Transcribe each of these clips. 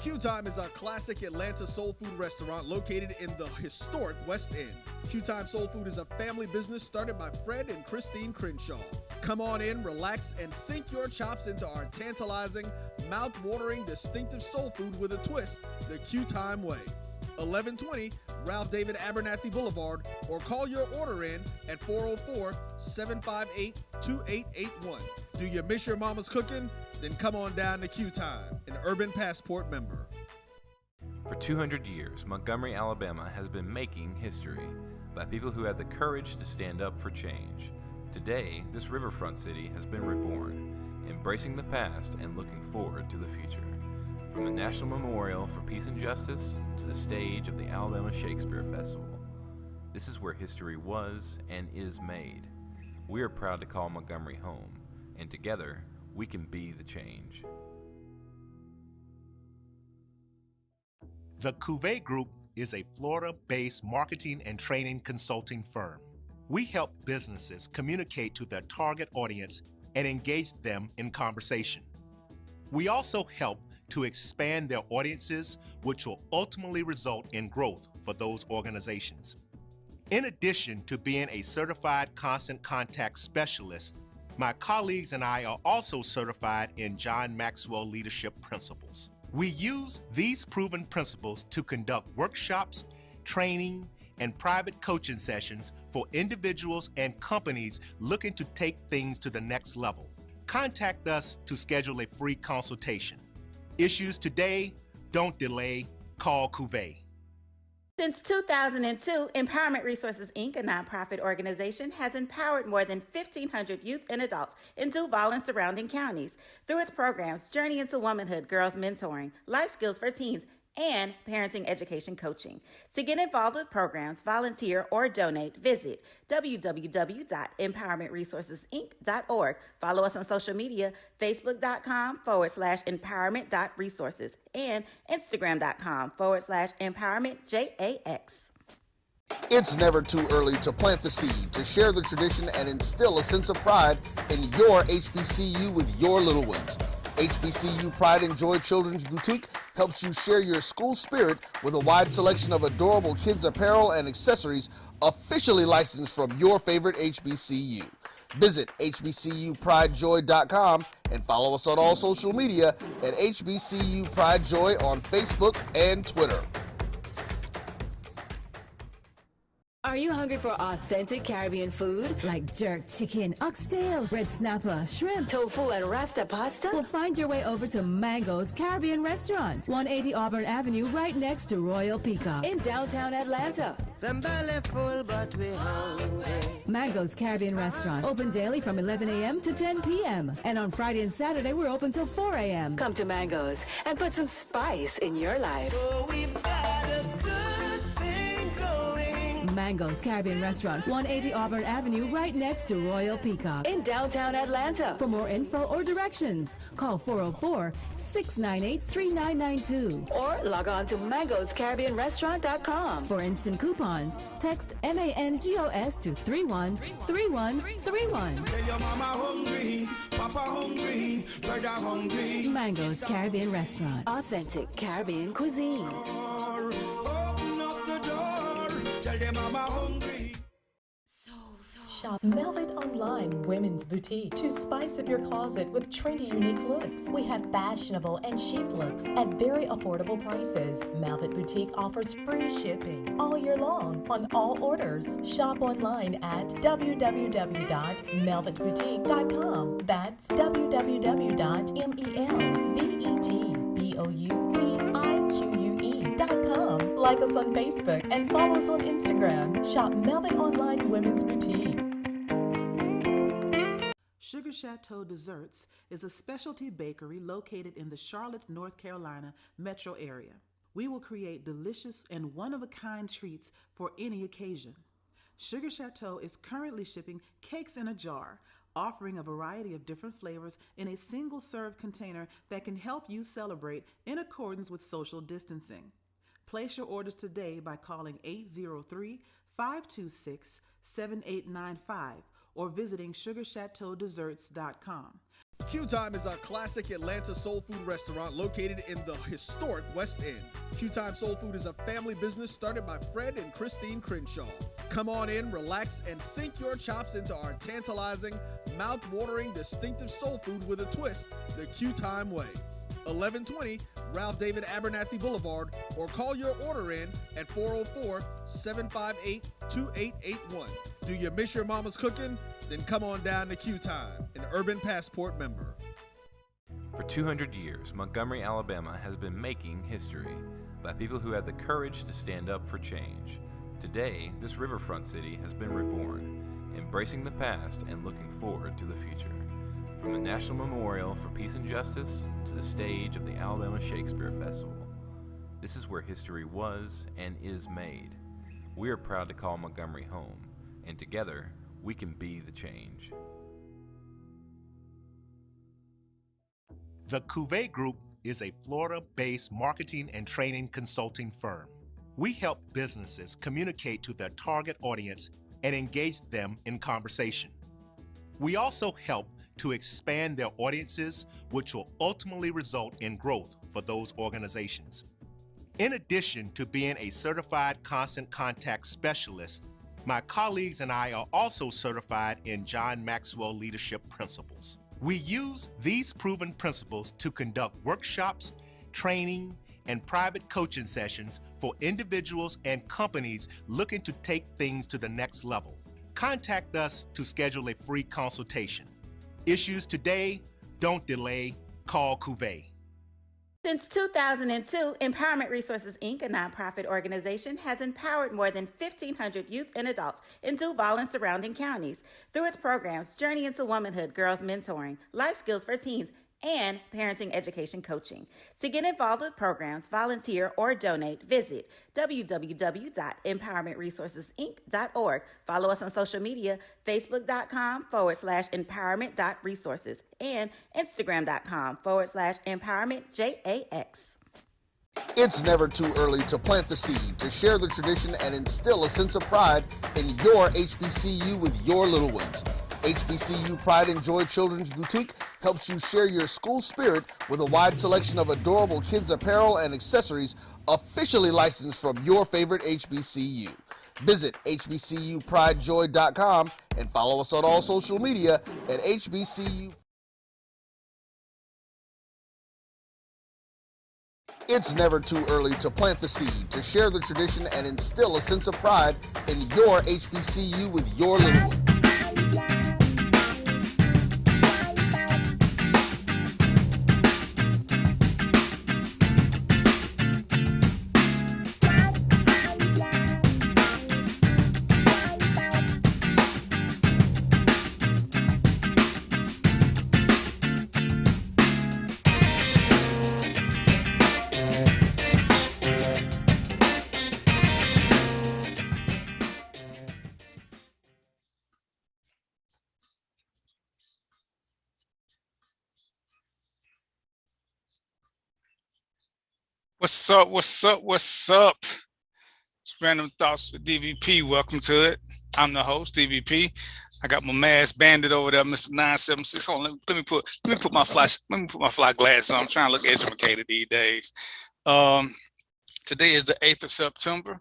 Q Time is a classic Atlanta soul food restaurant located in the historic West End. Q Time Soul Food is a family business started by Fred and Christine Crenshaw. Come on in, relax, and sink your chops into our tantalizing, mouth-watering, distinctive soul food with a twist, the Q Time way. 1120 Ralph David Abernathy Boulevard, or call your order in at 404-758-2881. Do you miss your mama's cooking? Then come on down to Q Time, an Urban Passport member. For 200 years, Montgomery, Alabama has been making history by people who had the courage to stand up for change. Today, this riverfront city has been reborn, embracing the past and looking forward to the future. From the National Memorial for Peace and Justice to the stage of the Alabama Shakespeare Festival, this is where history was and is made. We are proud to call Montgomery home, and together, we can be the change. The Cuvée Group is a Florida-based marketing and training consulting firm. We help businesses communicate to their target audience and engage them in conversation. We also help to expand their audiences, which will ultimately result in growth for those organizations. In addition to being a certified constant contact specialist, my colleagues and I are also certified in John Maxwell Leadership Principles. We use these proven principles to conduct workshops, training, and private coaching sessions for individuals and companies looking to take things to the next level. Contact us to schedule a free consultation. Issues today, don't delay, call Cuvée. Since 2002, Empowerment Resources, Inc., a nonprofit organization, has empowered more than 1,500 youth and adults in Duval and surrounding counties through its programs Journey into Womanhood, Girls Mentoring, Life Skills for Teens, and Parenting Education Coaching. To get involved with programs, volunteer, or donate, visit www.empowermentresourcesinc.org. Follow us on social media, facebook.com/empowerment.resources and instagram.com/empowermentJAX. It's never too early to plant the seed, to share the tradition, and instill a sense of pride in your HBCU with your little ones. HBCU Pride and Joy Children's Boutique helps you share your school spirit with a wide selection of adorable kids' apparel and accessories officially licensed from your favorite HBCU. Visit hbcupridejoy.com and follow us on all social media at HBCU Pride Joy on Facebook and Twitter. Are you hungry for authentic Caribbean food like jerk chicken, oxtail, red snapper, shrimp, tofu, and rasta pasta? Well, find your way over to Mango's Caribbean Restaurant, 180 Auburn Avenue, right next to Royal Peacock in downtown Atlanta. Them belly full, but we hungry. Mango's Caribbean Restaurant, open daily from 11 a.m. to 10 p.m. And on Friday and Saturday, we're open till 4 a.m. Come to Mango's and put some spice in your life. So we've got a good thing going. Mango's Caribbean Restaurant, 180 Auburn Avenue, right next to Royal Peacock in downtown Atlanta. For more info or directions, call 404-698-3992 or log on to mangoscaribbeanrestaurant.com. For instant coupons, text MANGOS to 313131. Tell your mama hungry, papa hungry, brother hungry. Mango's Caribbean Restaurant, authentic Caribbean cuisines. Open up the door, tell your mama hungry. Shop Velvet Online Women's Boutique to spice up your closet with trendy, unique looks. We have fashionable and chic looks at very affordable prices. Velvet Boutique offers free shipping all year long on all orders. Shop online at www.melvetboutique.com. That's www.melvetboutique.com. Like us on Facebook and follow us on Instagram. Shop Velvet Online Women's Boutique. Sugar Chateau Desserts is a specialty bakery located in the Charlotte, North Carolina metro area. We will create delicious and one-of-a-kind treats for any occasion. Sugar Chateau is currently shipping cakes in a jar, offering a variety of different flavors in a single-serve container that can help you celebrate in accordance with social distancing. Place your orders today by calling 803-526-7895 or visiting sugarchateaudesserts.com. Q Time is a classic Atlanta soul food restaurant located in the historic West End. Q Time Soul Food is a family business started by Fred and Christine Crenshaw. Come on in, relax, and sink your chops into our tantalizing, mouth-watering, distinctive soul food with a twist, the Q Time way. 1120 Ralph David Abernathy Boulevard, or call your order in at 404-758-2881. Do you miss your mama's cooking? Then come on down to Q Time, an Urban Passport member. For 200 years, Montgomery, Alabama has been making history by people who had the courage to stand up for change. Today, this riverfront city has been reborn, embracing the past and looking forward to the future. From the National Memorial for Peace and Justice to the stage of the Alabama Shakespeare Festival, this is where history was and is made. We are proud to call Montgomery home, and together, we can be the change. The Cuvée Group is a Florida-based marketing and training consulting firm. We help businesses communicate to their target audience and engage them in conversation. We also help to expand their audiences, which will ultimately result in growth for those organizations. In addition to being a certified constant contact specialist, my colleagues and I are also certified in John Maxwell Leadership Principles. We use these proven principles to conduct workshops, training, and private coaching sessions for individuals and companies looking to take things to the next level. Contact us to schedule a free consultation. Issues today, don't delay, call Cuvée. Since 2002, Empowerment Resources, Inc., a nonprofit organization, has empowered more than 1,500 youth and adults in Duval and surrounding counties through its programs Journey into Womanhood, Girls Mentoring, Life Skills for Teens, and parenting education coaching. To get involved with programs, volunteer, or donate, visit www.empowermentresourcesinc.org. Follow us on social media, facebook.com/empowerment.resources and instagram.com/empowermentJAX. It's never too early to plant the seed, to share the tradition, and instill a sense of pride in your HBCU with your little ones. HBCU Pride and Joy Children's Boutique helps you share your school spirit with a wide selection of adorable kids apparel and accessories officially licensed from your favorite HBCU. Visit hbcupridejoy.com and follow us on all social media at HBCU. It's never too early to plant the seed, to share the tradition, and instill a sense of pride in your HBCU with your little one. What's up? What's up? What's up? It's Random Thoughts with DVP. Welcome to it. I'm the host, DVP. I got my mask banded over there, Mr. 976. Hold on, let me put my fly glasses on. I'm trying to look educated these days. Today is the 8th of September,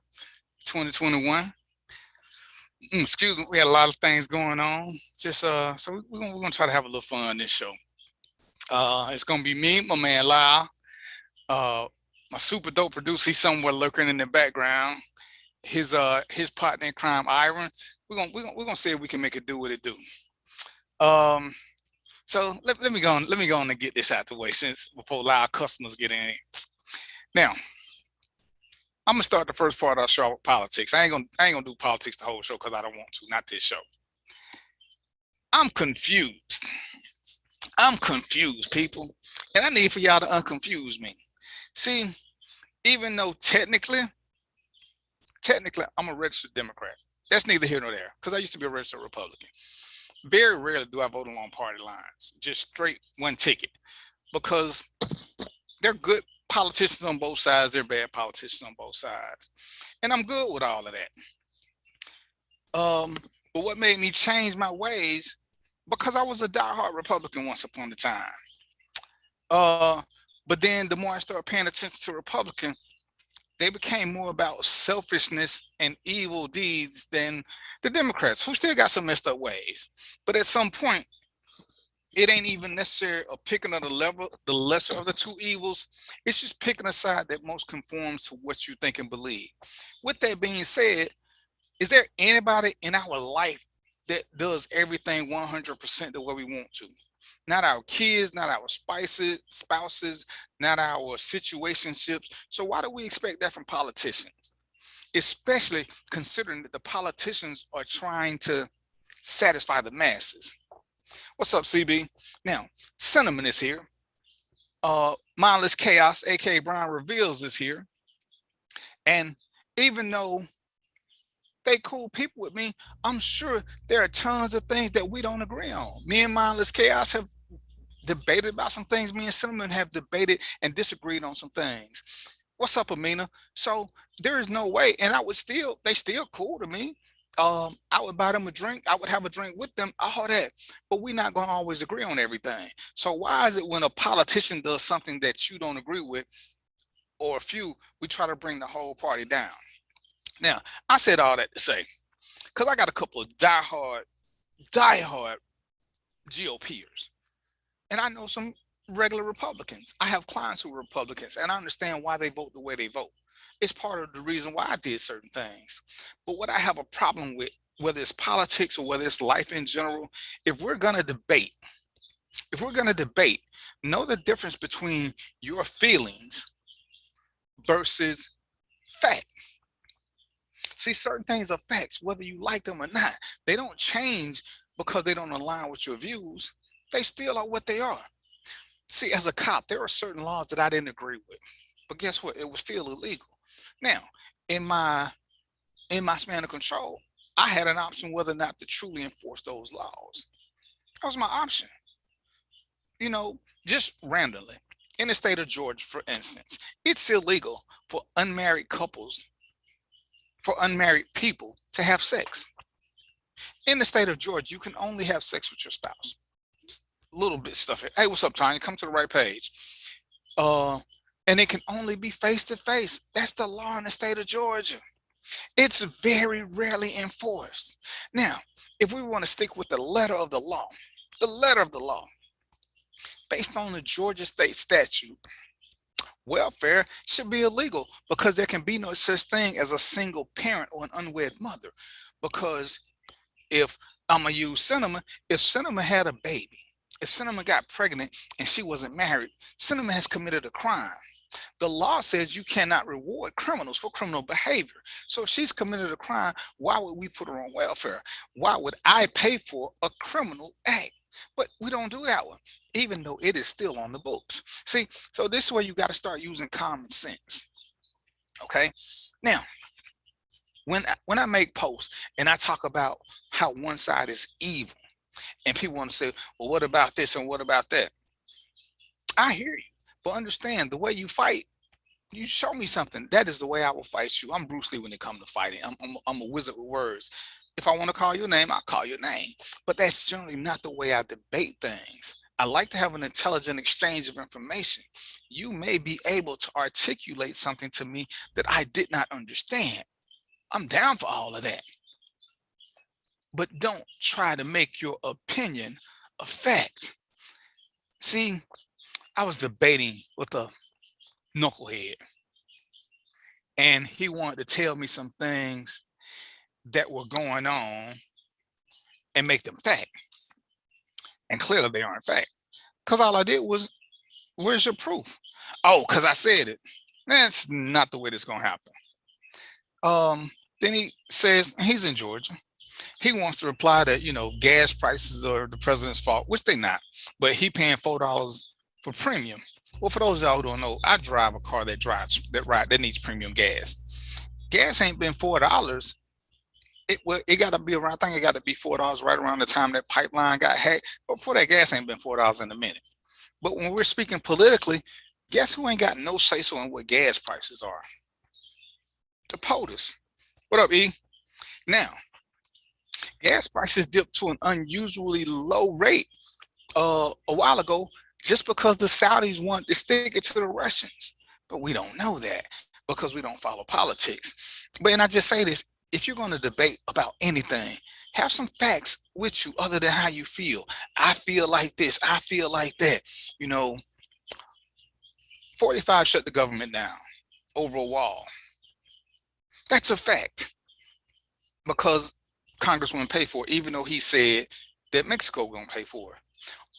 2021. Excuse me, we had a lot of things going on. Just so we're gonna try to have a little fun on this show. It's gonna be me, my man Lyle. My super dope producer, he's somewhere lurking in the background. His partner in crime, Iron. We're gonna see if we can make it do what it do. So let me go on and get this out the way before live customers get in. Now, I'm gonna start the first part of our show with politics. I ain't gonna do politics the whole show because I don't want to, not this show. I'm confused. I'm confused, people. And I need for y'all to unconfuse me. See, even though technically, I'm a registered Democrat. That's neither here nor there, because I used to be a registered Republican. Very rarely do I vote along party lines, just straight one ticket, because they're good politicians on both sides, they're bad politicians on both sides. And I'm good with all of that. But what made me change my ways because I was a diehard Republican once upon a time. But then the more I started paying attention to Republican, they became more about selfishness and evil deeds than the Democrats, who still got some messed up ways. But at some point, it ain't even necessarily a picking of the lesser of the two evils. It's just picking a side that most conforms to what you think and believe. With that being said, is there anybody in our life that does everything 100% the way we want to? Not our kids, not our spouses, not our situationships. So why do we expect that from politicians? Especially considering that the politicians are trying to satisfy the masses. What's up, CB? Now, Cinnamon is here. Mindless Chaos, aka Brian Reveals, is here. And even though they cool people with me, I'm sure there are tons of things that we don't agree on. Me and Mindless Chaos have debated about some things. Me and Cinnamon have debated and disagreed on some things. What's up, Amina? So there is no way, and they still cool to me. I would buy them a drink. I would have a drink with them, all that. But we're not going to always agree on everything. So why is it when a politician does something that you don't agree with, or a few, we try to bring the whole party down? Now, I said all that to say, because I got a couple of diehard GOPers. And I know some regular Republicans. I have clients who are Republicans, and I understand why they vote the way they vote. It's part of the reason why I did certain things. But what I have a problem with, whether it's politics or whether it's life in general, if we're going to debate, know the difference between your feelings versus fact. See, certain things are facts, whether you like them or not. They don't change because they don't align with your views. They still are what they are. See, as a cop, there are certain laws that I didn't agree with, but guess what? It was still illegal. Now, in my span of control, I had an option whether or not to truly enforce those laws. That was my option. You know, just randomly. In the state of Georgia, for instance, it's illegal for unmarried people to have sex. In the state of Georgia, you can only have sex with your spouse. Little bit stuff here. Hey, what's up, Tanya? Come to the right page. And it can only be face to face. That's the law in the state of Georgia. It's very rarely enforced. Now, if we want to stick with the letter of the law, based on the Georgia state statute, welfare should be illegal because there can be no such thing as a single parent or an unwed mother. Because if I'm going to use Cinnamon, if Cinnamon had a baby, if Cinnamon got pregnant and she wasn't married, Cinnamon has committed a crime. The law says you cannot reward criminals for criminal behavior. So if she's committed a crime, why would we put her on welfare? Why would I pay for a criminal act? But we don't do that one, even though it is still on the books. See, so this is where you got to start using common sense. Okay. Now, when I make posts and I talk about how one side is evil, and people want to say, well, what about this and what about that? I hear you, but understand the way you fight, you show me something. That is the way I will fight you. I'm Bruce Lee when it comes to fighting. I'm a wizard with words. If I want to call your name, I'll call your name. But that's generally not the way I debate things. I like to have an intelligent exchange of information. You may be able to articulate something to me that I did not understand. I'm down for all of that. But don't try to make your opinion a fact. See, I was debating with a knucklehead, and he wanted to tell me some things that were going on and make them fact. And clearly they aren't fact. Because all I did was, where's your proof? Oh, because I said it. That's not the way this is going to happen. Then he says, he's in Georgia. He wants to reply that, you know, gas prices are the president's fault, which they're not. But he paying $4 for premium. Well, for those of y'all who don't know, I drive a car that needs premium gas. Gas ain't been $4. It got to be around, I think it got to be $4 right around the time that pipeline got hacked. But before that, gas ain't been $4 in a minute. But when we're speaking politically, guess who ain't got no say-so in what gas prices are? The POTUS. What up, E? Now, Gas prices dipped to an unusually low rate a while ago just because the Saudis wanted to stick it to the Russians. But we don't know that because we don't follow politics. But and I just say this, if you're going to debate about anything, have some facts with you other than how you feel. I feel like this, I feel like that. You know, 45 shut the government down over a wall. That's a fact because Congress wouldn't pay for it, even though he said that Mexico gonna pay for it.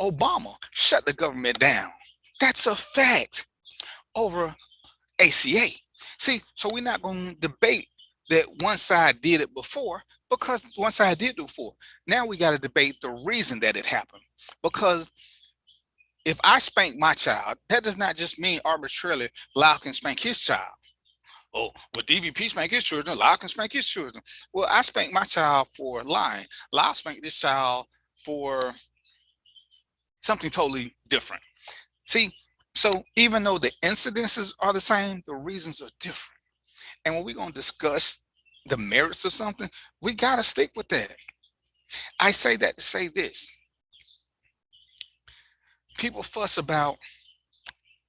Obama shut the government down. That's a fact over ACA. See, so we're not going to debate that one side did it before because one side did it before. Now we got to debate the reason that it happened. Because if I spank my child, that does not just mean arbitrarily Lyle can spank his child. Oh, well, DVP spank his children, Lyle can spank his children. Well, I spanked my child for lying. Lyle spanked this child for something totally different. See, so even though the incidences are the same, the reasons are different. And when we're going to discuss the merits of something, we got to stick with that. I say that to say this. People fuss about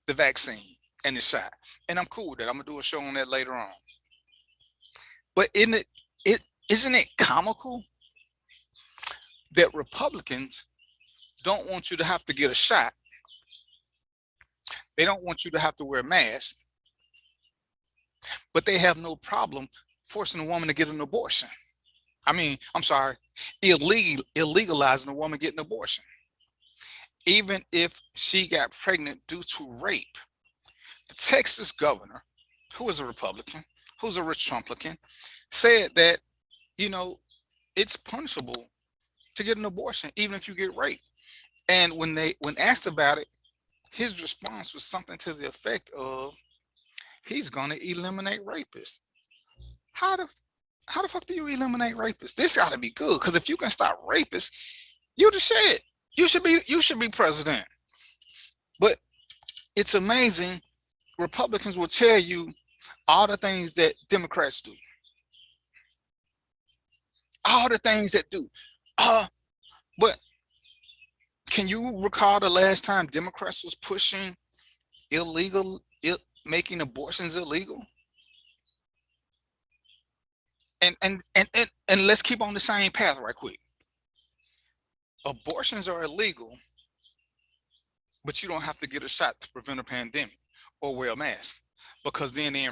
the vaccine and the shot, and I'm cool with that. I'm going to do a show on that later on. But isn't it comical that Republicans don't want you to have to get a shot? They don't want you to have to wear a mask, but they have no problem forcing a woman to get an abortion. I mean, I'm sorry, illegalizing a woman getting an abortion, even if she got pregnant due to rape. The Texas governor, who is a Republican, who's a Republican, said that, you know, it's punishable to get an abortion, even if you get raped. And when asked about it, his response was something to the effect of, he's going to eliminate rapists. How the fuck do you eliminate rapists? This got to be good, because if you can stop rapists, you the shit. You should be president. But it's amazing. Republicans will tell you all the things that Democrats do. All the things that do. But can you recall the last time Democrats was pushing making abortions illegal? And let's keep on the same path right quick. Abortions are illegal, but you don't have to get a shot to prevent a pandemic or wear a mask, because then they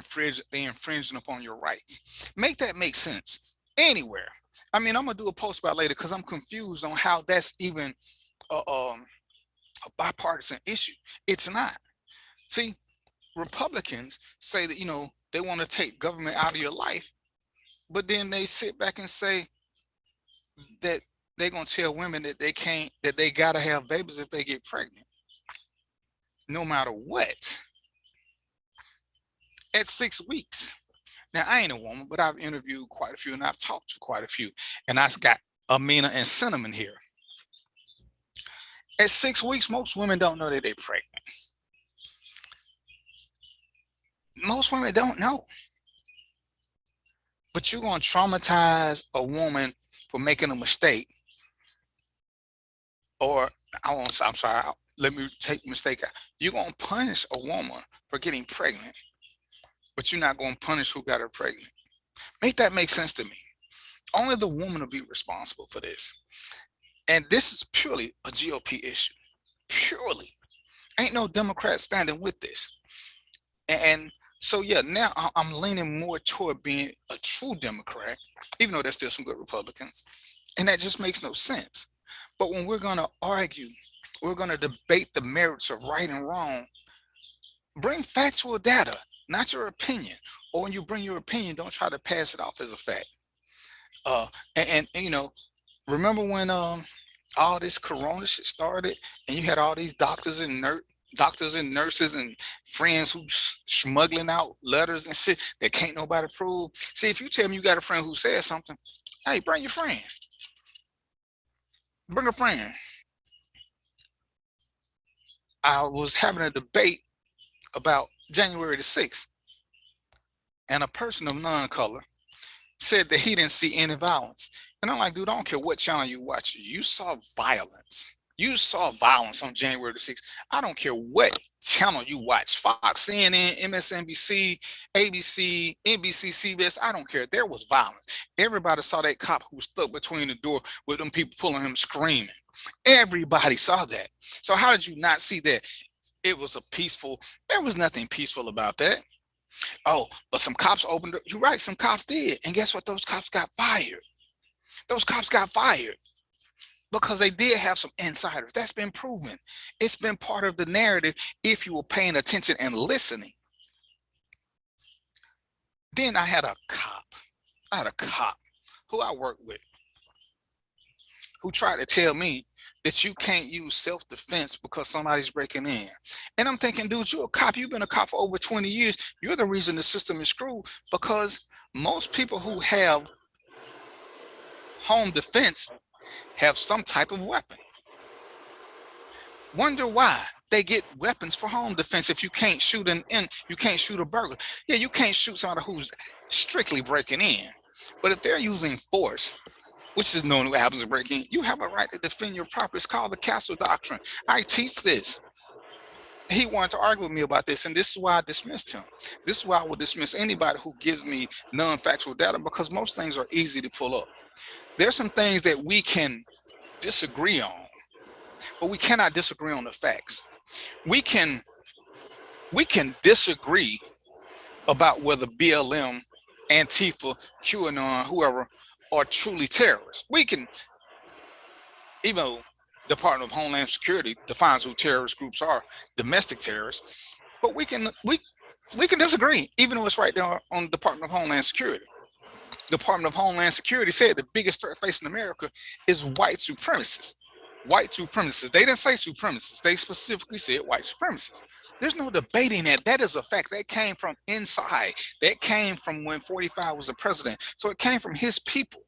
infringing upon your rights. Make that make sense anywhere. I mean, I'm gonna do a post about later because I'm confused on how that's even a bipartisan issue. It's not. See, Republicans say that, you know, they want to take government out of your life, but then they sit back and say that they're gonna tell women that they gotta have babies if they get pregnant, no matter what. At 6 weeks. Now, I ain't a woman, but I've interviewed quite a few and I've talked to quite a few, and I've got Amina and Cinnamon here. At 6 weeks, most women don't know that they're pregnant. Most women don't know. But you're going to traumatize a woman for making a mistake. Or, I'm sorry, let me take the mistake out. You're going to punish a woman for getting pregnant, but you're not going to punish who got her pregnant. Make that make sense to me. Only the woman will be responsible for this. And this is purely a GOP issue. Purely. Ain't no Democrat standing with this. And so, yeah, now I'm leaning more toward being a true Democrat, even though there's still some good Republicans. And that just makes no sense. But when we're going to argue, we're going to debate the merits of right and wrong, bring factual data, not your opinion. Or when you bring your opinion, don't try to pass it off as a fact. And you know, remember when all this corona shit started and you had all these doctors and nurses and friends who smuggling out letters and shit that can't nobody prove? See, if you tell me you got a friend who said something, hey, bring your friend. Bring a friend. I was having a debate about January the 6th, and a person of non-color said that he didn't see any violence. And I'm like, dude, I don't care what channel you watch. You saw violence. You saw violence on January the 6th. I don't care what channel you watch, Fox, CNN, MSNBC, ABC, NBC, CBS. I don't care. There was violence. Everybody saw that cop who was stuck between the door with them people pulling him screaming. Everybody saw that. So how did you not see that? It was a peaceful, there was nothing peaceful about that. Oh, but some cops opened it. You're right, some cops did. And guess what? Those cops got fired. Those cops got fired because they did have some insiders. That's been proven. It's been part of the narrative if you were paying attention and listening. Then I had a cop who I worked with who tried to tell me that you can't use self-defense because somebody's breaking in. And I'm thinking, dude, you're a cop. You've been a cop for over 20 years. You're the reason the system is screwed, because most people who have home defense have some type of weapon. Wonder why they get weapons for home defense if you can't shoot you can't shoot a burglar. Yeah, you can't shoot somebody who's strictly breaking in. But if they're using force, which is known what happens to breaking in, you have a right to defend your property. It's called the Castle Doctrine. I teach this. He wanted to argue with me about this, and this is why I dismissed him. This is why I would dismiss anybody who gives me non-factual data, because most things are easy to pull up. There's some things that we can disagree on, but we cannot disagree on the facts. We can disagree about whether BLM, Antifa, QAnon, whoever are truly terrorists. We can, even though Department of Homeland Security defines who terrorist groups are, domestic terrorists, but we can disagree, even though it's right there on the Department of Homeland Security. Department of Homeland Security said the biggest threat facing America is white supremacists. White supremacists. They didn't say supremacists. They specifically said white supremacists. There's no debating that. That is a fact. That came from inside. That came from when 45 was the president. So it came from his people.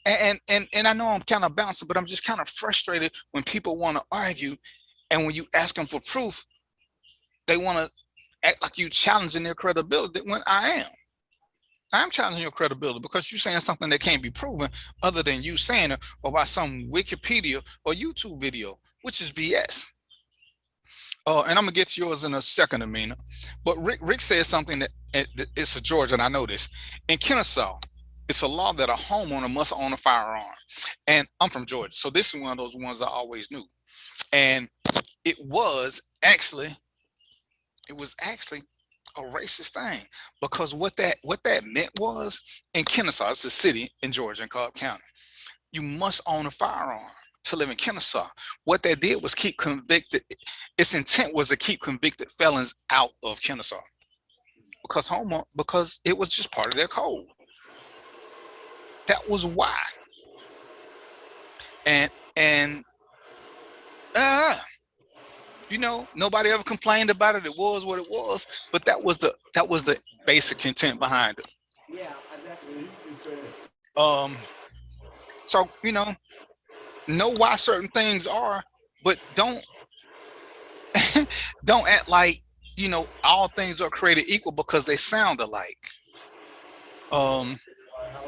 And I know I'm kind of bouncing, but I'm just kind of frustrated when people want to argue, and when you ask them for proof, they want to act like you challenging their credibility, when I'm challenging your credibility because you're saying something that can't be proven other than you saying it, or by some Wikipedia or YouTube video, which is BS. And I'm gonna get to yours in a second, Amina. But Rick said something that it's a Georgia, and I know this. In Kennesaw, it's a law that a homeowner must own a firearm. And I'm from Georgia, so this is one of those ones I always knew. And it was actually a racist thing, because what that meant was, in Kennesaw, it's a city in Georgia in Cobb County, you must own a firearm to live in Kennesaw. What that did was keep convicted. Its intent was to keep convicted felons out of Kennesaw, because it was just part of their code. That was why. And you know, nobody ever complained about it. It was what it was, but that was the basic intent behind it. Yeah, exactly. So, you know why certain things are, but don't act like, all things are created equal because they sound alike.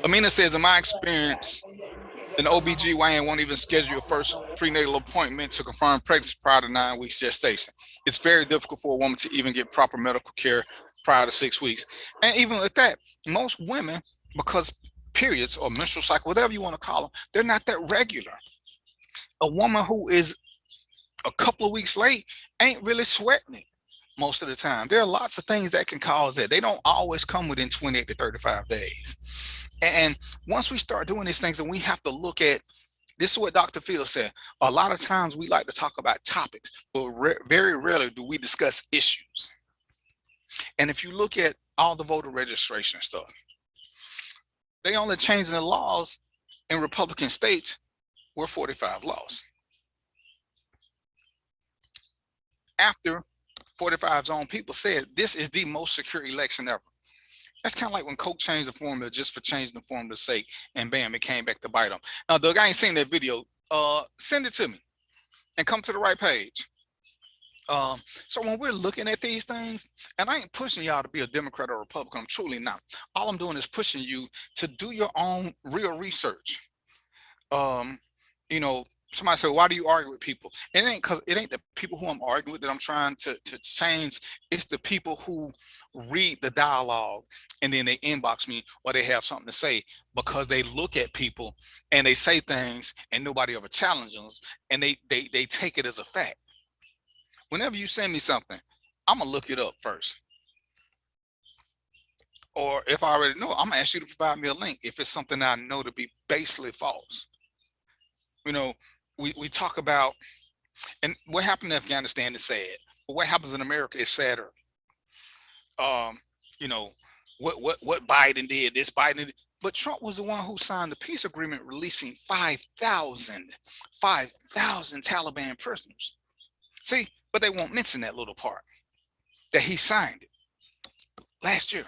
Amina says, in my experience, an OBGYN won't even schedule your first prenatal appointment to confirm pregnancy prior to 9 weeks gestation. It's very difficult for a woman to even get proper medical care prior to 6 weeks. And even with that, most women, because periods or menstrual cycle, whatever you want to call them, they're not that regular. A woman who is a couple of weeks late ain't really sweating it most of the time. There are lots of things that can cause that. They don't always come within 28 to 35 days. And once we start doing these things, and we have to look at, this is what Dr. Phil said, a lot of times we like to talk about topics, but very rarely do we discuss issues. And if you look at all the voter registration stuff, they only changing the laws in Republican states where 45 lost. After 45's own people said, this is the most secure election ever. That's kind of like when Coke changed the formula just for changing the formula's sake, and bam, it came back to bite them. Now, Doug, I ain't seen that video. Send it to me and come to the right page. So when we're looking at these things, and I ain't pushing y'all to be a Democrat or Republican, I'm truly not. All I'm doing is pushing you to do your own real research. Um, you know, somebody said, why do you argue with people? It ain't the people who I'm arguing with that I'm trying to change. It's the people who read the dialogue and then they inbox me or they have something to say because they look at people and they say things and nobody ever challenges them and they take it as a fact. Whenever you send me something, I'm gonna look it up first. Or if I already know, I'm gonna ask you to provide me a link if it's something I know to be basely false. You know, we talk about, and what happened in Afghanistan is sad, but what happens in America is sadder. You know, what Biden did, this Biden did, but Trump was the one who signed the peace agreement releasing 5,000 Taliban prisoners. See, but they won't mention that little part, that he signed it last year.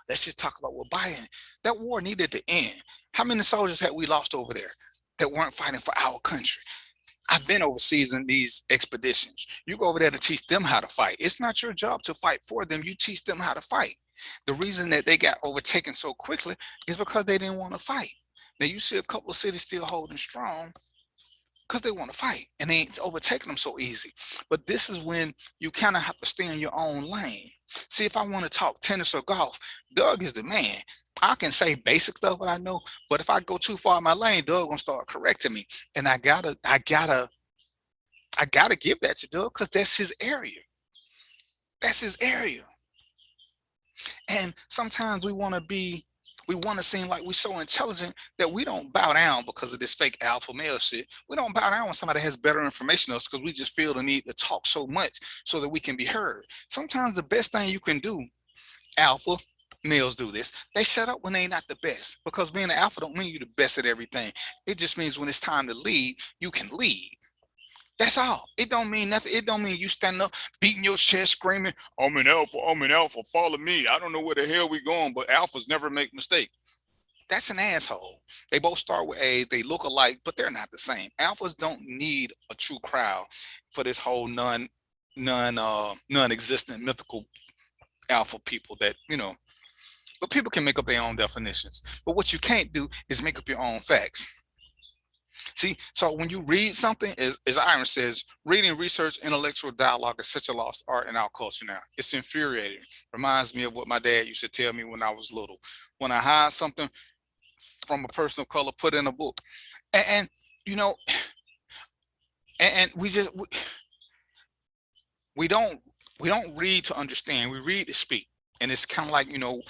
Let's just talk about what Biden, that war needed to end. How many soldiers had we lost over there that weren't fighting for our country? I've been overseas in these expeditions. You go over there to teach them how to fight. It's not your job to fight for them. You teach them how to fight. The reason that they got overtaken so quickly is because they didn't want to fight. Now you see a couple of cities still holding strong because they want to fight and they ain't overtaking them so easy. But this is when you kind of have to stay in your own lane. See, if I want to talk tennis or golf, Doug is the man. I can say basic stuff what I know, but if I go too far in my lane, Doug gonna start correcting me. And I gotta give that to Doug because that's his area. That's his area. And sometimes we want to seem like we're so intelligent that we don't bow down because of this fake alpha male shit. We don't bow down when somebody has better information than us because we just feel the need to talk so much so that we can be heard. Sometimes the best thing you can do, alpha males do this, they shut up when they're not the best, because being an alpha don't mean you're the best at everything. It just means when it's time to lead, you can lead. That's all. It don't mean nothing. It don't mean you standing up, beating your chest, screaming, I'm an alpha, follow me. I don't know where the hell we going, but alphas never make mistakes. That's an asshole. They both start with A's, they look alike, but they're not the same. Alphas don't need a true crowd for this whole non-existent mythical alpha people that, you know, but people can make up their own definitions. But what you can't do is make up your own facts. See, so when you read something, as Iron says, reading, research, intellectual dialogue is such a lost art in our culture now. It's infuriating. Reminds me of what my dad used to tell me when I was little. When I hide something from a person of color, put in a book. And you know, and we don't read to understand. We read to speak. And it's kind of like, you know,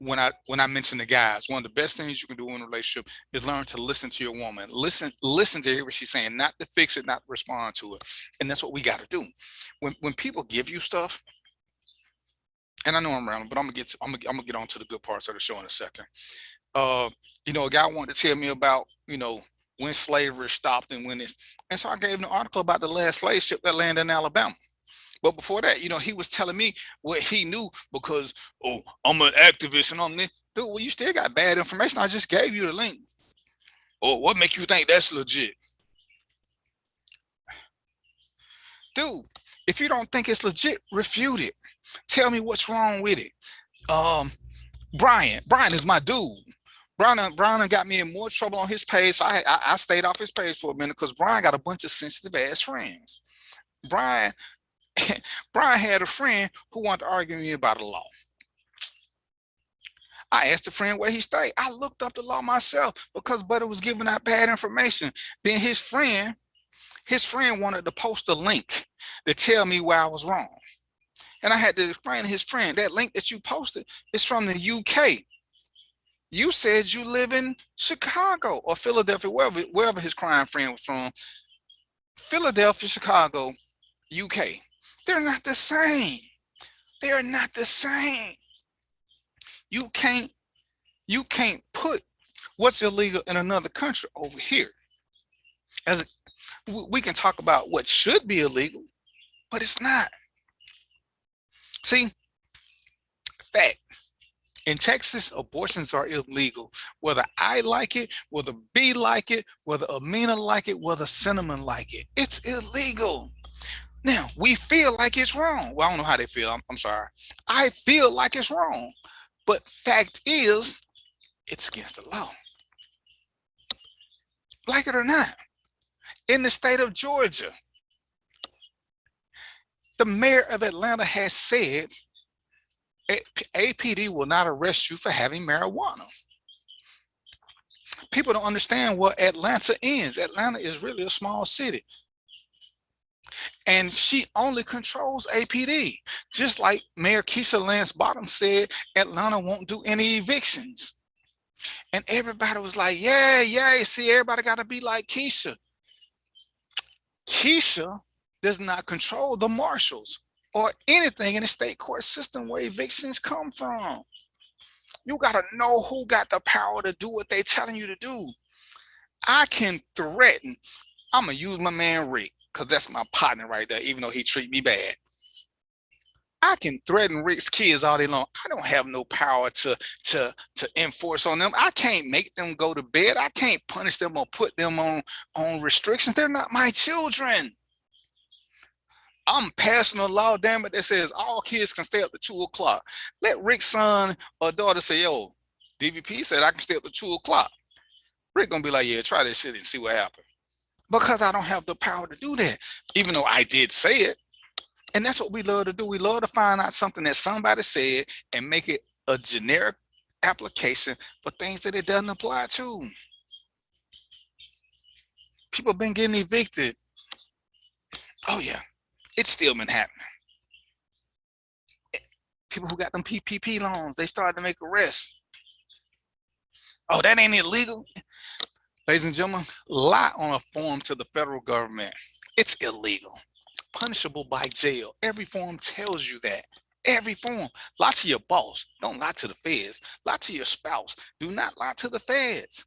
when I mention the guys, one of the best things you can do in a relationship is learn to listen to your woman. Listen to hear what she's saying, not to fix it, not to respond to it. And that's what we got to do. When people give you stuff, and I know I'm rambling, but I'm gonna get on to the good parts of the show in a second. You know, a guy wanted to tell me about, you know, when slavery stopped and when it's, and so I gave him an article about the last slave ship that landed in Alabama. But before that, you know, he was telling me what he knew because, oh, I'm an activist and I'm this. Dude, well, you still got bad information. I just gave you the link. Oh, what make you think that's legit? Dude, if you don't think it's legit, refute it. Tell me what's wrong with it. Brian is my dude. Brian got me in more trouble on his page. So I stayed off his page for a minute because Brian got a bunch of sensitive ass friends. Brian had a friend who wanted to argue with me about the law. I asked the friend where he stayed. I looked up the law myself because Buddy was giving out bad information. Then his friend wanted to post a link to tell me where I was wrong. And I had to explain to his friend, that link that you posted is from the UK. You said you live in Chicago or Philadelphia, wherever his crime friend was from. Philadelphia, Chicago, UK. They're not the same. They are not the same. You can't put what's illegal in another country over here. We can talk about what should be illegal, but it's not. See, fact. In Texas, abortions are illegal. Whether I like it, whether B like it, whether Amina like it, whether Cinnamon like it, it's illegal. Now, we feel like it's wrong. Well, I don't know how they feel. I'm sorry. I feel like it's wrong. But fact is, it's against the law. Like it or not. In the state of Georgia, the mayor of Atlanta has said APD will not arrest you for having marijuana. People don't understand what Atlanta is. Atlanta is really a small city. And she only controls APD. Just like Mayor Keisha Lance Bottom said, Atlanta won't do any evictions. And everybody was like, yeah, see, everybody got to be like Keisha. Keisha does not control the marshals or anything in the state court system where evictions come from. You got to know who got the power to do what they telling you to do. I can threaten. I'm going to use my man Rick, because that's my partner right there, even though he treat me bad. I can threaten Rick's kids all day long. I don't have no power to enforce on them. I can't make them go to bed. I can't punish them or put them on restrictions. They're not my children. I'm passing a law, damn it, that says all kids can stay up to 2 o'clock. Let Rick's son or daughter say, yo, DVP said I can stay up to 2 o'clock. Rick gonna be like, yeah, try this shit and see what happens. Because I don't have the power to do that, even though I did say it. And that's what we love to do. We love to find out something that somebody said and make it a generic application for things that it doesn't apply to. People have been getting evicted. Oh yeah, it's still been happening. People who got them PPP loans, they started to make arrests. Oh, that ain't illegal. Ladies and gentlemen, lie on a form to the federal government. It's illegal. Punishable by jail. Every form tells you that. Every form. Lie to your boss. Don't lie to the feds. Lie to your spouse. Do not lie to the feds.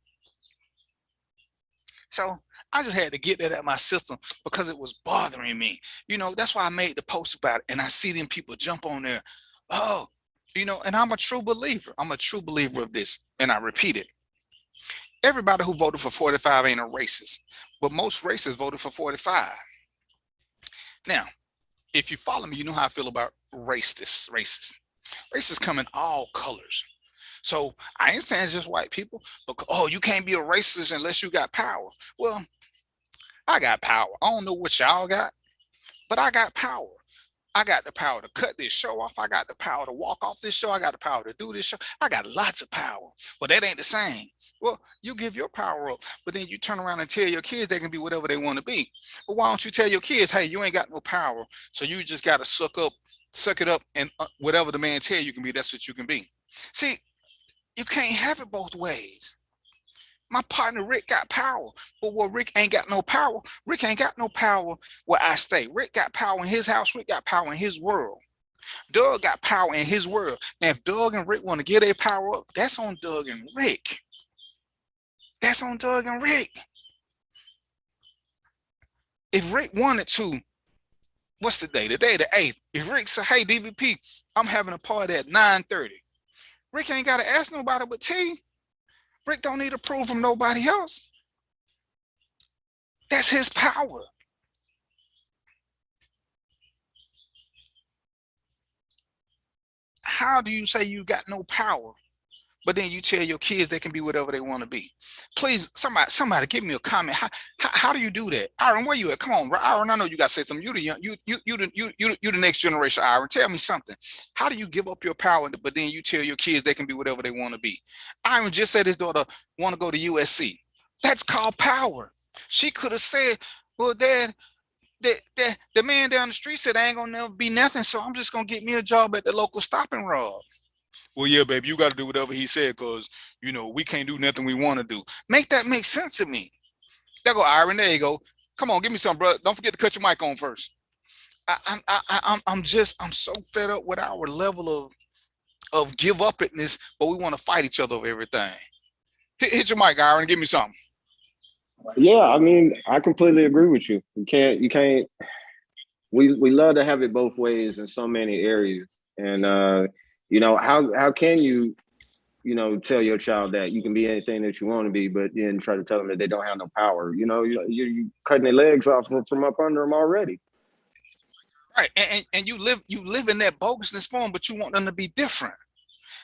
So I just had to get that out of my system because it was bothering me. You know, that's why I made the post about it. And I see them people jump on there. Oh, you know, and I'm a true believer. I'm a true believer of this. And I repeat it. Everybody who voted for 45 ain't a racist, but most racists voted for 45. Now, if you follow me, you know how I feel about racists. Racists come in all colors. So I ain't saying just white people, but oh, you can't be a racist unless you got power. Well, I got power. I don't know what y'all got, but I got power. I got the power to cut this show off. I got the power to walk off this show. I got the power to do this show. I got lots of power, but that ain't the same. Well, you give your power up, but then you turn around and tell your kids they can be whatever they want to be. But why don't you tell your kids, hey, you ain't got no power, so you just got to suck it up, and whatever the man tell you can be, that's what you can be. See, you can't have it both ways. My partner Rick got power, but where Rick ain't got no power, Rick ain't got no power where I stay. Rick got power in his house. Rick got power in his world. Doug got power in his world. Now, if Doug and Rick want to get their power up, that's on Doug and Rick. That's on Doug and Rick. If Rick wanted to, what's the day? The day the 8th. If Rick said, hey, DVP, I'm having a party at 9:30. Rick ain't got to ask nobody but T. Rick don't need approval from nobody else. That's his power. How do you say you got no power, but then you tell your kids they can be whatever they want to be? Please, somebody give me a comment. How do you do that? Aaron, where you at? Come on, Aaron, I know you got to say something. You the next generation, Aaron. Tell me something. How do you give up your power, but then you tell your kids they can be whatever they want to be? Aaron just said his daughter want to go to USC. That's called power. She could have said, well, Dad, the man down the street said I ain't gonna never be nothing, so I'm just gonna get me a job at the local Stop and Rob. Well, yeah, baby, you got to do whatever he said because, you know, we can't do nothing we want to do. Make that make sense to me. There go Aaron. There you go. Come on, give me some, bro. Don't forget to cut your mic on first. I'm so fed up with our level of give up itness, but we want to fight each other over everything. Hit your mic, Aaron, and give me something. Yeah, I mean, I completely agree with you. You can't. We love to have it both ways in so many areas, and you know, how can you, you know, tell your child that you can be anything that you want to be, but then try to tell them that they don't have no power? You know, you're cutting their legs off from up under them already. Right. And you live in that bogusness form, but you want them to be different.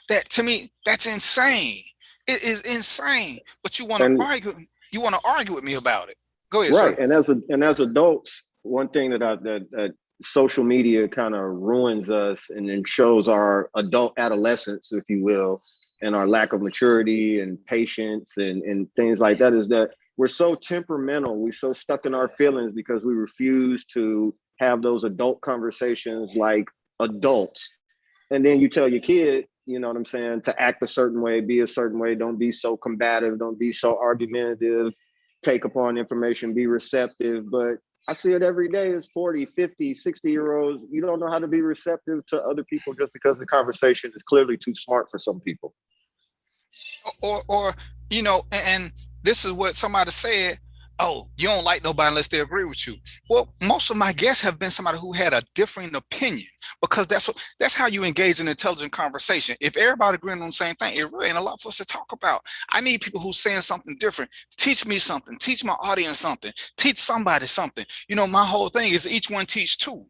That, to me, that's insane. It is insane. But you want to argue. You want to argue with me about it. Go ahead, right. sir. And as adults, one thing that social media kind of ruins us and then shows our adult adolescence, if you will, and our lack of maturity and patience and things like that, is that we're so temperamental. We're so stuck in our feelings because we refuse to have those adult conversations like adults. And then you tell your kid, you know what I'm saying, to act a certain way, be a certain way, don't be so combative, don't be so argumentative, take upon information, be receptive. But I see it every day as 40, 50, 60-year-olds. You don't know how to be receptive to other people just because the conversation is clearly too smart for some people. Or you know, and this is what somebody said, oh, you don't like nobody unless they agree with you. Well, most of my guests have been somebody who had a differing opinion, because that's how you engage in intelligent conversation. If everybody agreeing on the same thing, it really ain't a lot for us to talk about. I need people who's saying something different. Teach me something, teach my audience something, teach somebody something. You know, my whole thing is each one teach two.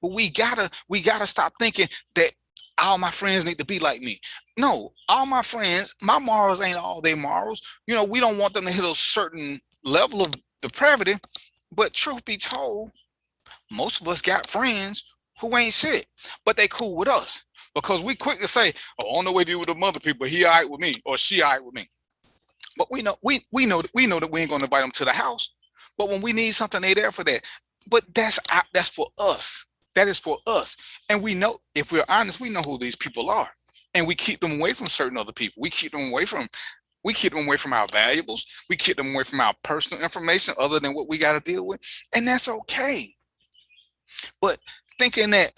But we gotta stop thinking that all my friends need to be like me. No, all my friends, my morals ain't all their morals. You know, we don't want them to hit a certain level of depravity, but truth be told, most of us got friends who ain't shit, but they cool with us because we quick to say, oh, on the way to deal with the other people, he all right with me or she all right with me. But we know that we ain't gonna invite them to the house. But when we need something, they there for that. But that's for us. That is for us. And we know, if we're honest, we know who these people are. And we keep them away from certain other people. We keep them away from our valuables. We keep them away from our personal information other than what we got to deal with. And that's okay. But thinking that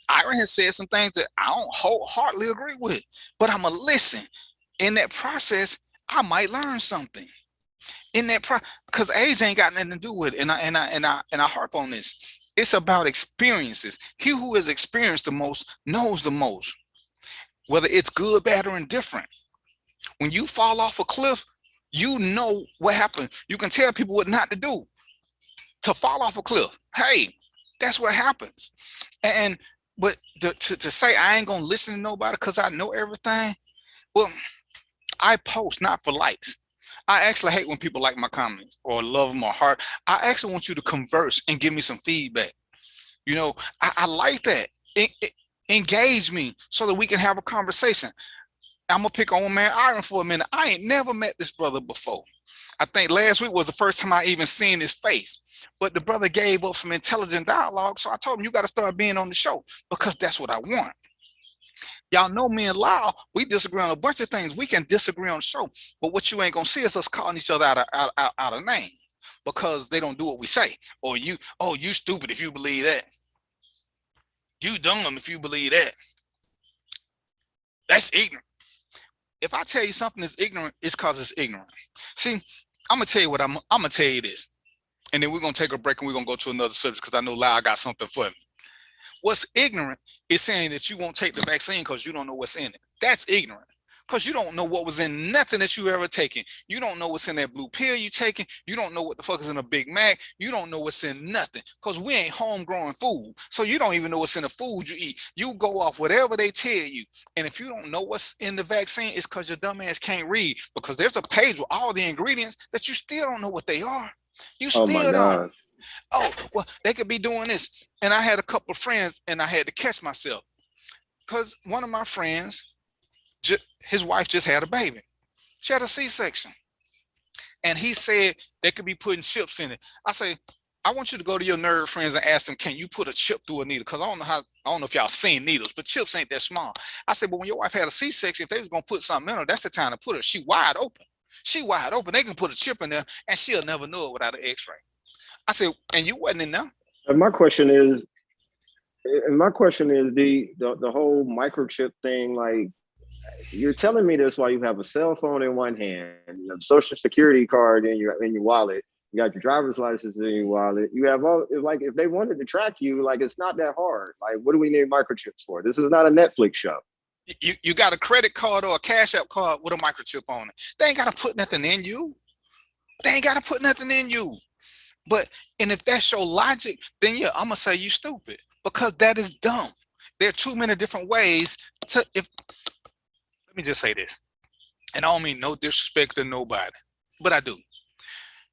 Iron has said some things that I don't wholeheartedly agree with, but I'm going to listen. In that process, I might learn something. In that because age ain't got nothing to do with it. And I harp on this. It's about experiences. He who has experienced the most knows the most, whether it's good, bad, or indifferent. When you fall off a cliff, you know what happened. You can tell people what not to do to fall off a cliff. Hey, that's what happens. But to say I ain't gonna listen to nobody because I know everything, well, I post not for likes. I actually hate when people like my comments or love them or heart. I actually want you to converse and give me some feedback. You know, I like that. Engage me so that we can have a conversation. I'm gonna pick on man Iron for a minute. I ain't never met this brother before. I think last week was the first time I even seen his face. But the brother gave up some intelligent dialogue, so I told him, you got to start being on the show because that's what I want. Y'all know me and Lyle, we disagree on a bunch of things. We can disagree on the show, but what you ain't gonna see is us calling each other out of name because they don't do what we say. Or you stupid if you believe that. You dumb if you believe that. That's ignorant. If I tell you something is ignorant, it's because it's ignorant. See, I'm gonna tell you what I'm gonna tell you this, and then we're gonna take a break and we're gonna go to another subject because I know Lyle got something for me. What's ignorant is saying that you won't take the vaccine because you don't know what's in it. That's ignorant because you don't know what was in nothing that you ever taken. You don't know what's in that blue pill you taking. You don't know what the fuck is in a Big Mac. You don't know what's in nothing because we ain't homegrown food. So you don't even know what's in the food you eat. You go off whatever they tell you. And if you don't know what's in the vaccine, it's because your dumb ass can't read because there's a page with all the ingredients that you still don't know what they are. You still don't. Oh, well, they could be doing this. And I had a couple of friends and I had to catch myself because one of my friends, his wife just had a baby. She had a C-section. And he said they could be putting chips in it. I say, I want you to go to your nerd friends and ask them, can you put a chip through a needle? Because I don't know if y'all seen needles, but chips ain't that small. I said, but when your wife had a C-section, if they was going to put something in her, that's the time to put her. She wide open. She wide open. They can put a chip in there and she'll never know it without an x-ray. I said, and you wasn't in there. And my question is the whole microchip thing. Like, you're telling me this while you have a cell phone in one hand, you have a social security card in your wallet, you got your driver's license in your wallet. You have all, like, if they wanted to track you, like, it's not that hard. Like, what do we need microchips for? This is not a Netflix show. You got a credit card or a Cash App card with a microchip on it. They ain't got to put nothing in you. But, and if that's your logic, then yeah, I'm going to say you stupid because that is dumb. There are too many different ways to, let me just say this, and I don't mean no disrespect to nobody, but I do.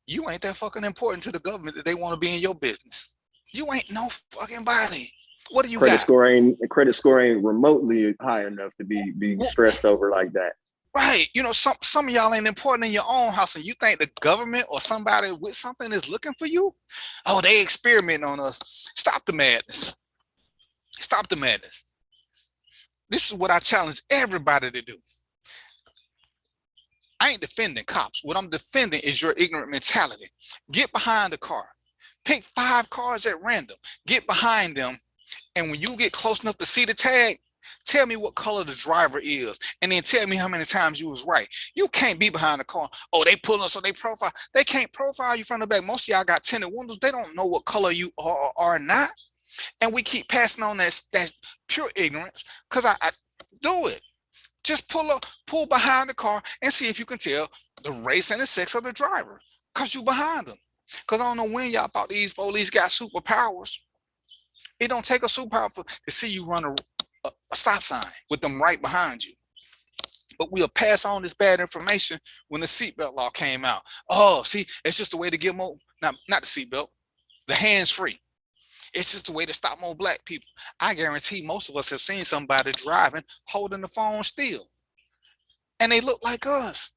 You ain't that fucking important to the government that they want to be in your business. You ain't no fucking body. What do you credit got? Credit score ain't remotely high enough to be stressed over like that. Right. You know, some of y'all ain't important in your own house, and you think the government or somebody with something is looking for you? Oh, they experimenting on us. Stop the madness. Stop the madness. This is what I challenge everybody to do. I ain't defending cops. What I'm defending is your ignorant mentality. Get behind the car. Pick 5 cars at random. Get behind them. And when you get close enough to see the tag, tell me what color the driver is. And then tell me how many times you was right. You can't be behind the car. Oh, they pulling us on they profile. They can't profile you from the back. Most of y'all got tinted windows. They don't know what color you are or are not. And we keep passing on that pure ignorance because I do it. Just pull behind the car and see if you can tell the race and the sex of the driver because you behind them. Because I don't know when y'all thought these police got superpowers. It don't take a superpower to see you run a stop sign with them right behind you. But we'll pass on this bad information when the seatbelt law came out. Oh, see, it's just a way to get more, not the seatbelt, the hands-free. It's just a way to stop more black people. I guarantee most of us have seen somebody driving, holding the phone still. And they look like us.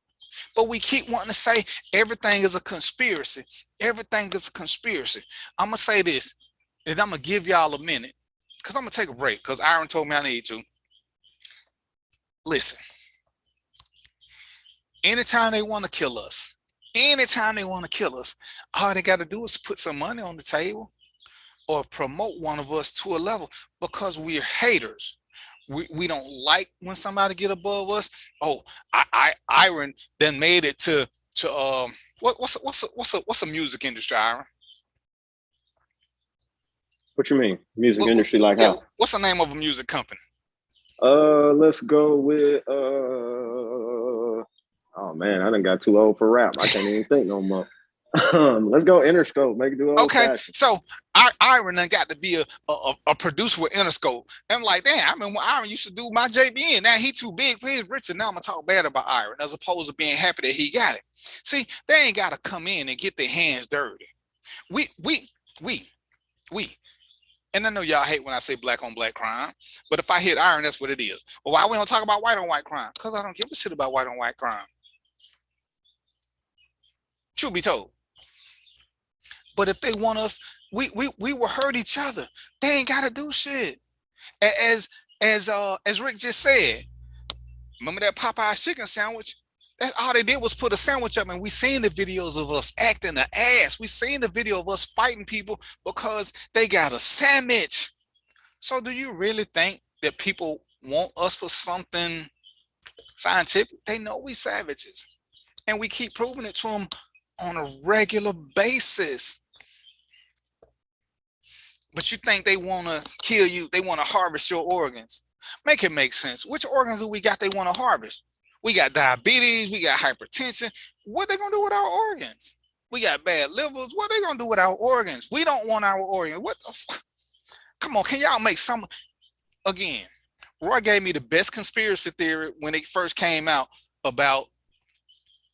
But we keep wanting to say everything is a conspiracy. Everything is a conspiracy. I'm going to say this, and I'm going to give y'all a minute, because I'm going to take a break, because Aaron told me I need to. Listen. Anytime they want to kill us, all they got to do is put some money on the table or promote one of us to a level because we're haters. We don't like when somebody get above us. Oh, Iron then made it to what's a music industry, Iron? What you mean? Music industry like how? What's the name of a music company? Let's go with oh man, I done got too old for rap. I can't even think no more. Let's go Interscope. Make it do old Okay, fashioned. so Iron done got to be a producer with Interscope. And I'm like, damn, I mean, when Iron used to do my JBN, now he too big for his riches. Now I'm gonna talk bad about Iron as opposed to being happy that he got it. See, they ain't gotta come in and get their hands dirty. We. And I know y'all hate when I say black on black crime, but if I hit Iron, that's what it is. Well, why we don't talk about white on white crime? Because I don't give a shit about white on white crime. Truth be told. But if they want us, we will hurt each other. They ain't gotta do shit. As Rick just said, remember that Popeye chicken sandwich? That's all they did was put a sandwich up, and we seen the videos of us acting the ass. We seen the video of us fighting people because they got a sandwich. So do you really think that people want us for something scientific? They know we savages, and we keep proving it to them on a regular basis. But you think they want to kill you, they want to harvest your organs. Make it make sense. Which organs do we got they want to harvest? We got diabetes, we got hypertension. What they gonna do with our organs? We got bad livers. What they gonna do with our organs? We don't want our organs. What the fuck? Come on, can y'all make some? Again, Roy gave me the best conspiracy theory when it first came out about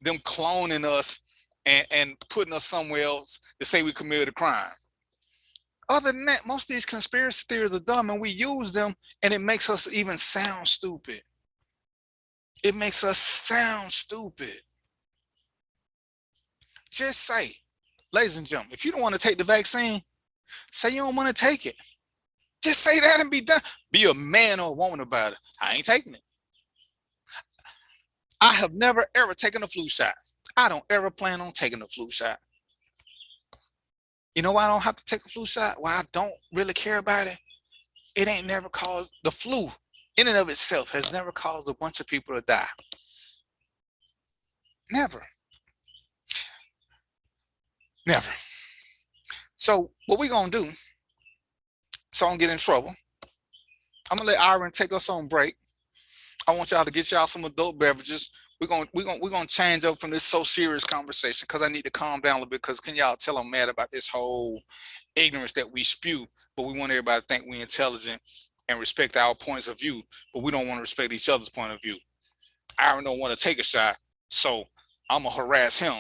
them cloning us and putting us somewhere else to say we committed a crime. Other than that, most of these conspiracy theories are dumb, and we use them, and it makes us even sound stupid. It makes us sound stupid. Just say, ladies and gentlemen, if you don't want to take the vaccine, say you don't want to take it. Just say that and be done. Be a man or a woman about it. I ain't taking it. I have never, ever taken a flu shot. I don't ever plan on taking a flu shot. You know why I don't have to take a flu shot? Why I don't really care about it? It ain't never caused, the flu in and of itself has never caused a bunch of people to die. Never. Never. So what we gonna do, so I don't get in trouble, I'm gonna let Iron take us on break. I want y'all to get y'all some adult beverages. We're gonna change up from this so serious conversation because I need to calm down a little bit, because can y'all tell I'm mad about this whole ignorance that we spew but we want everybody to think we're intelligent and respect our points of view, but we don't want to respect each other's point of view. Aaron don't want to take a shot, so I'm gonna harass him,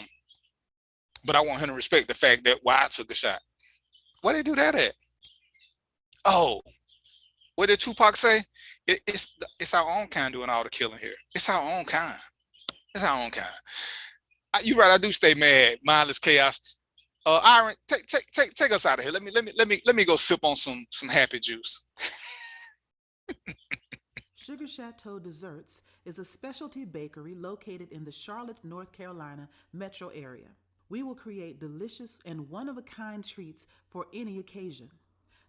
but I want him to respect the fact that why I took a shot. Why they do that at? Oh, what did Tupac say? It's our own kind doing all the killing here. It's our own kind. It's our own kind. You're right. I do stay mad. Mindless chaos. Aaron, take us out of here. Let me go sip on some happy juice. Sugar Chateau Desserts is a specialty bakery located in the Charlotte, North Carolina metro area. We will create delicious and one-of-a-kind treats for any occasion.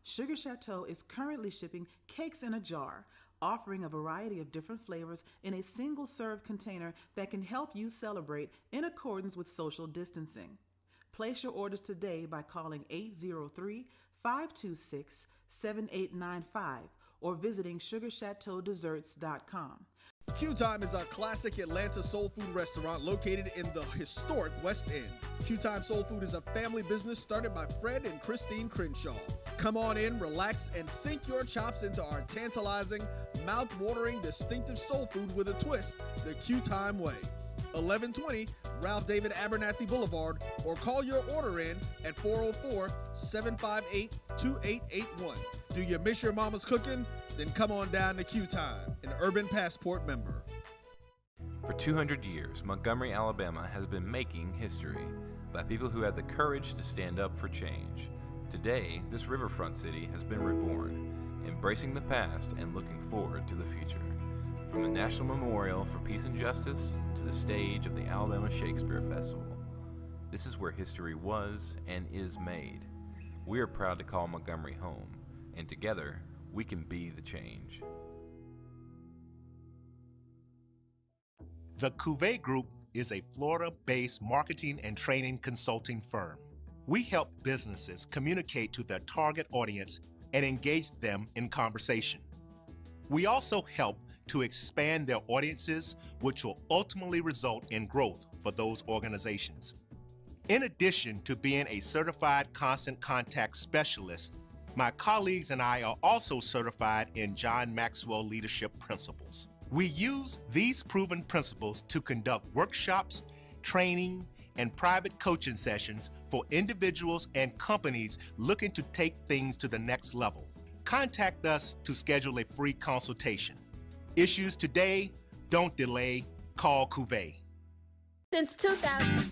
Sugar Chateau is currently shipping cakes in a jar, offering a variety of different flavors in a single-serve container that can help you celebrate in accordance with social distancing. Place your orders today by calling 803-526-7895 or visiting sugarchateaudesserts.com. Q Time is a classic Atlanta soul food restaurant located in the historic West End. Q Time Soul Food is a family business started by Fred and Christine Crenshaw. Come on in, relax, and sink your chops into our tantalizing, mouth-watering, distinctive soul food with a twist, the Q Time way. 1120 Ralph David Abernathy Boulevard, or call your order in at 404-758-2881. Do you miss your mama's cooking? Then come on down to Q Time, an Urban Passport member. For 200 years, Montgomery, Alabama has been making history by people who had the courage to stand up for change. Today, this riverfront city has been reborn, embracing the past and looking forward to the future. From the National Memorial for Peace and Justice to the stage of the Alabama Shakespeare Festival, this is where history was and is made. We are proud to call Montgomery home, and together, we can be the change. The Cuvée Group is a Florida-based marketing and training consulting firm. We help businesses communicate to their target audience and engage them in conversation. We also help to expand their audiences, which will ultimately result in growth for those organizations. In addition to being a certified constant contact specialist, my colleagues and I are also certified in John Maxwell Leadership Principles. We use these proven principles to conduct workshops, training, and private coaching sessions for individuals and companies looking to take things to the next level. Contact us to schedule a free consultation. Issues today, don't delay, call Cuvée. Since 2000.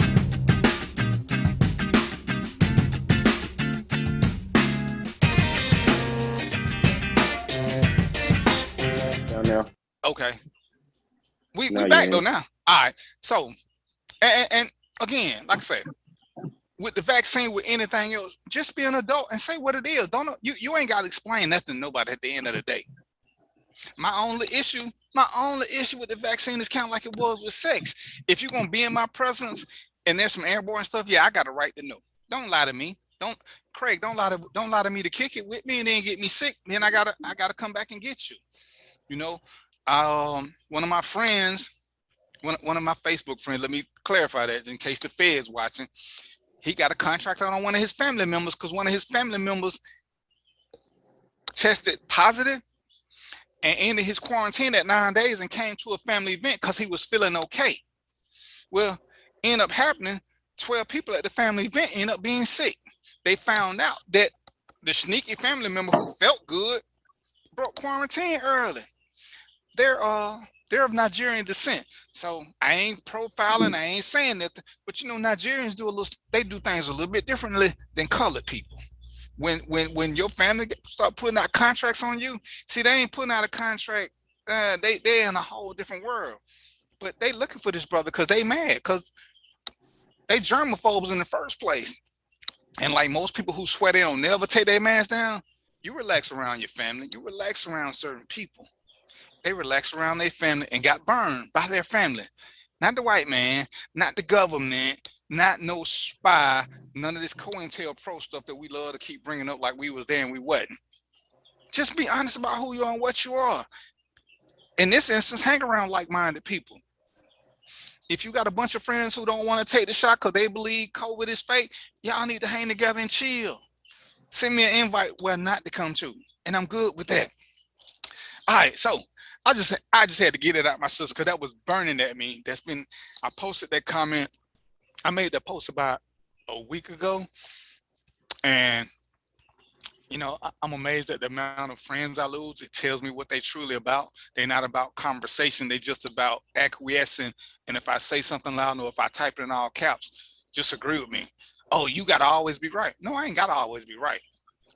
Now. Okay. We back though now. All right. So, and again, like I said, with the vaccine, with anything else, just be an adult and say what it is. Don't you ain't got to explain nothing to nobody at the end of the day. My only issue with the vaccine is kind of like it was with sex. If you're gonna be in my presence and there's some airborne stuff, yeah, I got a right to know. Don't lie to me. Don't lie to me to kick it with me and then get me sick. Then I gotta come back and get you. You know, one of my friends, one of my Facebook friends, let me clarify that in case the Fed's watching, he got a contract on one of his family members because one of his family members tested positive and ended his quarantine at 9 days and came to a family event because he was feeling okay. Well, ended up happening, 12 people at the family event ended up being sick. They found out that the sneaky family member who felt good broke quarantine early. They're of Nigerian descent. So I ain't profiling, I ain't saying that, but you know, Nigerians they do things a little bit differently than colored people. When your family start putting out contracts on you, see, they ain't putting out a contract. They're in a whole different world. But they looking for this brother because they mad, because they germaphobes in the first place. And like most people who swear they don't never take their mask down, you relax around your family. You relax around certain people. They relaxed around their family and got burned by their family. Not the white man, not the government, not no spy, none of this COINTELPRO stuff that we love to keep bringing up like we was there and we wasn't. Just be honest about who you are and what you are. In this instance, hang around like-minded people. If you got a bunch of friends who don't want to take the shot because they believe COVID is fake, y'all need to hang together and chill. send me an invite where not to come to, and I'm good with that. All right, so I just had to get it out my system because that was burning at me. I posted that comment. I made that post about a week ago, and I'm amazed at the amount of friends I lose. It tells me what they truly about. They're not about conversation. They're just about acquiescing. And if I say something loud or if I type it in all caps, just agree with me. Oh, you got to always be right. No, I ain't got to always be right.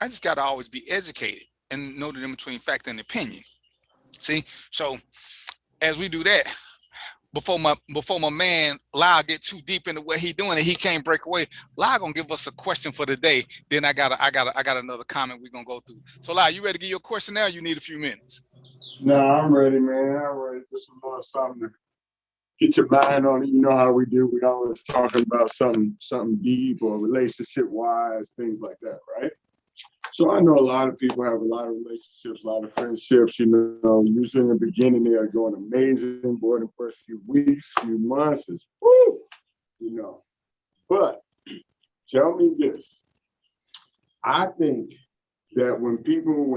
I just got to always be educated and know the difference between fact and opinion. See? So as we do that, before my man Lyle get too deep into what he doing and he can't break away, Lyle gonna give us a question for the day. Then I got another comment we're gonna go through. So Lyle, you ready to give your question now? You need a few minutes. No, I'm ready, man. I'm ready. Just a little something to get your mind on it. You know how we do. We always talking about something deep or relationship wise, things like that, right? So I know a lot of people have a lot of relationships, a lot of friendships, usually in the beginning they are going amazing, boy, the first few weeks, few months is woo, But tell me this. I think that when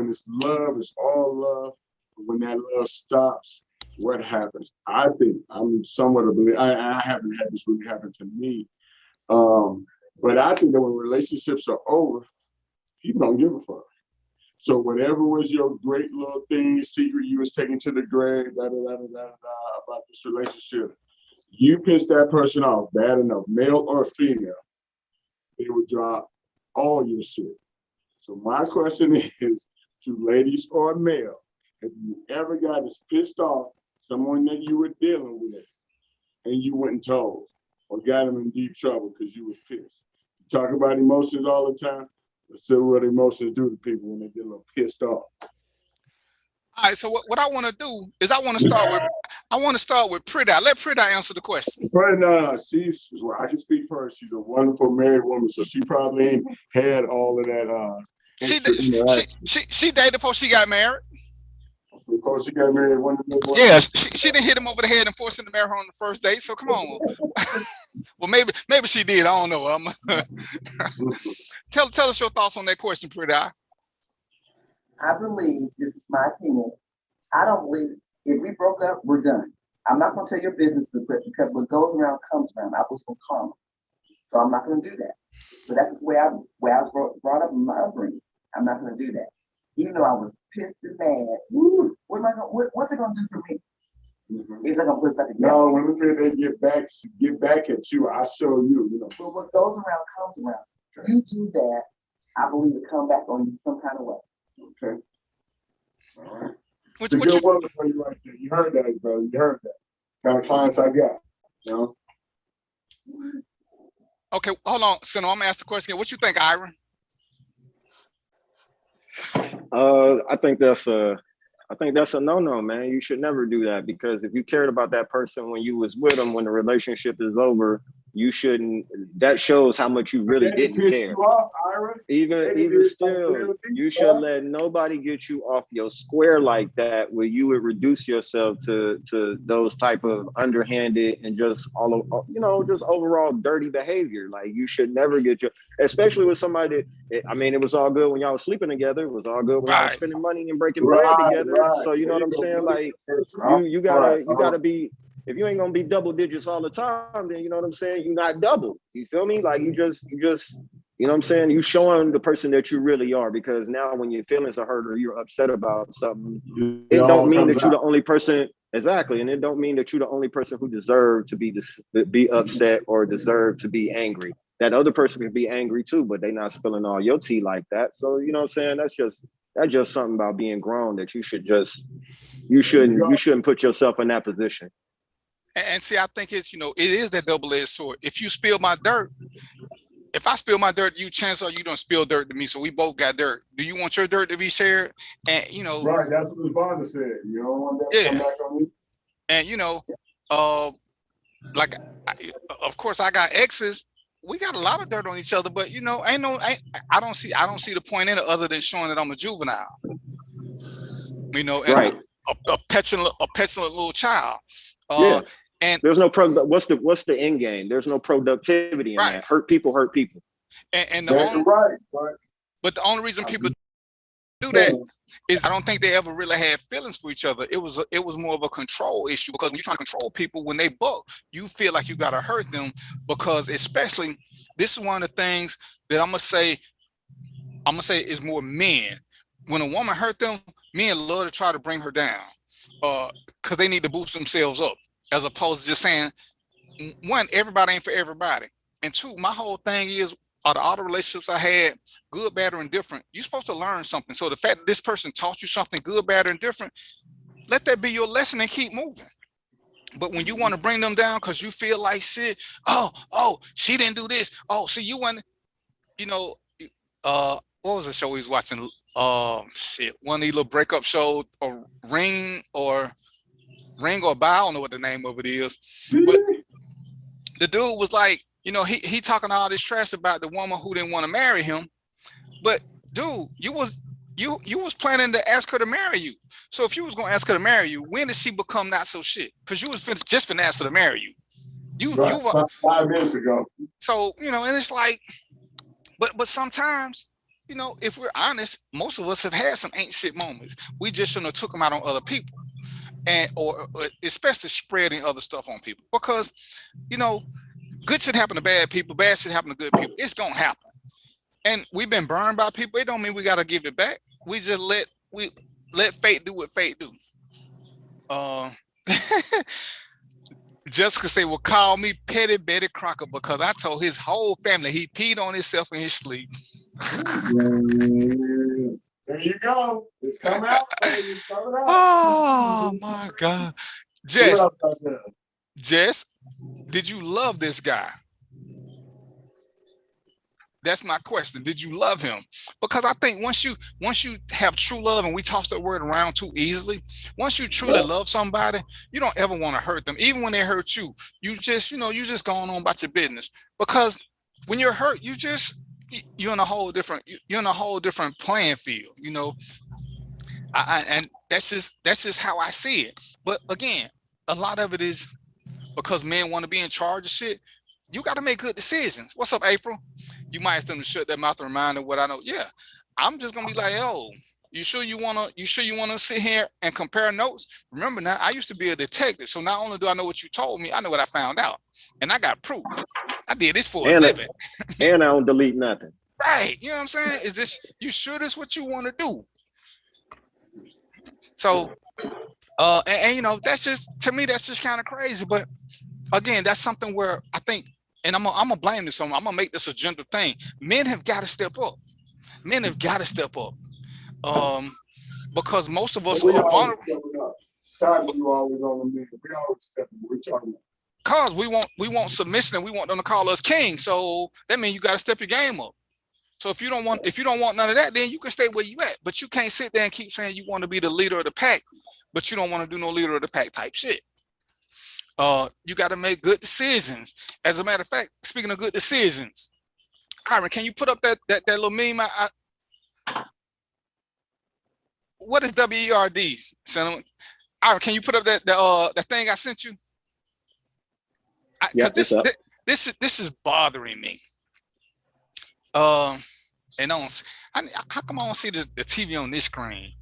it's love, it's all love, when that love stops, what happens? I think I'm somewhat of a I haven't had this really happen to me. But I think that when relationships are over, people don't give a fuck. So whatever was your great little thing, secret you was taking to the grave, about this relationship, you pissed that person off bad enough, male or female, they would drop all your shit. So my question is to ladies or male, have you ever got as pissed off someone that you were dealing with and you went and told or got them in deep trouble because you was pissed? You talk about emotions all the time. Let's see what emotions do to people when they get a little pissed off. All right, so what I want to do is I want to start with Prida. Let Prida answer the question. Well, I can speak for her. She's a wonderful married woman, so she probably ain't had all of that. She dated before she got married. Before she got married, yeah, she didn't hit him over the head and force him to marry her on the first date. So come on. Well, maybe she did. I don't know. Tell us your thoughts on that question, Prida. I believe, this is my opinion, I don't believe if we broke up, we're done. I'm not going to tell your business because what goes around comes around. I believe in karma. So I'm not going to do that. So that's the way I was brought up in my upbringing. I'm not going to do that. Even though I was pissed and mad, what's it going to do for me? Mm-hmm. Is it going to put something together? No, when they get back at you, I show you, But what goes around comes around. Okay. You do that, I believe it come back on you some kind of way. Okay. All right. It's a good woman for you right there. You heard that, brother. You heard that. Kind of clients I got, Okay, hold on. So I'm gonna ask the question again. What you think, Ira? I think that's a no-no, man. You should never do that, because if you cared about that person when you was with them, when the relationship is over, you shouldn't. That shows how much you really didn't care. Even still, you should let nobody get you off your square like that, where you would reduce yourself to those type of underhanded and just just overall dirty behavior. Like, you should never get especially with somebody that, it was all good when y'all was sleeping together. It was all good when y'all was spending money and breaking bread together. So you know what I'm saying? Like, you gotta be. If you ain't gonna be double digits all the time, then you know what I'm saying, you're not double. You feel me? Like, you just, you know what I'm saying? You showing the person that you really are, because now when your feelings are hurt or you're upset about something, it don't mean that you're the only person. Exactly, and it don't mean that you're the only person who deserve to be upset or deserve to be angry. That other person can be angry too, but they not spilling all your tea like that. So you know what I'm saying? That's just something about being grown that you shouldn't put yourself in that position. And see, I think it's, it is that double-edged sword. If you spill my dirt, if I spill my dirt, chances are you don't spill dirt to me. So we both got dirt. Do you want your dirt to be shared? And right, that's what his father said. You don't want that to come back on me. And of course I got exes. We got a lot of dirt on each other, but I don't see the point in it other than showing that I'm a juvenile. And right. a petulant little child. And there's no what's the end game? There's no productivity in that. Hurt people. And right. But the only reason people do that is I don't think they ever really had feelings for each other. It was more of a control issue, because when you're trying to control people, when they buck, you feel like you got to hurt them, because especially this is one of the things that I'm gonna say is more men. When a woman hurt them, men love to try to bring her down, because they need to boost themselves up, as opposed to just saying, one, everybody ain't for everybody, and two, my whole thing is, out of all the relationships I had, good, bad, or indifferent, you're supposed to learn something. So the fact that this person taught you something good, bad, or indifferent, let that be your lesson and keep moving. But when you want to bring them down because you feel like shit, oh, she didn't do this. Oh, see, you want, what was the show he was watching? One of these little breakup shows, or Ring or Buy, I don't know what the name of it is. But the dude was like, he talking all this trash about the woman who didn't want to marry him. But dude, you was planning to ask her to marry you. So if you was gonna ask her to marry you, when did she become not so shit? Because you was just finna ask her to marry you. You 5 minutes ago. So and it's like, but sometimes, if we're honest, most of us have had some ain't shit moments. We just shouldn't have took them out on other people, and or especially spreading other stuff on people, because good shit happen to bad people, bad shit happen to good people. It's gonna happen. And we've been burned by people. It don't mean we gotta give it back. We just let fate do what fate do. Jessica say, well, call me Petty Betty Crocker, because I told his whole family he peed on himself in his sleep. There you go. It's coming out, baby. It's coming out. Oh my God. Jess, did you love this guy? That's my question. Did you love him? Because I think once you have true love, and we toss that word around too easily, once you truly love somebody, you don't ever want to hurt them. Even when they hurt you, you just going on about your business. Because when you're hurt, you're in a whole different playing field, and that's just how I see it. But again, a lot of it is because men want to be in charge of shit. You got to make good decisions. What's up, April? You might ask them to shut their mouth and remind them what I know. Yeah, I'm just gonna be like, oh, you sure you wanna sit here and compare notes? Remember now, I used to be a detective, so not only do I know what you told me, I know what I found out, and I got proof. I did this for a living, and I don't delete nothing. Right? You know what I'm saying? Is this, you sure this what you want to do? So, and that's just, to me, that's just kind of crazy. But again, that's something where I think. And I'm gonna blame this on. I'm gonna make this a gender thing. Men have got to step up. Men have got to step up, because most of us are vulnerable. You always on the men. We always stepping. We're talking about. Cause we want submission, and we want them to call us king. So that means you got to step your game up. So if you don't want none of that, then you can stay where you at. But you can't sit there and keep saying you want to be the leader of the pack, but you don't want to do no leader of the pack type shit. You got to make good decisions. As a matter of fact, speaking of good decisions, Kyron, can you put up that little meme? What is WERD, Senator? Kyron, can you put up that thing I sent you? Because this is bothering me. And how come I don't see the TV on this screen?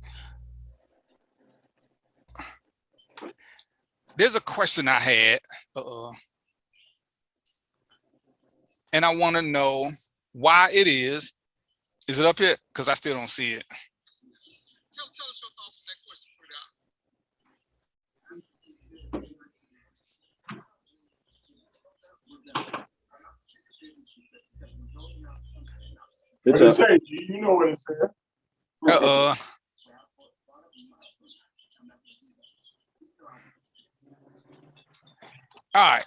There's a question I had, and I want to know why it is. Is it up here? Because I still don't see it. Tell us your thoughts on that question. It's up. You know what it says. All right,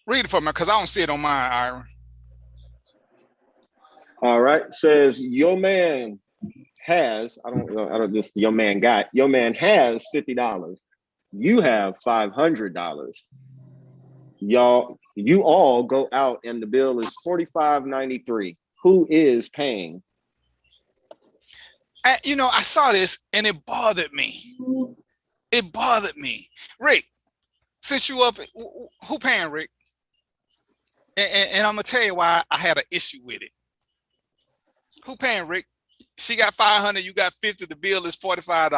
read it for me, because I don't see it on mine, Ira. All right, says your man has, your man has $50. You have $500. You all go out and the bill is $45.93. Who is paying? I saw this and it bothered me. Rick, since you up, who paying, Rick? And I'm gonna tell you why I had an issue with it. Who paying, Rick? She got 500, you got 50, the bill is $45.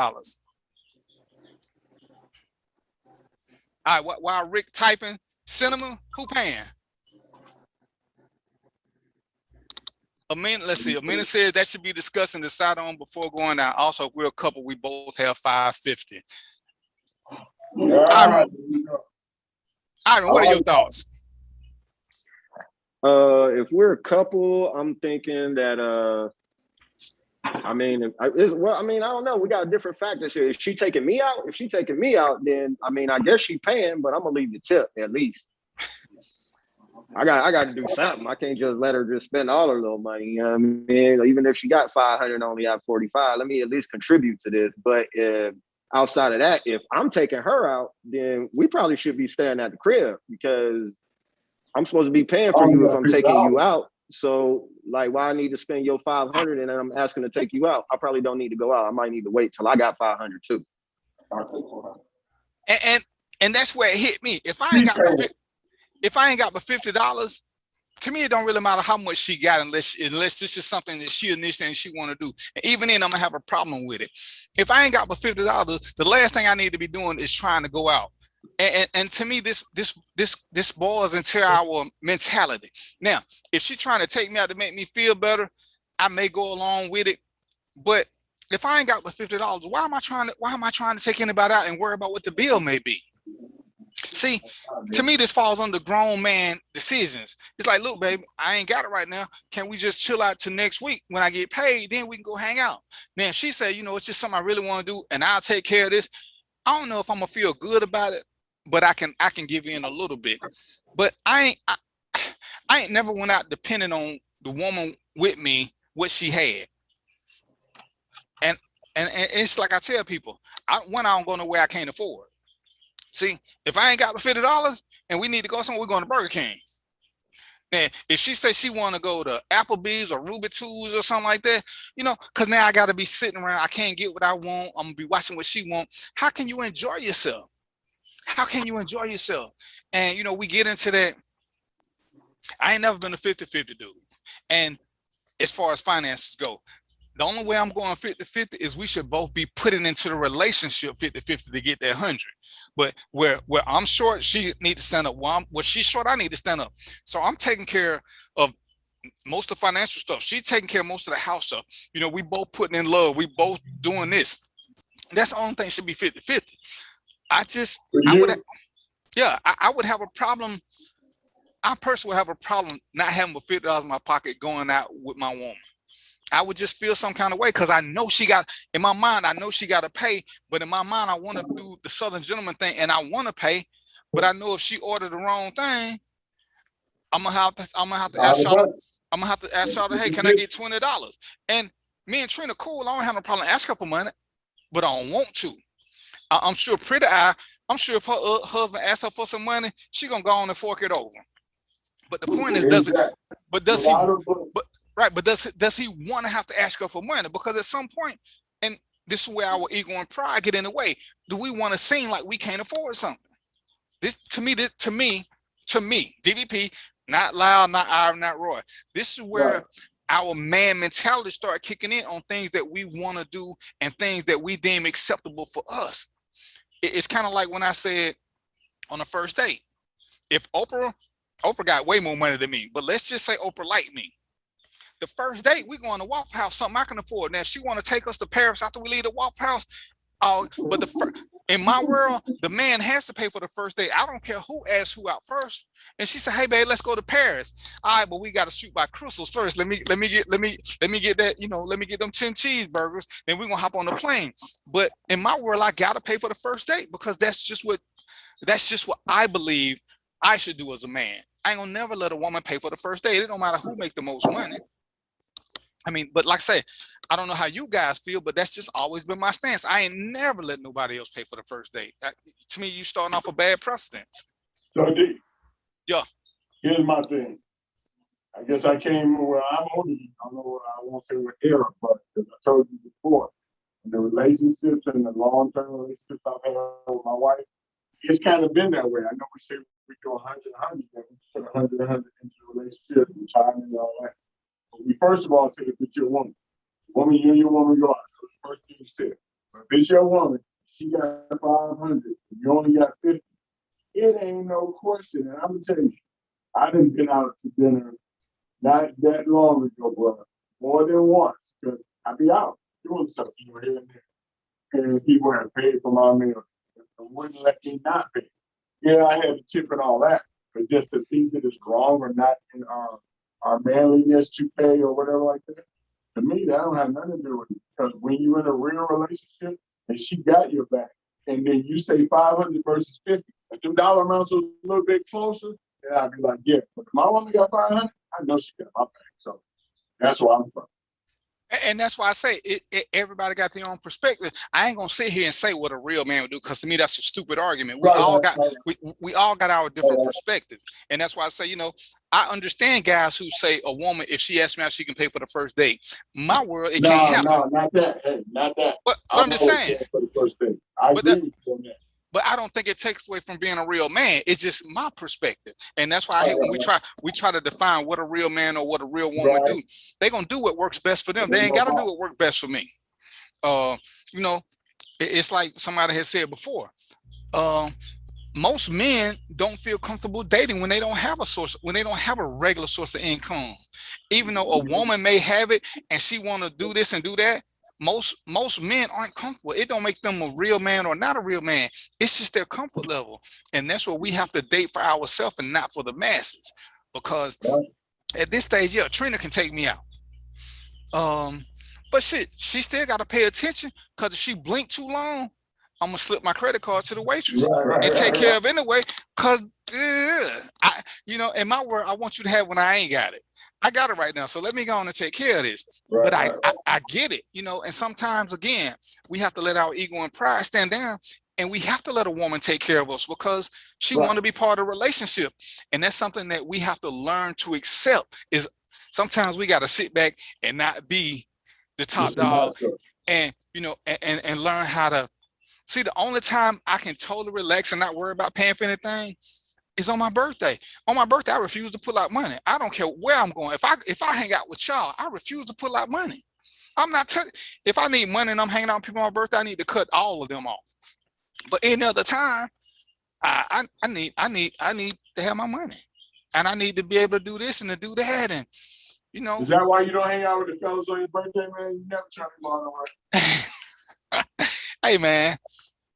All right, while Rick typing, Cinema, who paying? Let's see. Amina says that should be discussed and decided on before going out. Also, if we're a couple, we both have 550. Iron, what are your thoughts? If we're a couple, I'm thinking that I don't know. We got different factors here. Is she taking me out? If she taking me out, then I guess she paying, but I'm gonna leave the tip at least. I got to do something. I can't just let her just spend all her little money. You know what I mean? Even if she got 500 and only have 45, let me at least contribute to this. But outside of that, if I'm taking her out, then we probably should be staying at the crib because I'm supposed to be paying for you if I'm taking you out. So like, why I need to spend your 500 and then I'm asking to take you out? I probably don't need to go out. I might need to wait till I got 500 too. And that's where it hit me. If I ain't got but $50, to me it don't really matter how much she got unless this is something that she initiated and she want to do. And even then, I'm gonna have a problem with it. If I ain't got but $50, the last thing I need to be doing is trying to go out. And to me, this boils into our mentality. Now, if she's trying to take me out to make me feel better, I may go along with it. But if I ain't got but $50, why am I trying to take anybody out and worry about what the bill may be? See, to me, this falls under grown man decisions. It's like, look, baby, I ain't got it right now. Can we just chill out till next week? When I get paid, then we can go hang out. Now, if she said, it's just something I really want to do and I'll take care of this, I don't know if I'm gonna feel good about it, but I can give in a little bit. But I ain't never went out depending on the woman with me, what she had. And it's like I tell people, I don't go nowhere I can't afford. See, if I ain't got the $50 and we need to go somewhere, we're going to Burger King. Now, if she says she want to go to Applebee's or Ruby Tuesday or something like that, because now I got to be sitting around. I can't get what I want. I'm going to be watching what she wants. How can you enjoy yourself? How can you enjoy yourself? And, we get into that. I ain't never been a 50-50 dude. And as far as finances go, the only way I'm going 50-50 is we should both be putting into the relationship 50-50 to get that 100. But where I'm short, she need to stand up. Where she's short, I need to stand up. So I'm taking care of most of the financial stuff. She's taking care of most of the house stuff. We both putting in love. We both doing this. That's the only thing should be 50-50. I would have a problem. I personally would have a problem not having $50 in my pocket going out with my woman. I would just feel some kind of way because I know in my mind, I know she got to pay, but in my mind, I want to do the Southern gentleman thing and I want to pay, but I know if she ordered the wrong thing, I'm gonna have to ask Charlotte, hey, can I get $20? And me and Trina, cool, I don't have no problem asking her for money, but I don't want to. I'm sure Pretty Eye, I'm sure if her husband asks her for some money, she gonna go on and fork it over. But the point is, does he want to have to ask her for money? Because at some point, and this is where our ego and pride get in the way, do we want to seem like we can't afford something? This to me, DVP, not Loud, not Iron, not Roy. This is where our man mentality start kicking in on things that we want to do and things that we deem acceptable for us. It's kind of like when I said on the first date, if Oprah got way more money than me, but let's just say Oprah liked me. The first date, we going to Waffle House, something I can afford. Now, if she want to take us to Paris after we leave the Waffle House, but in my world, the man has to pay for the first date. I don't care who asks who out first. And she said, "Hey, babe, let's go to Paris." All right, but we got to shoot by crystals first. Let me get that. Let me get them 10 cheeseburgers. Then we're gonna hop on the plane. But in my world, I gotta pay for the first date because that's just what I believe I should do as a man. I ain't gonna never let a woman pay for the first date. It don't matter who make the most money. I mean, but like I say, I don't know how you guys feel, but that's just always been my stance. I ain't never let nobody else pay for the first date. To me, you starting off a bad precedent. So, D. Yeah. Here's my thing. I guess I came where I'm older. I don't know what I won't say what era, but as I told you before, the relationships and the long-term relationships I've had with my wife, it's kind of been that way. I know we say we do 100, then we put 100 into the relationship and time and all that. We first of all said if it's your woman, you and your woman go out. So the first thing you said. But if it's your woman, she got 500, you only got 50. It ain't no question. And I'm gonna tell you, I done been out to dinner not that long ago, brother, more than once. Because I be out doing stuff, here and there. And people have paid for my meal and wouldn't let me not pay. Yeah, I had to tip and all that, but just to think that it's wrong or not in our manliness to pay or whatever like that, to me, that don't have nothing to do with it. Because when you're in a real relationship and she got your back, and then you say 500 versus 50, if them dollar amounts are a little bit closer, then I'd be like, yeah, but if my woman got 500, I know she got my back. So that's where I'm from. And that's why I say everybody got their own perspective. I ain't gonna sit here and say what a real man would do, because to me that's a stupid argument. We all got our different perspectives, and that's why I say, I understand guys who say a woman, if she asks me out, she can pay for the first date. My world, it can't happen. No, not that. Hey, not that. But I'm just saying. For the first date. I agree with you on that. But I don't think it takes away from being a real man. It's just my perspective. And that's why I hate when we try to define what a real man or what a real woman do. They're going to do what works best for them. They ain't got to do what works best for me. It's like somebody has said before. Most men don't feel comfortable dating when they don't have a regular source of income. Even though a woman may have it and she want to do this and do that, most men aren't comfortable. It don't make them a real man or not a real man. It's just their comfort level. And that's what we have to date for ourselves and not for the masses. Because at this stage, yeah, Trina can take me out. But shit, she still got to pay attention, because if she blink too long, I'm going to slip my credit card to the waitress and take care of it anyway. Because, in my word, I want you to have when I ain't got it. I got it right now, so let me go on and take care of this. But I get it, and sometimes, again, we have to let our ego and pride stand down, and we have to let a woman take care of us because she want to be part of a relationship. And that's something that we have to learn to accept, is sometimes we got to sit back and not be the top dog and, and learn how to see. The only time I can totally relax and not worry about paying for anything is on my birthday. On my birthday, I refuse to pull out money. I don't care where I'm going. If I hang out with y'all, I refuse to pull out money. I'm not if I need money and I'm hanging out with people on my birthday, I need to cut all of them off. But any other time, I need to have my money, and I need to be able to do this and to do that, and Is that why you don't hang out with the fellas on your birthday, man? You never try to go on the way. Hey, man,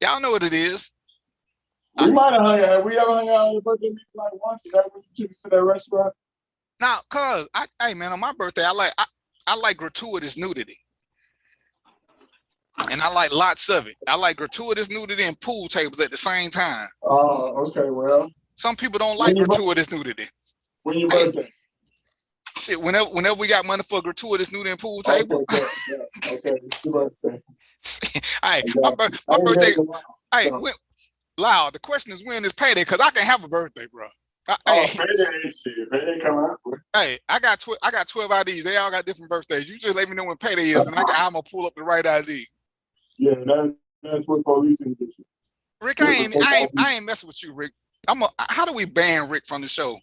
y'all know what it is. We might have hung out. Have we ever hung out on your birthday like once? Is that when you took us to that restaurant? Now, hey, man, on my birthday, I like gratuitous nudity. And I like lots of it. I like gratuitous nudity and pool tables at the same time. Oh, okay, well. Some people don't like gratuitous nudity. When your birthday? Shit, whenever we got money for gratuitous nudity and pool tables. Okay, it's your birthday. Hey, my birthday. Hey, Loud. The question is, when is payday? Because I can have a birthday, bro. Payday ain't shit. Payday come out. Hey, I got 12 IDs. They all got different birthdays. You just let me know when payday is, and I'm gonna pull up the right ID. Yeah, that's what police in the picture. Rick, I ain't messing with you, Rick. How do we ban Rick from the show?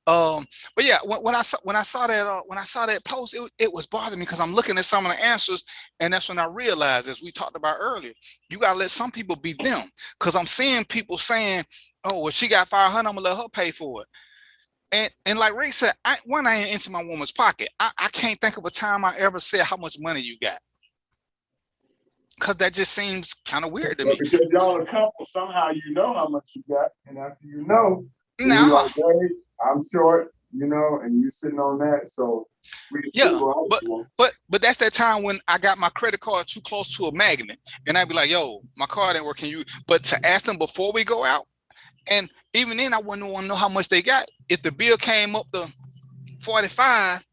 But yeah, when I saw that post, it was bothering me, because I'm looking at some of the answers, and that's when I realized, as we talked about earlier, you gotta let some people be them. Because I'm seeing people saying, "Oh, if she got 500, I'm gonna let her pay for it." And like Rick said, I ain't into my woman's pocket. I can't think of a time I ever said how much money you got, because that just seems kind of weird to me. Because y'all a couple, somehow you know how much you got, and after you know, no, you're like, hey, I'm short, and you sitting on that. So but that's that time when I got my credit card too close to a magnet, and I'd be like, yo, my card ain't working. But to ask them before we go out, and even then I wouldn't want to know how much they got. If the bill came up to 45.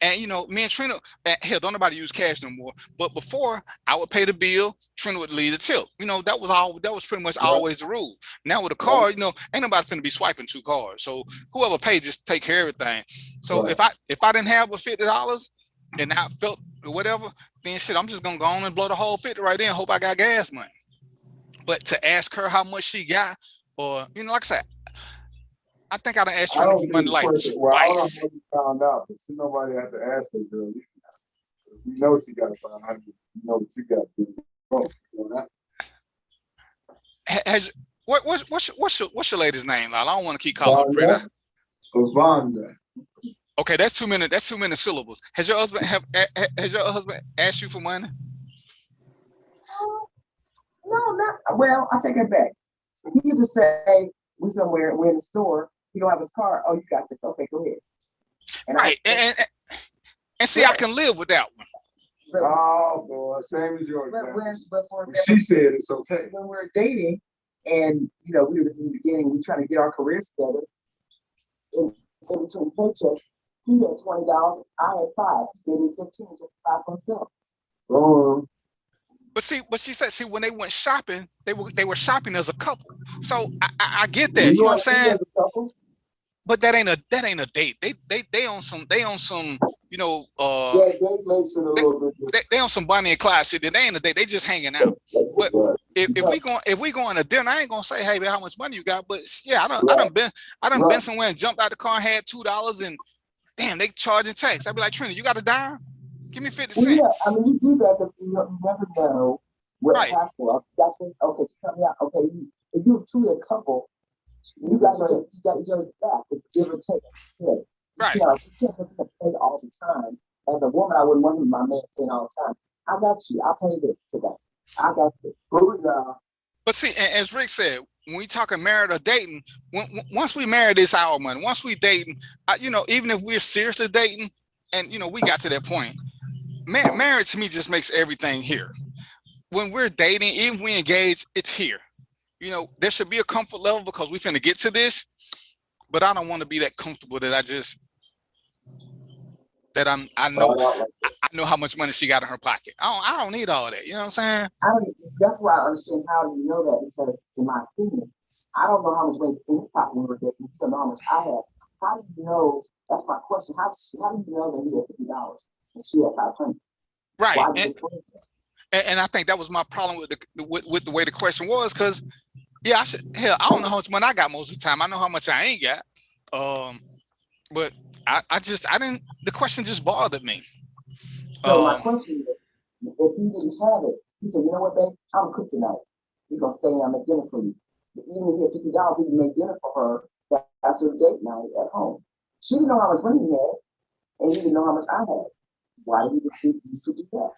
And me and Trina, hell, don't nobody use cash no more. But before, I would pay the bill, Trina would leave the tip. That was pretty much always the rule. Now with a card, ain't nobody finna be swiping 2 cards. So whoever paid, just take care of everything. So if I didn't have a $50 and I felt whatever, then shit, I'm just gonna go on and blow the whole 50 right then. Hope I got gas money. But to ask her how much she got, or like I said, I think I done asked I Trina don't for think money the like question. Well, I don't know twice. how you found out, but see, nobody had to ask that girl. We know she got 500. You know what you got to do. Oh, you know that? Has what's your lady's name, Lyle? I don't want to keep calling her Vonda. pretty. Vonda. Okay, that's 2 minutes. That's 2 minute syllables. Has your husband asked you for money? No, not well. I take it back. He just say we're in the store. He don't have his car. Oh, you got this. Okay, go ahead. And right, and see, I can live with that one. Oh boy, same as yours. But for example, she said it's okay. When we're dating, and we were in the beginning, we trying to get our careers together. In between paychecks, he had $20. I had $5. He gave me 15 to buy for himself. But she said, when they went shopping, they were shopping as a couple. So I get that. You know what I'm saying? But that ain't a date. They on some they on some they on some Bonnie and Clyde shit. They ain't a date. They just hanging out. But if we going to dinner, I ain't gonna say, hey man, how much money you got? But yeah, I done been somewhere and jumped out the car and had $2 and damn, they charging tax. I'd be like, Trina, you got a dime? Give me 50 cents. Yeah, I mean you do that because you never know what happens. I got this. Okay, come out. Okay, if you're truly a couple. You got each other's back. It's give or take. Right. You can't pay all the time. As a woman, I wouldn't want my man paying all the time. I got you. I'll pay this today. I got this. But see, as Rick said, when we talking married or dating, once we married, it's our money. Once we dating, even if we're seriously dating, and we got to that point, marriage to me just makes everything here. When we're dating, even if we engage, it's here. There should be a comfort level because we finna get to this, but I don't want to be that comfortable that I know how much money she got in her pocket. I don't need all that. You know what I'm saying? That's why I understand how do you know that, because in my opinion, I don't know how much money is in his pocket when we're dating. You don't know how much I have. How do you know? That's my question. How do you know that he had $50 and she had 500? Right. And I think that was my problem with the way the question was, because I don't know how much money I got most of the time. I know how much I ain't got. But the question just bothered me. So my question is, if he didn't have it, he said, you know what, babe, I'm gonna cook tonight. We're gonna stay and I'll make dinner for you. Even if he had $50, he can make dinner for her. That's her date night at home. She didn't know how much money he had, and he didn't know how much I had. Why did he just do that?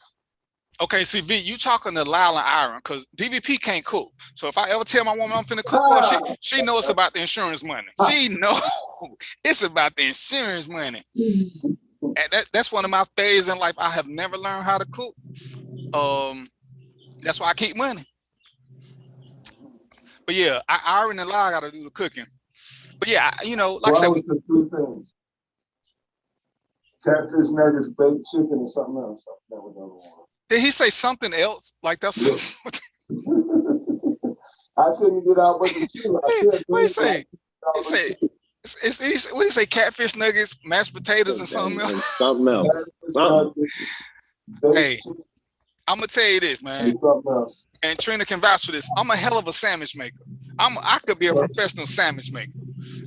Okay, see, V, you talking to Lyle and Iron, because DVP can't cook. So if I ever tell my woman I'm finna cook for her, she knows about the insurance money. She knows it's about the insurance money. And that's one of my phases in life. I have never learned how to cook. That's why I keep money. But yeah, Iron and Lyle got to do the cooking. But yeah, like I said, the three things: catfish nuggets, baked chicken, and something else. That was the other one. Did he say something else? Like that's. Yeah. I couldn't get out with the two. What did he say? He said, what did he say? Catfish nuggets, mashed potatoes, and something else. Something else. Hey, I'm gonna tell you this, man. And Trina can vouch for this. I'm a hell of a sandwich maker. I could be a professional sandwich maker.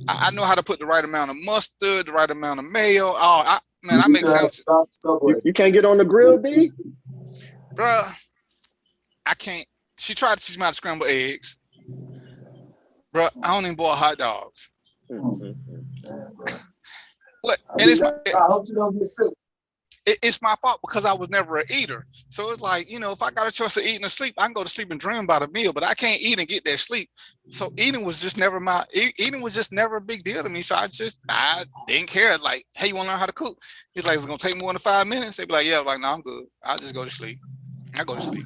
I know how to put the right amount of mustard, the right amount of mayo. I make sandwiches. You can't get on the grill, D? Bruh, I can't. She tried to teach me how to scramble eggs. Bruh, I don't even boil hot dogs. What? And I hope you don't get sick. It's my fault because I was never an eater. So it's like, if I got a choice of eating or sleep, I can go to sleep and dream about a meal, but I can't eat and get that sleep. So eating was just never a big deal to me. So I didn't care. Like, hey, you want to learn how to cook? He's like, it's going to take more than 5 minutes. They'd be like, yeah. I'm like, no, I'm good. I'll just go to sleep. I go to sleep.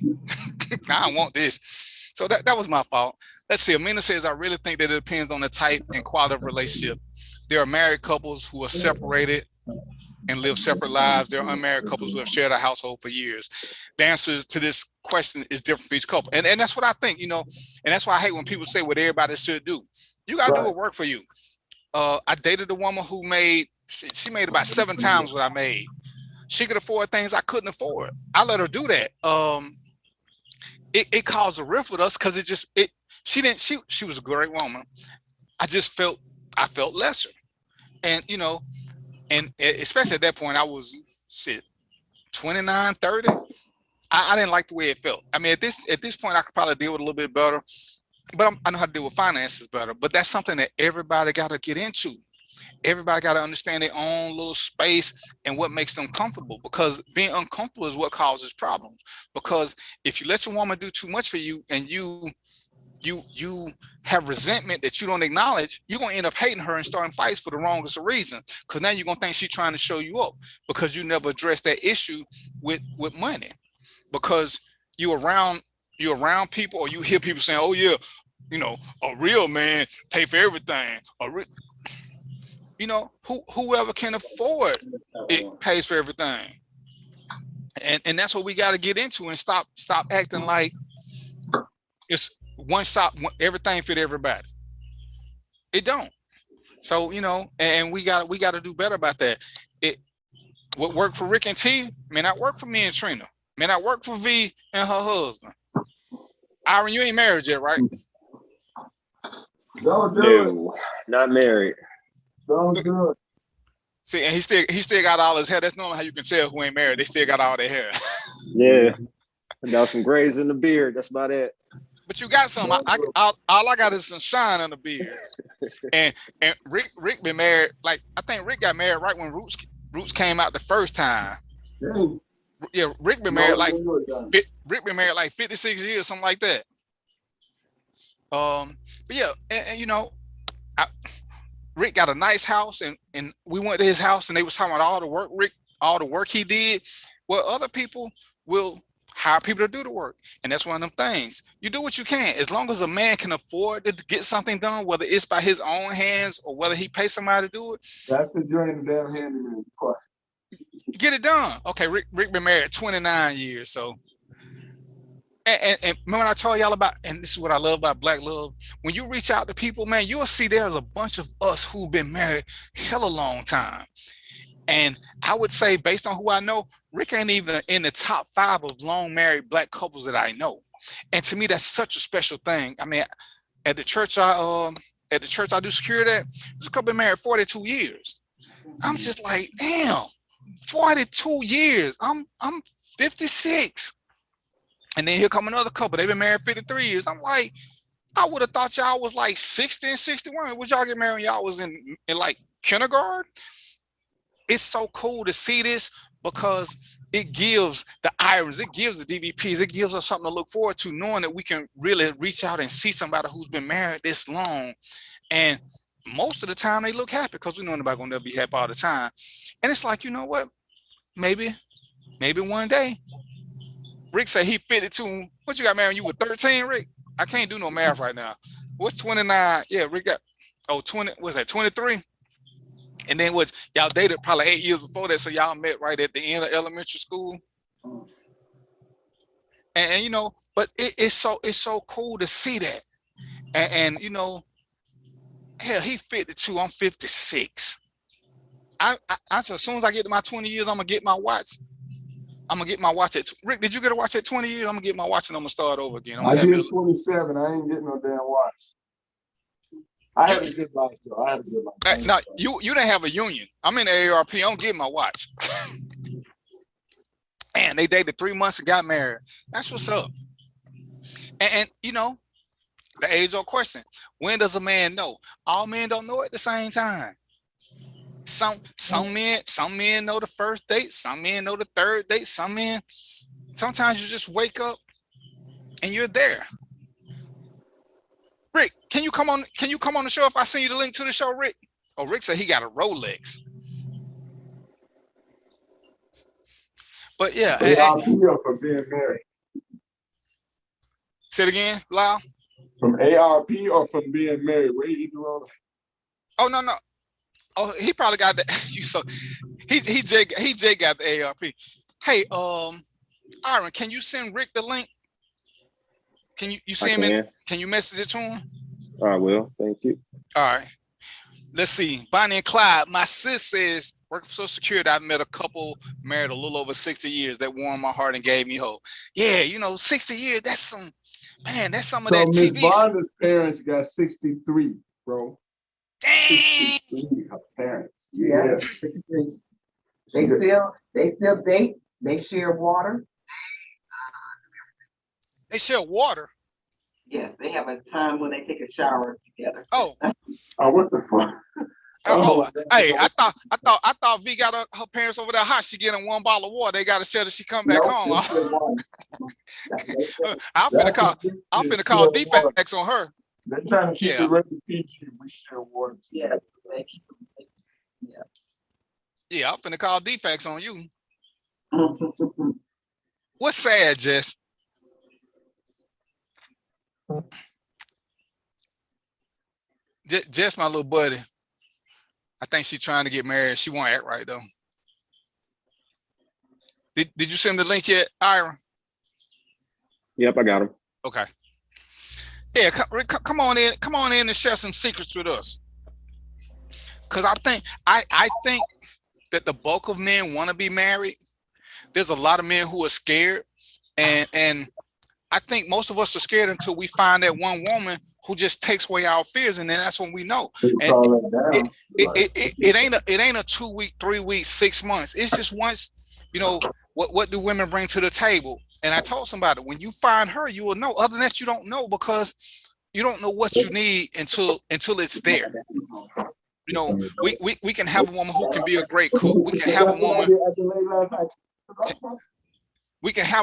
I don't want this. So that was my fault. Let's see. Amina says, I really think that it depends on the type and quality of relationship. There are married couples who are separated and live separate lives. There are unmarried couples who have shared a household for years. The answer to this question is different for each couple. And that's what I think, and that's why I hate when people say what everybody should do. You got to do what work for you. I dated a woman who she made about 7 times what I made. She could afford things I couldn't afford. I let her do that. It caused a rift with us because she was a great woman. I just felt I felt lesser. And, you know, and especially at that point, I was 29, 30. I didn't like the way it felt. I mean, at this point, I could probably deal with it a little bit better, but I know how to deal with finances better. But that's something that everybody got to get into. Everybody got to understand their own little space and what makes them comfortable, because being uncomfortable is what causes problems. Because if you let your woman do too much for you and you have resentment that you don't acknowledge, you're going to end up hating her and starting fights for the wrongest of reasons, because now you're going to think she's trying to show you up because you never addressed that issue with money. Because you're around people, or you hear people saying, oh yeah, you know, a real man pay for everything. You know, whoever can afford it pays for everything. And that's what we got to get into, and stop acting like it's one shop, everything fit everybody. It don't. So, you know, and we got to do better about that. What worked for Rick and T may not work for me and Trina. May not work for V and her husband. Aaron, you ain't married yet, right? No, not married. Don't do it. See, and he still got all his hair. That's normally how you can tell who ain't married. They still got all their hair. Yeah, I got some grays in the beard. That's about it. But you got some. All I got is some shine on the beard. And Rick been married. Like, I think Rick got married right when Roots came out the first time. Dang. Yeah, Rick been married like 56 years, something like that. But yeah, and you know, Rick got a nice house, and we went to his house, and they was talking about all the work he did. Well, other people will hire people to do the work, and that's one of them things. You do what you can, as long as a man can afford to get something done, whether it's by his own hands or whether he pays somebody to do it. That's the joint of damn handyman. Get it done. Okay, Rick been married 29 years, so. And remember I told y'all about, and this is what I love about Black Love, when you reach out to people, man, you'll see there's a bunch of us who've been married hella long time. And I would say, based on who I know, Rick ain't even in the top 5 of long married Black couples that I know. And to me, that's such a special thing. I mean, at the church I do security at, there's a couple been married 42 years. I'm just like, damn, 42 years. I'm 56. And then here come another couple. They've been married 53 years. I'm like, I would have thought y'all was like 60 and 61. Would y'all get married when y'all was in like kindergarten? It's so cool to see this, because it gives the Irons, it gives the DVPs, it gives us something to look forward to, knowing that we can really reach out and see somebody who's been married this long. And most of the time they look happy, because we know nobody gonna be happy all the time. And it's like, you know what? Maybe one day. Rick said he 52. What you got married when you were 13, Rick? I can't do no math right now. What's 29? Yeah, Rick got 20. What's that? 23. And then what? Y'all dated probably 8 years before that, so y'all met right at the end of elementary school. And you know, but it's so cool to see that. And you know, hell, he 52. I'm 56. I as soon as I get to my 20 years, I'm gonna get my watch. At Rick. Did you get a watch at 20 years? I'm gonna get my watch and I'm gonna start over again. I did 27. I ain't getting no damn watch. I had a good life though. I had a good life. No, you didn't have a union. I'm in the AARP. I don't get my watch. And they dated 3 months and got married. That's what's up. And you know, the age-old question: when does a man know? All men don't know at the same time. Some men know the first date, some men know the third date, some men, sometimes you just wake up and you're there. Rick, can you come on the show if I send you the link to the show, Rick? Oh, Rick said he got a Rolex. But yeah. ARP or from being married? Say it again, Lyle. From ARP or from being married? Where you doing? Oh, no. Oh, he probably got that. He Jay got the ARP. Hey, Aaron, can you send Rick the link? Can you send him? Can you message it to him? I will. Thank you. All right. Let's see. Bonnie and Clyde. My sis says, working for Social Security, I met a couple married a little over 60 years that warmed my heart and gave me hope. Yeah, 60 years. That's some of that TV. Miss Bonda's parents got 63, bro. Her parents. Yeah. 63. They still date. They share water. They share water. Yes, they have a time when they take a shower together. Oh. Oh, what the fuck? Hey, I thought V got her parents over there hot. She getting 1 bottle of water. They got to share that she come back home. I'm finna call defects on her. They're trying to keep it rated PG. We share water. Yeah. Yeah, I'm finna call defects on you. What's sad, Jess? Jess, my little buddy. I think she's trying to get married. She won't act right though. Did you send the link yet, Ira? Yep, I got him. Okay. Yeah, come on in and share some secrets with us. Cause I think that the bulk of men want to be married. There's a lot of men who are scared, and I think most of us are scared until we find that one woman who just takes away our fears, and then that's when we know. And it ain't a 2 week, 3 weeks, 6 months. It's just once. You know what do women bring to the table? And I told somebody, when you find her, you will know. Other than that, you don't know, because you don't know what you need until it's there. You know, we can have a woman who can be a great cook. We can have a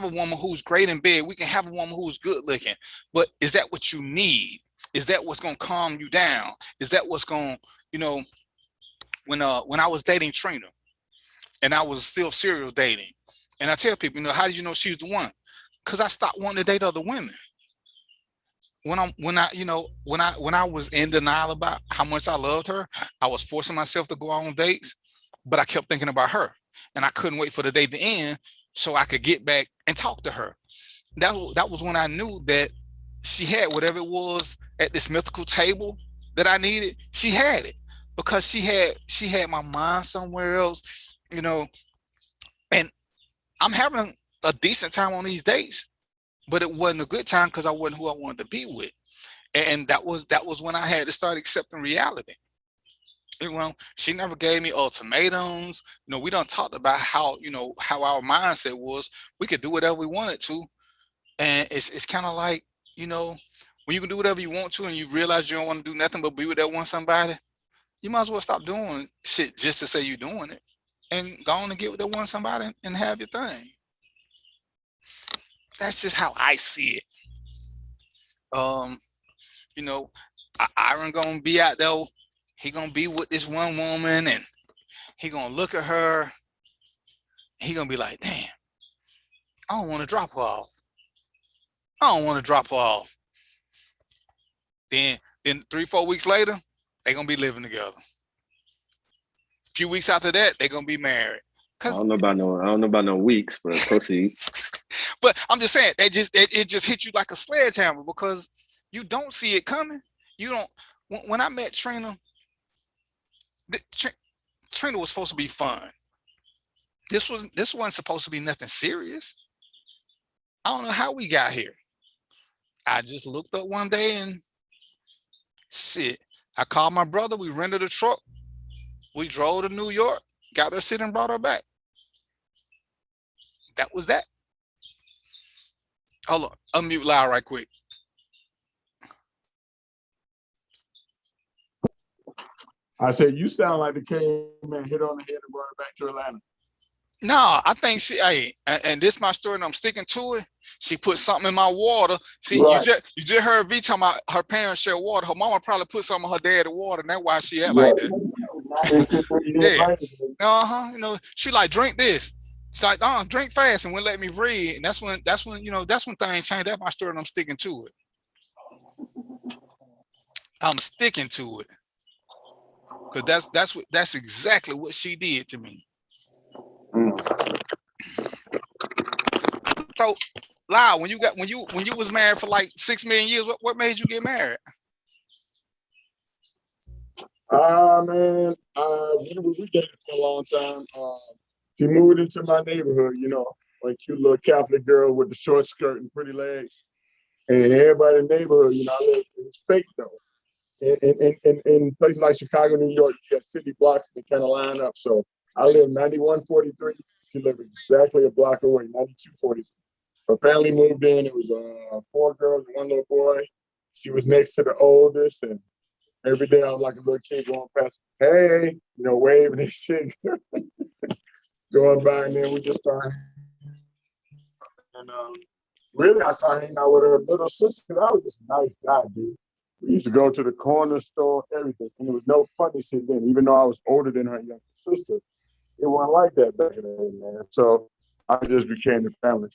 woman who's great in bed. We can have a woman who's good looking. But is that what you need? Is that what's gonna calm you down? Is that what's gonna, you know, when I was dating Trina and I was still serial dating, and I tell people, you know, how did you know she was the one? Because I stopped wanting to date other women. When I was in denial about how much I loved her, I was forcing myself to go on dates, but I kept thinking about her, and I couldn't wait for the date to end so I could get back and talk to her. That was when I knew that she had whatever it was at this mythical table that I needed. She had it because she had my mind somewhere else, you know. And I'm having a decent time on these dates, but it wasn't a good time because I wasn't who I wanted to be with. And that was when I had to start accepting reality. Well, she never gave me ultimatums. You know, we done talked about how our mindset was. We could do whatever we wanted to. And it's kind of like, you know, when you can do whatever you want to and you realize you don't want to do nothing but be with that one somebody, you might as well stop doing shit just to say you're doing it and go on and get with that one somebody and have your thing. That's just how I see it. You know, Iron gonna be out there. He gonna be with this one woman, and he gonna look at her. He gonna be like, "Damn, I don't want to drop her off. I don't want to drop her off." Then 3-4 weeks later, they gonna be living together. A few weeks after that, they gonna be married. I don't know about no weeks, but proceed. But I'm just saying, it just hit you like a sledgehammer because you don't see it coming. You don't. When I met Trina, Trina was supposed to be fun. This wasn't supposed to be nothing serious. I don't know how we got here. I just looked up one day and shit. I called my brother. We rented a truck. We drove to New York, got her sit and brought her back. That was that. Hold on, unmute loud right quick. I said, you sound like the caveman hit on the head and brought her back to Atlanta. No, I think and this is my story and I'm sticking to it. She put something in my water. See, right. you just heard V talking about her parents share water. Her mama probably put some of her dad's water, and that's why she act like that. Yeah. You know, she like, drink this. It's like, drink fast and wouldn't let me breathe. And that's when things change. That's my story and I'm sticking to it. I'm sticking to it. Because that's exactly what she did to me. So, Lyle, when you was married for like 6 million years, what made you get married? Man, we dated for a long time. She moved into my neighborhood, you know, like cute little Catholic girl with the short skirt and pretty legs. And everybody in the neighborhood, you know, it was fake though. in places like Chicago, New York, you got city blocks that kind of line up. So I live 9143. She lived exactly a block away, 9243. Her family moved in. It was 4 girls and 1 little boy. She was next to the oldest, and every day I was like a little kid going past, hey, waving and shit, going by, and then we just started. And really, I started hanging out with her little sister. I was just a nice guy, dude. We used to go to the corner store, everything, and there was no funny shit then. Even though I was older than her younger sister, it wasn't like that back in the day, man. So I just became the family.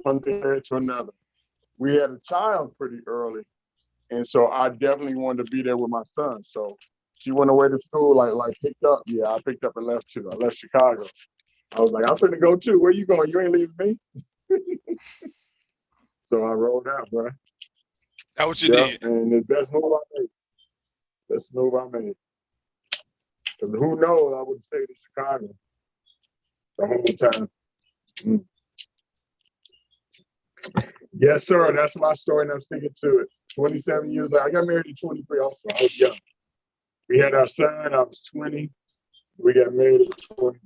One thing led to another. We had a child pretty early, and so I definitely wanted to be there with my son. So she went away to school, like picked up. Yeah, I picked up and left too. I left Chicago. I was like, I'm finna go too. Where you going? You ain't leaving me. So I rolled out, bro. That what you did. And the best move I made. Best move I made. Because who knows, I would have stayed in Chicago the whole time. Mm. Yes, sir. That's my story, and I'm sticking to it. 27 years later. I got married at 23 also. I was young. We had our son. I was 20. We got married at 20.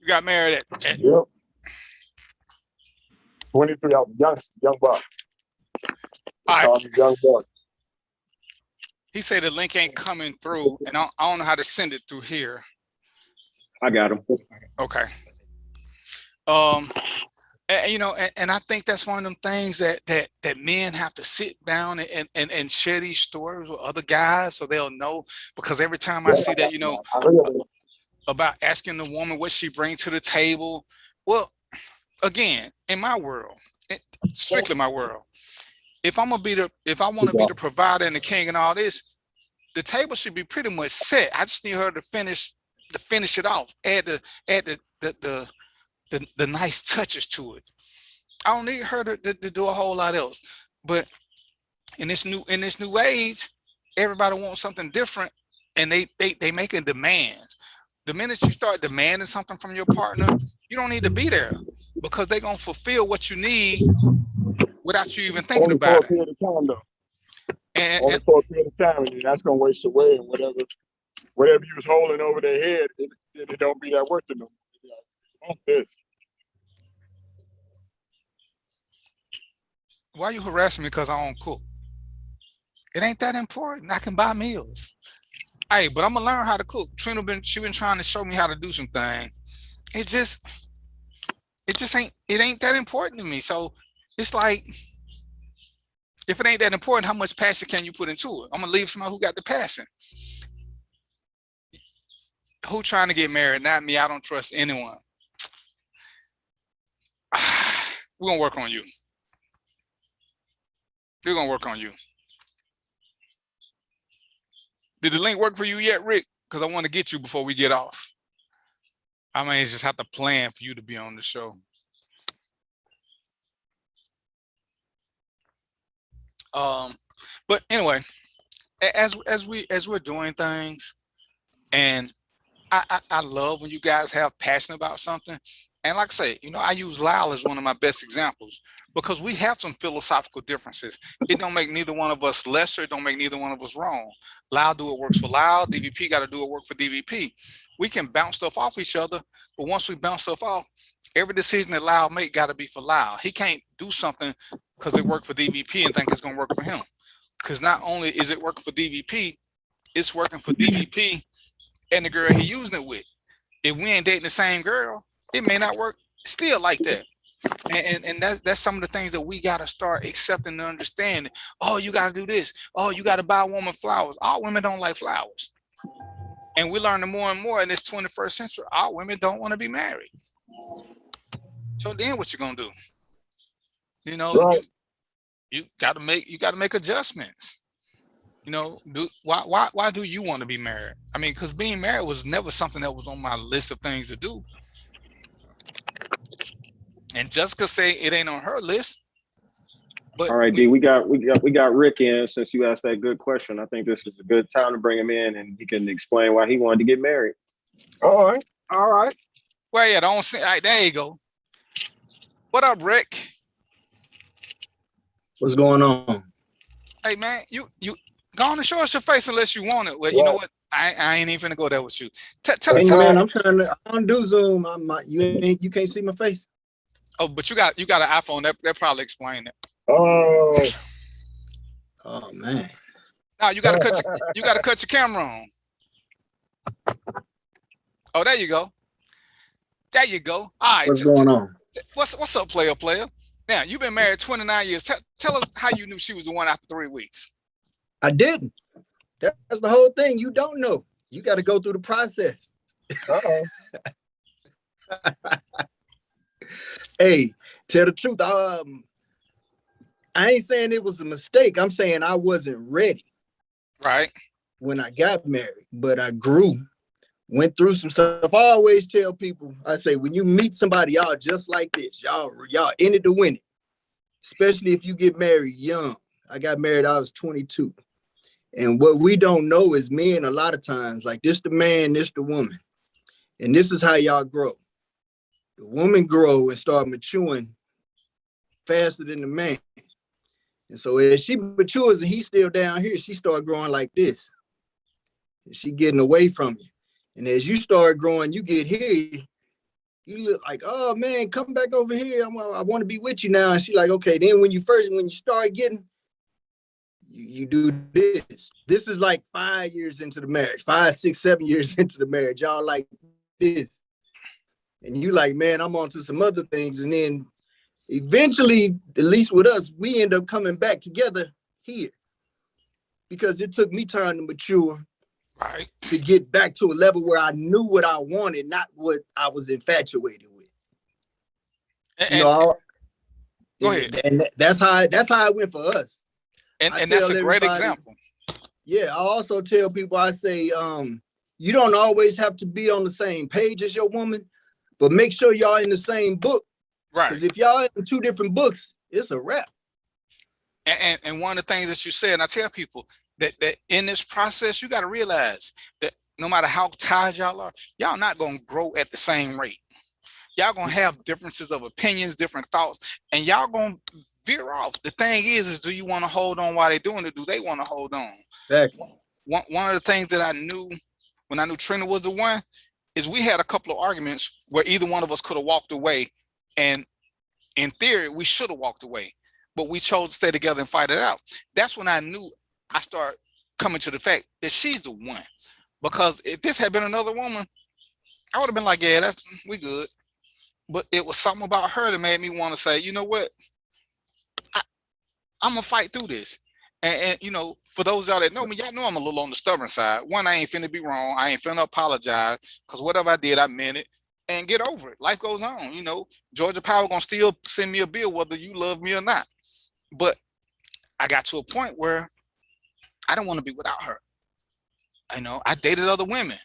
You got married at Yep. 23. I was young buck. All right. Young buck. He said the link ain't coming through, and I don't know how to send it through here. I got him. Okay. And I think that's one of them things that men have to sit down and share these stories with other guys so they'll know. Because every time I see that, about asking the woman what she brings to the table, well, again, in my world, strictly my world, if I want to be the provider and the king and all this, the table should be pretty much set. I just need her to finish it off, add the nice touches to it. I don't need her to do a whole lot else. But in this new age, everybody wants something different, and they making demands. The minute you start demanding something from your partner, you don't need to be there, because they're gonna fulfill what you need without you even thinking about it. Only for a period of time, though. Only for a period of time, and that's gonna waste away, and whatever you was holding over their head, it don't be that worth it no more. I want this. Why are you harassing me because I don't cook? It ain't that important. I can buy meals. Hey, but I'm gonna learn how to cook. Trina been trying to show me how to do some things. It just ain't that important to me. So it's like, if it ain't that important, how much passion can you put into it? I'm gonna leave somebody who got the passion. Who trying to get married? Not me. I don't trust anyone. We're gonna work on you. We're gonna work on you. Did the link work for you yet, Rick? Because I want to get you before we get off. I may just have to plan for you to be on the show. But anyway, as we're doing things, and I love when you guys have passion about something. And like I say, I use Lyle as one of my best examples, because we have some philosophical differences. It don't make neither one of us lesser. It don't make neither one of us wrong. Lyle do what works for Lyle. DVP got to do what work for DVP. We can bounce stuff off each other, but once we bounce stuff off, every decision that Lyle make got to be for Lyle. He can't do something because it worked for DVP and think it's going to work for him. Because not only is it working for DVP, it's working for DVP and the girl he using it with. If we ain't dating the same girl, it may not work still like that. And that's some of the things that we got to start accepting and understanding. Oh, you got to do this. Oh, you got to buy a woman flowers. All women don't like flowers. And we're learning more and more in this 21st century, all women don't want to be married. So then what you going to do? Right. You got to make adjustments. Why do you want to be married? I mean, because being married was never something that was on my list of things to do. And Jessica say it ain't on her list. But all right, D, we got Rick in. Since you asked that good question, I think this is a good time to bring him in, and he can explain why he wanted to get married. All right. Well, yeah, don't see. All right, there you go. What up, Rick? What's going on? Hey man, you go on and show us your face unless you want it. Well, you know what? I ain't even finna go there with you. Hey man, I'm trying to. I don't do Zoom. You can't see my face. Oh, but you got an iPhone. That probably explain it. Oh. Oh man. No, you gotta cut your camera on. Oh, there you go. There you go. All right. What's going on? What's up, player? Now, you've been married 29 years. Tell us how you knew she was the one after 3 weeks. I didn't. That's the whole thing. You don't know. You got to go through the process. Uh-oh. Hey, tell the truth. I ain't saying it was a mistake. I'm saying I wasn't ready. Right. When I got married, but I grew, went through some stuff. I always tell people, I say, when you meet somebody, y'all just like this, y'all in it to win it. Especially if you get married young. I got married, I was 22. And what we don't know is men a lot of times, like this the man, this the woman. And this is how y'all grow. The woman grow and start maturing faster than the man. And so as she matures and he's still down here, she start growing like this. And she getting away from you. And as you start growing, you get here, you look like, oh man, come back over here. I want to be with you now. And she like, okay. Then when you start getting, you do this. This is like 5 years into the marriage, 5, 6, 7 years into the marriage. Y'all like this. And you like, man, I'm on to some other things. And then eventually, at least with us, we end up coming back together here because it took me time to mature, right, to get back to a level where I knew what I wanted, not what I was infatuated with. Go ahead. And that's how it went for us. And that's a great example. Yeah, I also tell people, I say, you don't always have to be on the same page as your woman, but make sure y'all in the same book. Right. Because if y'all in 2 different books, it's a wrap. And one of the things that you said, and I tell people that in this process, you got to realize that no matter how tired y'all are, y'all not going to grow at the same rate. Y'all going to have differences of opinions, different thoughts, and y'all going to veer off. The thing is do you want to hold on while they're doing it? Do they want to hold on? Exactly. One of the things that I knew when I knew Trina was the one is we had a couple of arguments where either one of us could have walked away. And in theory, we should have walked away, but we chose to stay together and fight it out. That's when I knew I started coming to the fact that she's the one. Because if this had been another woman, I would have been like, yeah, we good. But it was something about her that made me want to say, you know what? I'm going to fight through this. And, you know, for those y'all that know me, y'all know I'm a little on the stubborn side. One, I ain't finna be wrong. I ain't finna apologize because whatever I did, I meant it. And get over it. Life goes on. You know, Georgia Power gonna still send me a bill whether you love me or not. But I got to a point where I don't want to be without her. You know, I dated other women.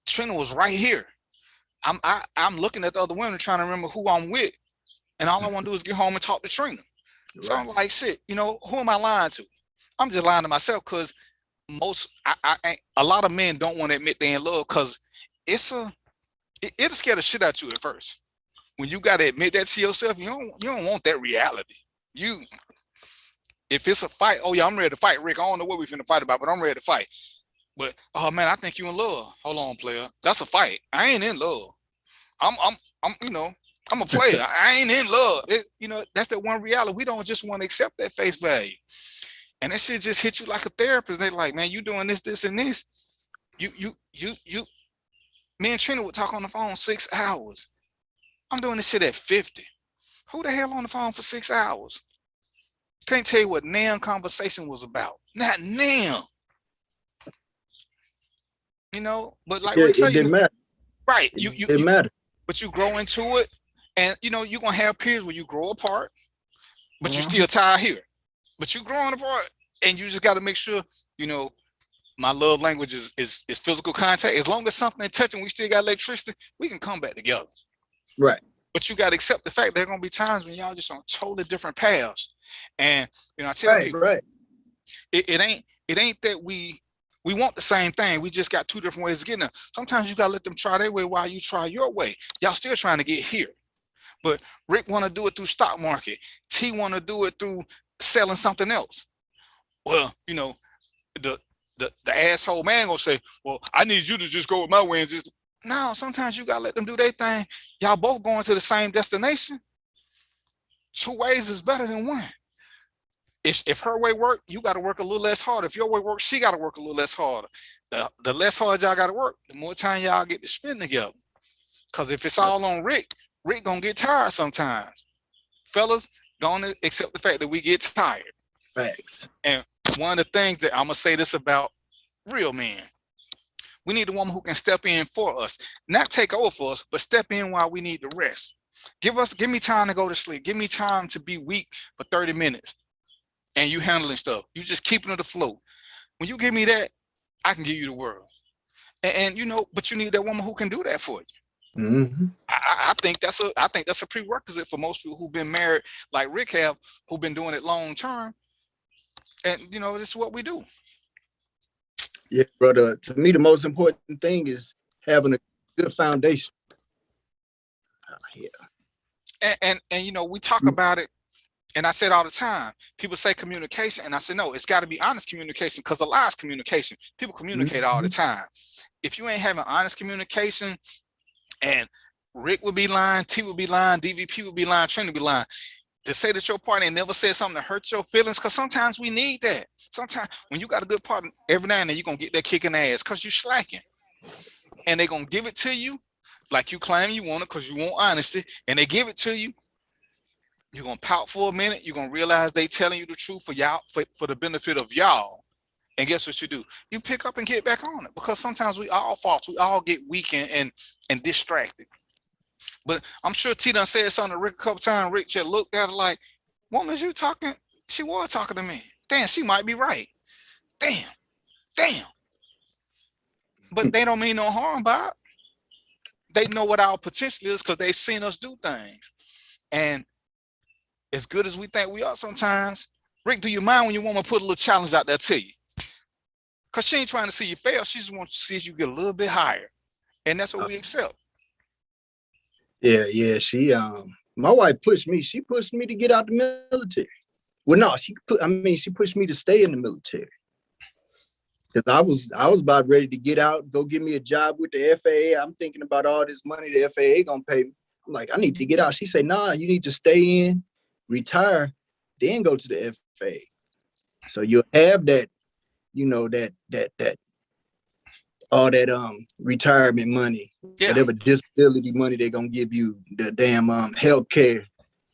Trina was right here. I'm looking at the other women trying to remember who I'm with, and all I want to do is get home and talk to Trina. Right. So I'm like, shit, you know, who am I lying to? I'm just lying to myself because a lot of men don't want to admit they're in love because it'll scare the shit out you at first. When you got to admit that to yourself, you don't want that reality. If it's a fight, oh yeah, I'm ready to fight, Rick. I don't know what we finna fight about, but I'm ready to fight. But oh man, I think you in love. Hold on, player. That's a fight. I ain't in love. I'm you know, I'm a player. I ain't in love. You know, that's that one reality. We don't just want to accept that face value. And that shit just hit you like a therapist. They're like, man, you doing this, this, and this. Me and Trina would talk on the phone 6 hours. I'm doing this shit at 50. Who the hell on the phone for 6 hours? Can't tell you what NAM conversation was about. Not NAM. You know, but like Rick said, it didn't matter. Right. It didn't matter. But you grow into it, and you know, you're gonna have periods where you grow apart, but you still tied here. But you growing apart, and you just gotta make sure, you know, my love language is physical contact. As long as something ain't touching, we still got electricity, we can come back together. Right. But you got to accept the fact there are going to be times when y'all just on totally different paths. And, you know, I tell people, it ain't that we want the same thing. We just got 2 different ways of getting there. Sometimes you got to let them try their way while you try your way. Y'all still trying to get here. But Rick want to do it through stock market. T want to do it through selling something else. Well, you know, the asshole man gonna say, well, I need you to just go with my way and just no, sometimes you gotta let them do their thing. Y'all both going to the same destination. 2 ways is better than 1. If her way work, you got to work a little less hard. If your way works, she got to work a little less harder. The less hard y'all got to work, the more time y'all get to spend together. Because if it's all on Rick gonna get tired sometimes. Fellas, gonna accept the fact that we get tired. Facts. And one of the things that I'm gonna say this about real men, we need a woman who can step in for us, not take over for us, but step in while we need to rest. Give me time to go to sleep. Give me time to be weak for 30 minutes. And you handling stuff. You just keeping it afloat. When you give me that, I can give you the world. And you know, but you need that woman who can do that for you. Mm-hmm. I think that's a prerequisite for most people who've been married like Rick have, who've been doing it long term. And you know, this is what we do. Yeah, brother. To me, the most important thing is having a good foundation. Yeah. And you know, we talk about it, and I said all the time, people say communication, and I said, no, it's got to be honest communication, because a lie is communication. People communicate all the time. If you ain't having honest communication, and Rick would be lying, T would be lying, DVP would be lying, Trinity would be lying, to say that your partner never said something that hurt your feelings, because sometimes we need that. Sometimes when you got a good partner, every now and then you're going to get that kick in the ass because you're slacking. And they're going to give it to you like you claim you want it because you want honesty, and they give it to you. You're going to pout for a minute. You're going to realize they telling you the truth for y'all, for the benefit of y'all. And guess what you do? You pick up and get back on it, because sometimes we all false. We all get weak and distracted. But I'm sure T done said something to Rick a couple times. Rick just looked at her like, woman, you talking? She was talking to me. Damn, she might be right. Damn. But they don't mean no harm by it. They know what our potential is because they've seen us do things. And as good as we think we are sometimes, Rick, do you mind when your woman put a little challenge out there to you? Because she ain't trying to see you fail. She just wants to see you get a little bit higher. And that's what we accept. Yeah. She my wife pushed me. She pushed me to get out the military. Well, no, she pushed me to stay in the military. Because I was about ready to get out, go get me a job with the FAA. I'm thinking about all this money the FAA gonna pay me. I'm like, I need to get out. She said, nah, you need to stay in, retire, then go to the FAA. So you'll have that, you know, that all that retirement money, whatever disability money they're gonna give you, the damn health care.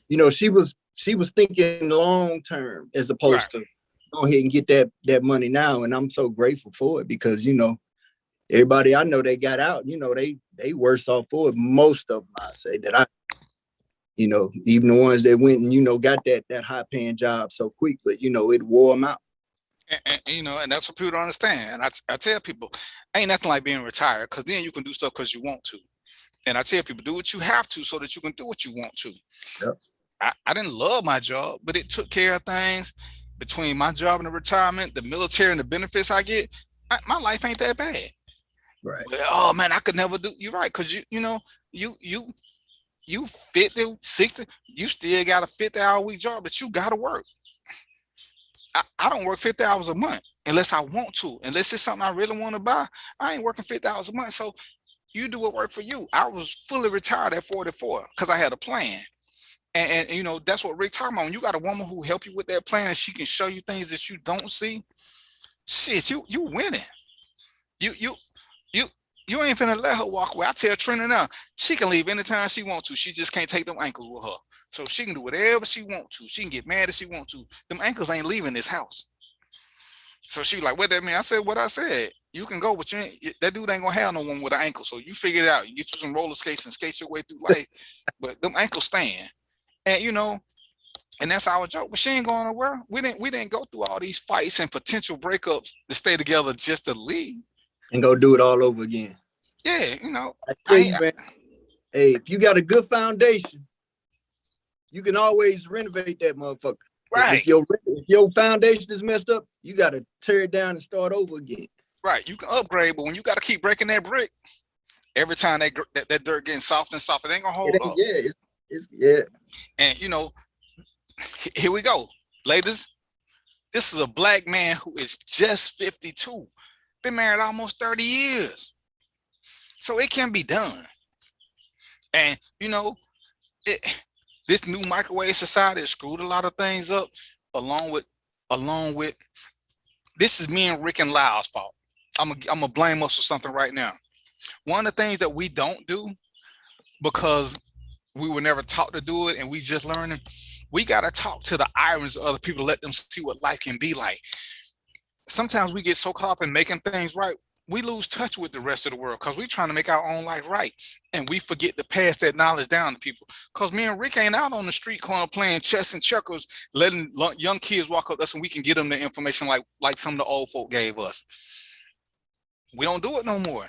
You know, she was thinking long term as opposed to go ahead and get that money now. And I'm so grateful for it, because, you know, everybody I know they got out, you know, they worse off for it. Most of them, I say that you know, even the ones that went and, you know, got that high paying job so quick, but, you know, it wore them out. And you know, and that's what people don't understand. And I tell people, ain't nothing like being retired, because then you can do stuff because you want to. And I tell people, do what you have to so that you can do what you want to. Yep. I didn't love my job, but it took care of things. Between my job and the retirement, the military, and the benefits I get, my life ain't that bad. Right. But, oh man, I could never do. You're right, because you know, you 50, 60, you still got a 50-hour week job that you got to work. I don't work 50 hours a month unless I want to. Unless it's something I really want to buy, I ain't working 50 hours a month. So you do what work for you. I was fully retired at 44 because I had a plan. And you know, that's what Rick talking about. When you got a woman who help you with that plan and she can show you things that you don't see, shit, you winning. You ain't finna let her walk away. I tell Trina now, she can leave anytime she wants to. She just can't take them ankles with her. So she can do whatever she wants to. She can get mad if she wants to. Them ankles ain't leaving this house. So she like, what that mean? I said what I said. You can go, but that dude ain't gonna have no one with an ankle. So you figure it out. You get you some roller skates and skate your way through life. But them ankles stand. And you know, and that's our joke. But she ain't going nowhere. We didn't go through all these fights and potential breakups to stay together just to leave. And go do it all over again. Yeah, you know. Hey, if you got a good foundation, you can always renovate that motherfucker. Right. If your foundation is messed up, you got to tear it down and start over again. Right. You can upgrade, but when you got to keep breaking that brick, every time that dirt getting soft and soft, it ain't gonna hold up. Yeah, it's yeah. And you know, here we go, ladies. This is a black man who is just 52, been married almost 30 years. So it can be done. And you know, this new microwave society has screwed a lot of things up, along with this is me and Rick and Lyle's fault. I'm gonna blame us for something right now. One of the things that we don't do, because we were never taught to do it and we just learning, we got to talk to the irons of other people, let them see what life can be like. Sometimes we get so caught up in making things right, we lose touch with the rest of the world because we're trying to make our own life right, and we forget to pass that knowledge down to people. Because me and Rick ain't out on the street corner playing chess and checkers, letting young kids walk up to us and we can get them the information like some of the old folk gave us. We don't do it no more.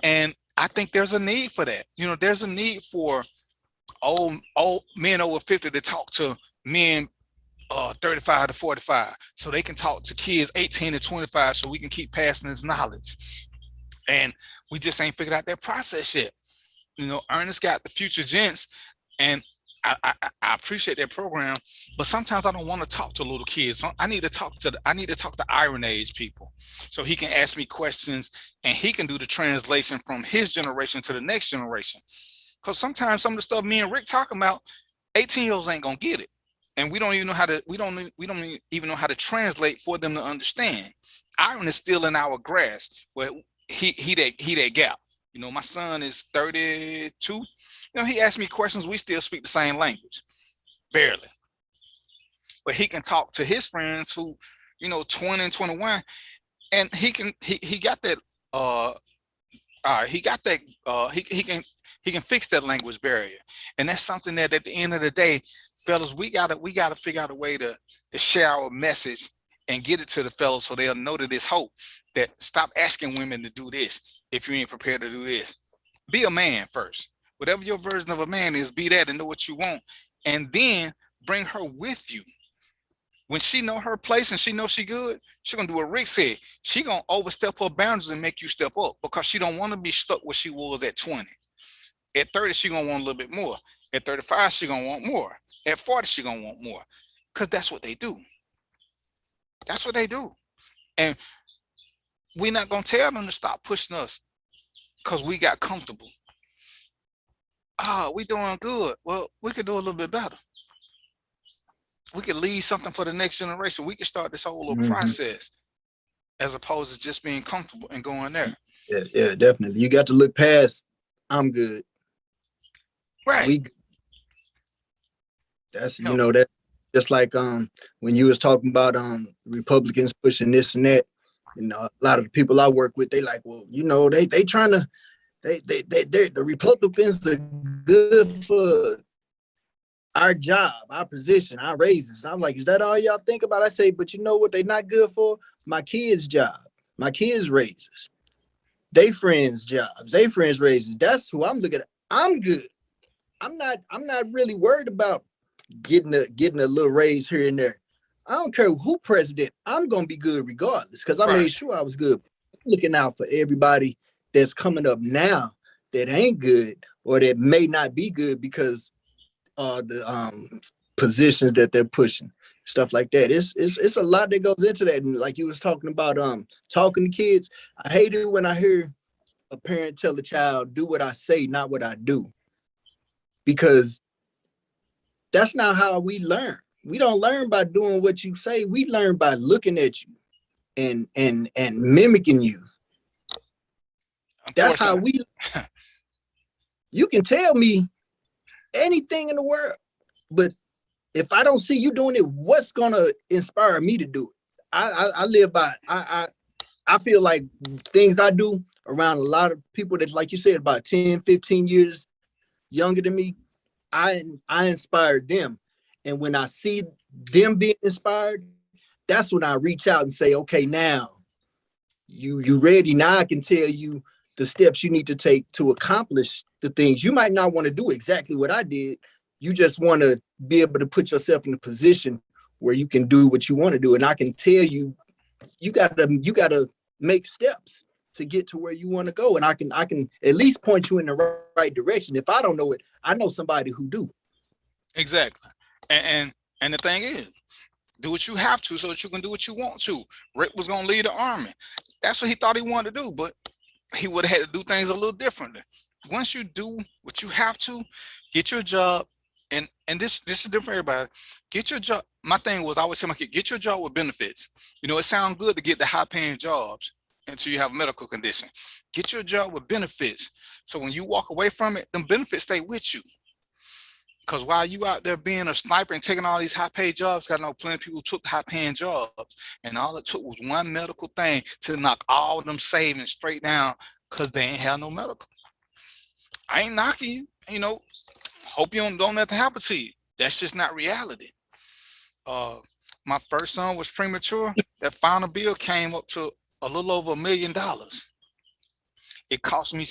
And I think there's a need for that. You know, there's a need for old men over 50 to talk to men 35 to 45, so they can talk to kids 18 to 25, so we can keep passing this knowledge. And we just ain't figured out that process yet. You know, Ernest got the Future Gents, and I appreciate that program, but sometimes I don't want to talk to little kids. I need to talk to Iron Age people, so he can ask me questions and he can do the translation from his generation to the next generation. Because sometimes some of the stuff me and Rick talking about, 18-year-olds ain't gonna get it, and we don't even know how to translate for them to understand. Iron is still in our grasp, where he that gap. You know, my son is 32. You know, he asked me questions. We still speak the same language, barely, but he can talk to his friends who, you know, 20 and 21, and he can fix that language barrier. And that's something that at the end of the day, fellas, we gotta figure out a way to share our message and get it to the fellas so they'll know that there's hope. That stop asking women to do this if you ain't prepared to do this. Be a man first. Whatever your version of a man is, be that and know what you want, and then bring her with you. When she know her place and she know she good, she gonna do what Rick said. She gonna overstep her boundaries and make you step up, because she don't want to be stuck where she was at 20. At 30, she gonna want a little bit more. At 35, she gonna want more. At 40, she gonna want more, because that's what they do. That's what they do. And we're not gonna tell them to stop pushing us because we got comfortable. We doing good. Well, we could do a little bit better. We could leave something for the next generation. We could start this whole little process, as opposed to just being comfortable and going there. Yeah, definitely. You got to look past I'm good. Right. That's, you know, that just like when you was talking about Republicans pushing this and that, you know, a lot of the people I work with, they like, well, you know, they trying to the Republicans are good for our job, our position, our raises. And I'm like, is that all y'all think about? I say, but you know what they're not good for? My kids' job, my kids' raises, they friends' jobs, they friends' raises. That's who I'm looking at. I'm good. I'm not really worried about getting a little raise here and there. I don't care who president, I'm gonna be good regardless, because I made sure I was good. Looking out for everybody that's coming up now that ain't good, or that may not be good because the positions that they're pushing, stuff like that. It's a lot that goes into that. And like you was talking about talking to kids, I hate it when I hear a parent tell a child, do what I say, not what I do, because that's not how we learn. We don't learn by doing what you say. We learn by looking at you and mimicking you. That's how we. You can tell me anything in the world, but if I don't see you doing it, what's gonna inspire me to do it? I live by. I feel like things I do around a lot of people that, like you said, about 10, 15 years younger than me, I inspired them. And when I see them being inspired, that's when I reach out and say, okay, now you ready? Now I can tell you the steps you need to take to accomplish the things. You might not want to do exactly what I did. You just want to be able to put yourself in a position where you can do what you want to do. And I can tell you, you gotta make steps to get to where you want to go. And I can at least point you in the right direction. If I don't know it, I know somebody who do. Exactly. And And the thing is, do what you have to so that you can do what you want to. Rick was going to lead the army. That's what he thought he wanted to do, but he would have had to do things a little differently. Once you do what you have to, get your job, and this is different for everybody. Get your job. My thing was, I always tell my kid, get your job with benefits. You know, it sounds good to get the high-paying jobs until you have a medical condition. Get your job with benefits. So when you walk away from it, them benefits stay with you. Because while you out there being a sniper and taking all these high-paid jobs, got to know plenty of people took high-paying jobs, and all it took was one medical thing to knock all of them savings straight down because they ain't have no medical. I ain't knocking you, you know. Hope you don't let that happen to you. That's just not reality. My first son was premature. That final bill came up to a little over $1 million. It cost me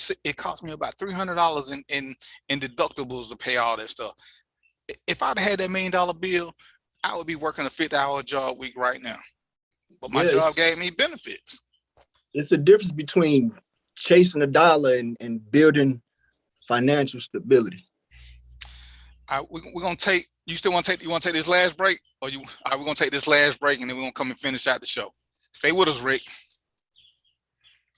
about $300 in deductibles to pay all that stuff. If I'd had that $1 million bill, I would be working a 50-hour job week right now. But my job gave me benefits. It's a difference between chasing a dollar and building financial stability. We're gonna take. You still want to take? You want to take this last break, or you? All right, we're gonna take this last break, and then we're gonna come and finish out the show. Stay with us, Rick.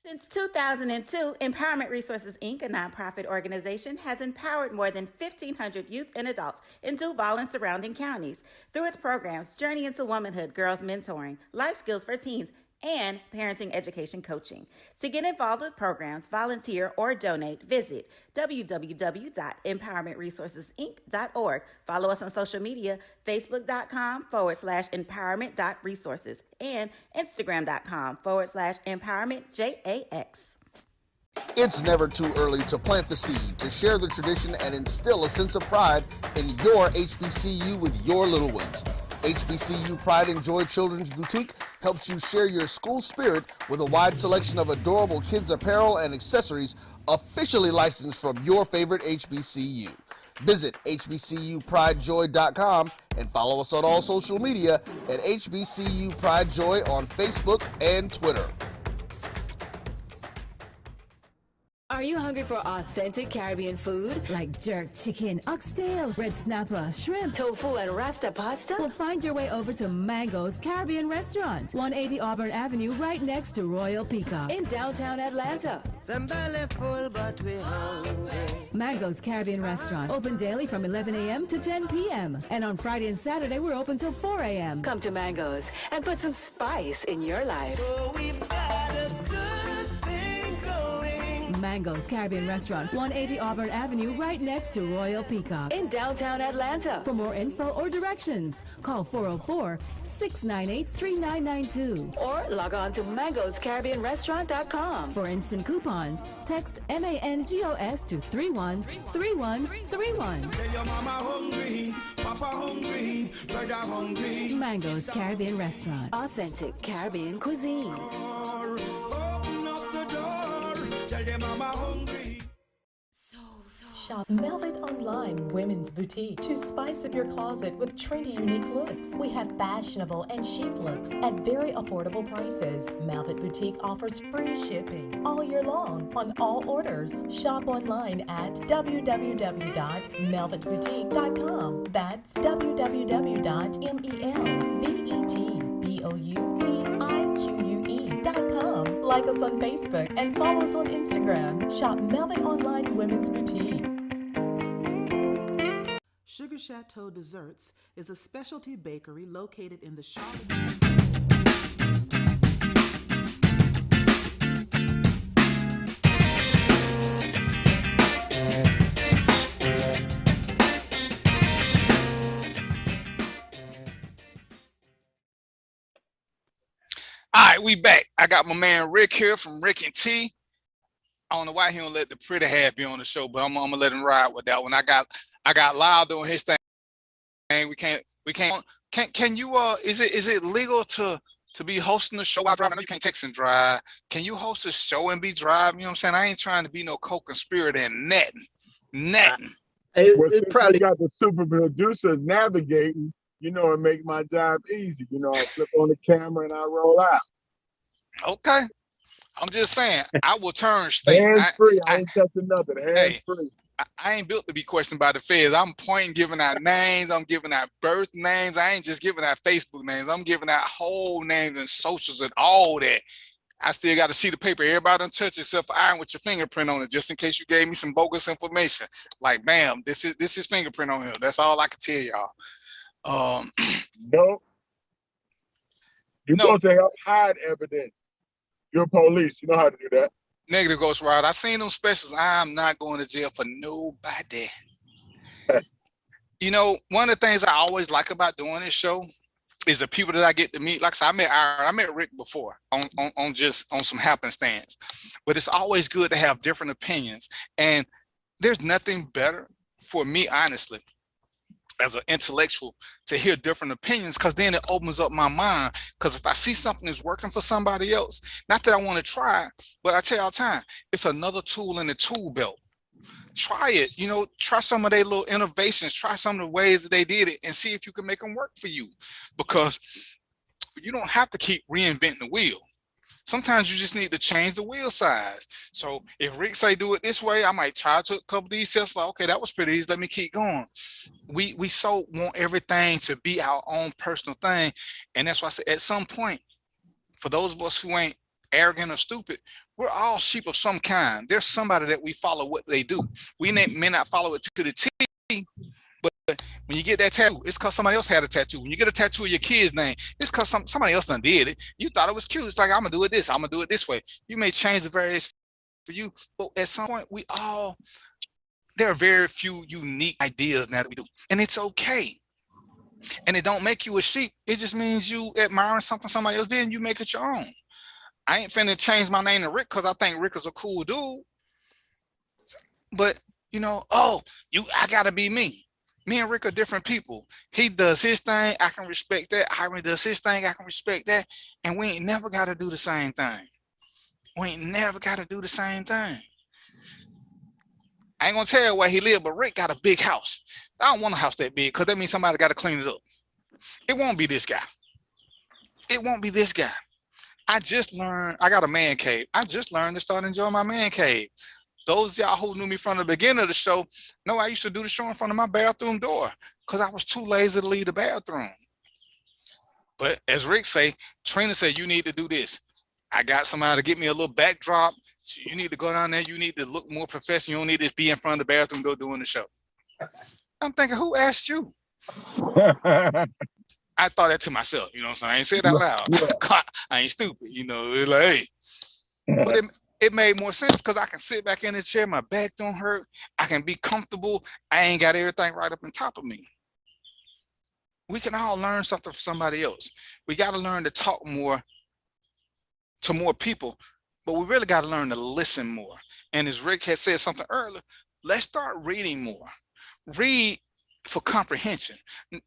Since 2002, Empowerment Resources, Inc., a nonprofit organization, has empowered more than 1,500 youth and adults in Duval and surrounding counties through its programs Journey into Womanhood, Girls Mentoring, Life Skills for Teens, and parenting education coaching. To get involved with programs, volunteer, or donate, visit www.empowermentresourcesinc.org. Follow us on social media, facebook.com/empowerment.resources and instagram.com/empowermentJAX. It's never too early to plant the seed, to share the tradition, and instill a sense of pride in your HBCU with your little ones. HBCU Pride and Joy Children's Boutique helps you share your school spirit with a wide selection of adorable kids apparel and accessories officially licensed from your favorite HBCU. Visit hbcupridejoy.com and follow us on all social media at HBCU Pride Joy on Facebook and Twitter. Are you hungry for authentic Caribbean food like jerk chicken, oxtail, red snapper, shrimp, tofu, and rasta pasta? Well, find your way over to Mango's Caribbean Restaurant, 180 Auburn Avenue, right next to Royal Peacock in downtown Atlanta. Them belly full, but we hungry. Mango's Caribbean Restaurant, open daily from 11 a.m. to 10 p.m. And on Friday and Saturday, we're open till 4 a.m. Come to Mango's and put some spice in your life. Oh, we've got a good thing going. Mango's Caribbean Restaurant, 180 Auburn Avenue, right next to Royal Peacock in downtown Atlanta. For more info or directions, call 404-698-3992 or log on to mangoscaribbeanrestaurant.com. For instant coupons, text MANGOS to 313131. Tell your mama hungry, papa hungry, brother hungry. Mango's Caribbean Restaurant, authentic Caribbean cuisines. Open up the door, tell your mama hungry. Shop Velvet Online Women's Boutique to spice up your closet with trendy, unique looks. We have fashionable and chic looks at very affordable prices. Velvet Boutique offers free shipping all year long on all orders. Shop online at www.melvetboutique.com. That's www.melvetboutique.com. Like us on Facebook and follow us on Instagram. Shop Velvet Online Women's Boutique. Sugar Chateau Desserts is a specialty bakery located in the Charlotte. All right, we back. I got my man Rick here from Rick and T. I don't know why he don't let the pretty half be on the show, but I'm gonna let him ride with that one. I got Lyle doing his thing. We can't. Can you? Is it legal to be hosting the show while driving? I know you can't text and drive. Can you host a show and be driving? You know what I'm saying? I ain't trying to be no co-conspirator and nothing. It probably got the super producers navigating. You know, and make my job easy. You know, I flip on the camera and I roll out. Okay. I'm just saying, I will turn state. Hands free. I ain't touching nothing. Hands free. I ain't built to be questioned by the feds. I'm pointing, giving out names. I'm giving out birth names. I ain't just giving out Facebook names. I'm giving out whole names and socials and all that. I still got to see the paper. Everybody done touch except for iron with your fingerprint on it, just in case you gave me some bogus information. Like, bam, this is fingerprint on here. That's all I can tell y'all. No. You're supposed to help hide evidence. You're police. You know how to do that. Negative, Ghost Rider. I seen them specials. I'm not going to jail for nobody. You know, one of the things I always like about doing this show is the people that I get to meet. Like I said, I met Rick before on some happenstance, but it's always good to have different opinions. And there's nothing better for me, honestly, as an intellectual, to hear different opinions, because then it opens up my mind. Because if I see something that's working for somebody else, not that I want to try, but I tell you all the time, it's another tool in the tool belt. Try it, you know, try some of their little innovations, try some of the ways that they did it, and see if you can make them work for you. Because you don't have to keep reinventing the wheel. Sometimes you just need to change the wheel size. So if Rick say do it this way, I might try to a couple of these steps, like, okay, that was pretty easy, let me keep going. We so want everything to be our own personal thing. And that's why I say at some point, for those of us who ain't arrogant or stupid, we're all sheep of some kind. There's somebody that we follow what they do. We may not follow it to the T, but when you get that tattoo, it's because somebody else had a tattoo. When you get a tattoo of your kid's name, it's because somebody else done did it. You thought it was cute. It's like, I'm gonna do it this, I'm gonna do it this way. You may change the various for you, but at some point, there are very few unique ideas now that we do, and it's okay. And it don't make you a sheep. It just means you admiring something somebody else did, and you make it your own. I ain't finna change my name to Rick because I think Rick is a cool dude. But you know, I gotta be me. Me and Rick are different people. He does his thing, I can respect that. Hiram does his thing, I can respect that. And we ain't never gotta do the same thing. We ain't never gotta do the same thing. I ain't gonna tell you where he live, but Rick got a big house. I don't want a house that big because that means somebody gotta clean it up. It won't be this guy. It won't be this guy. I just learned, I got a man cave. I just learned to start enjoying my man cave. Those y'all who knew me from the beginning of the show know I used to do the show in front of my bathroom door because I was too lazy to leave the bathroom. But as Rick say, Trina said, you need to do this. I got somebody to get me a little backdrop. So you need to go down there. You need to look more professional. You don't need to be in front of the bathroom door doing the show. I'm thinking, who asked you? I thought that to myself, you know what I'm saying? I ain't say it out loud. I ain't stupid, you know, it's like, hey. But it made more sense because I can sit back in the chair, my back don't hurt, I can be comfortable, I ain't got everything right up on top of me. We can all learn something from somebody else. We got to learn to talk more to more people, but we really got to learn to listen more. And as Rick had said something earlier, let's start reading more. Read for comprehension,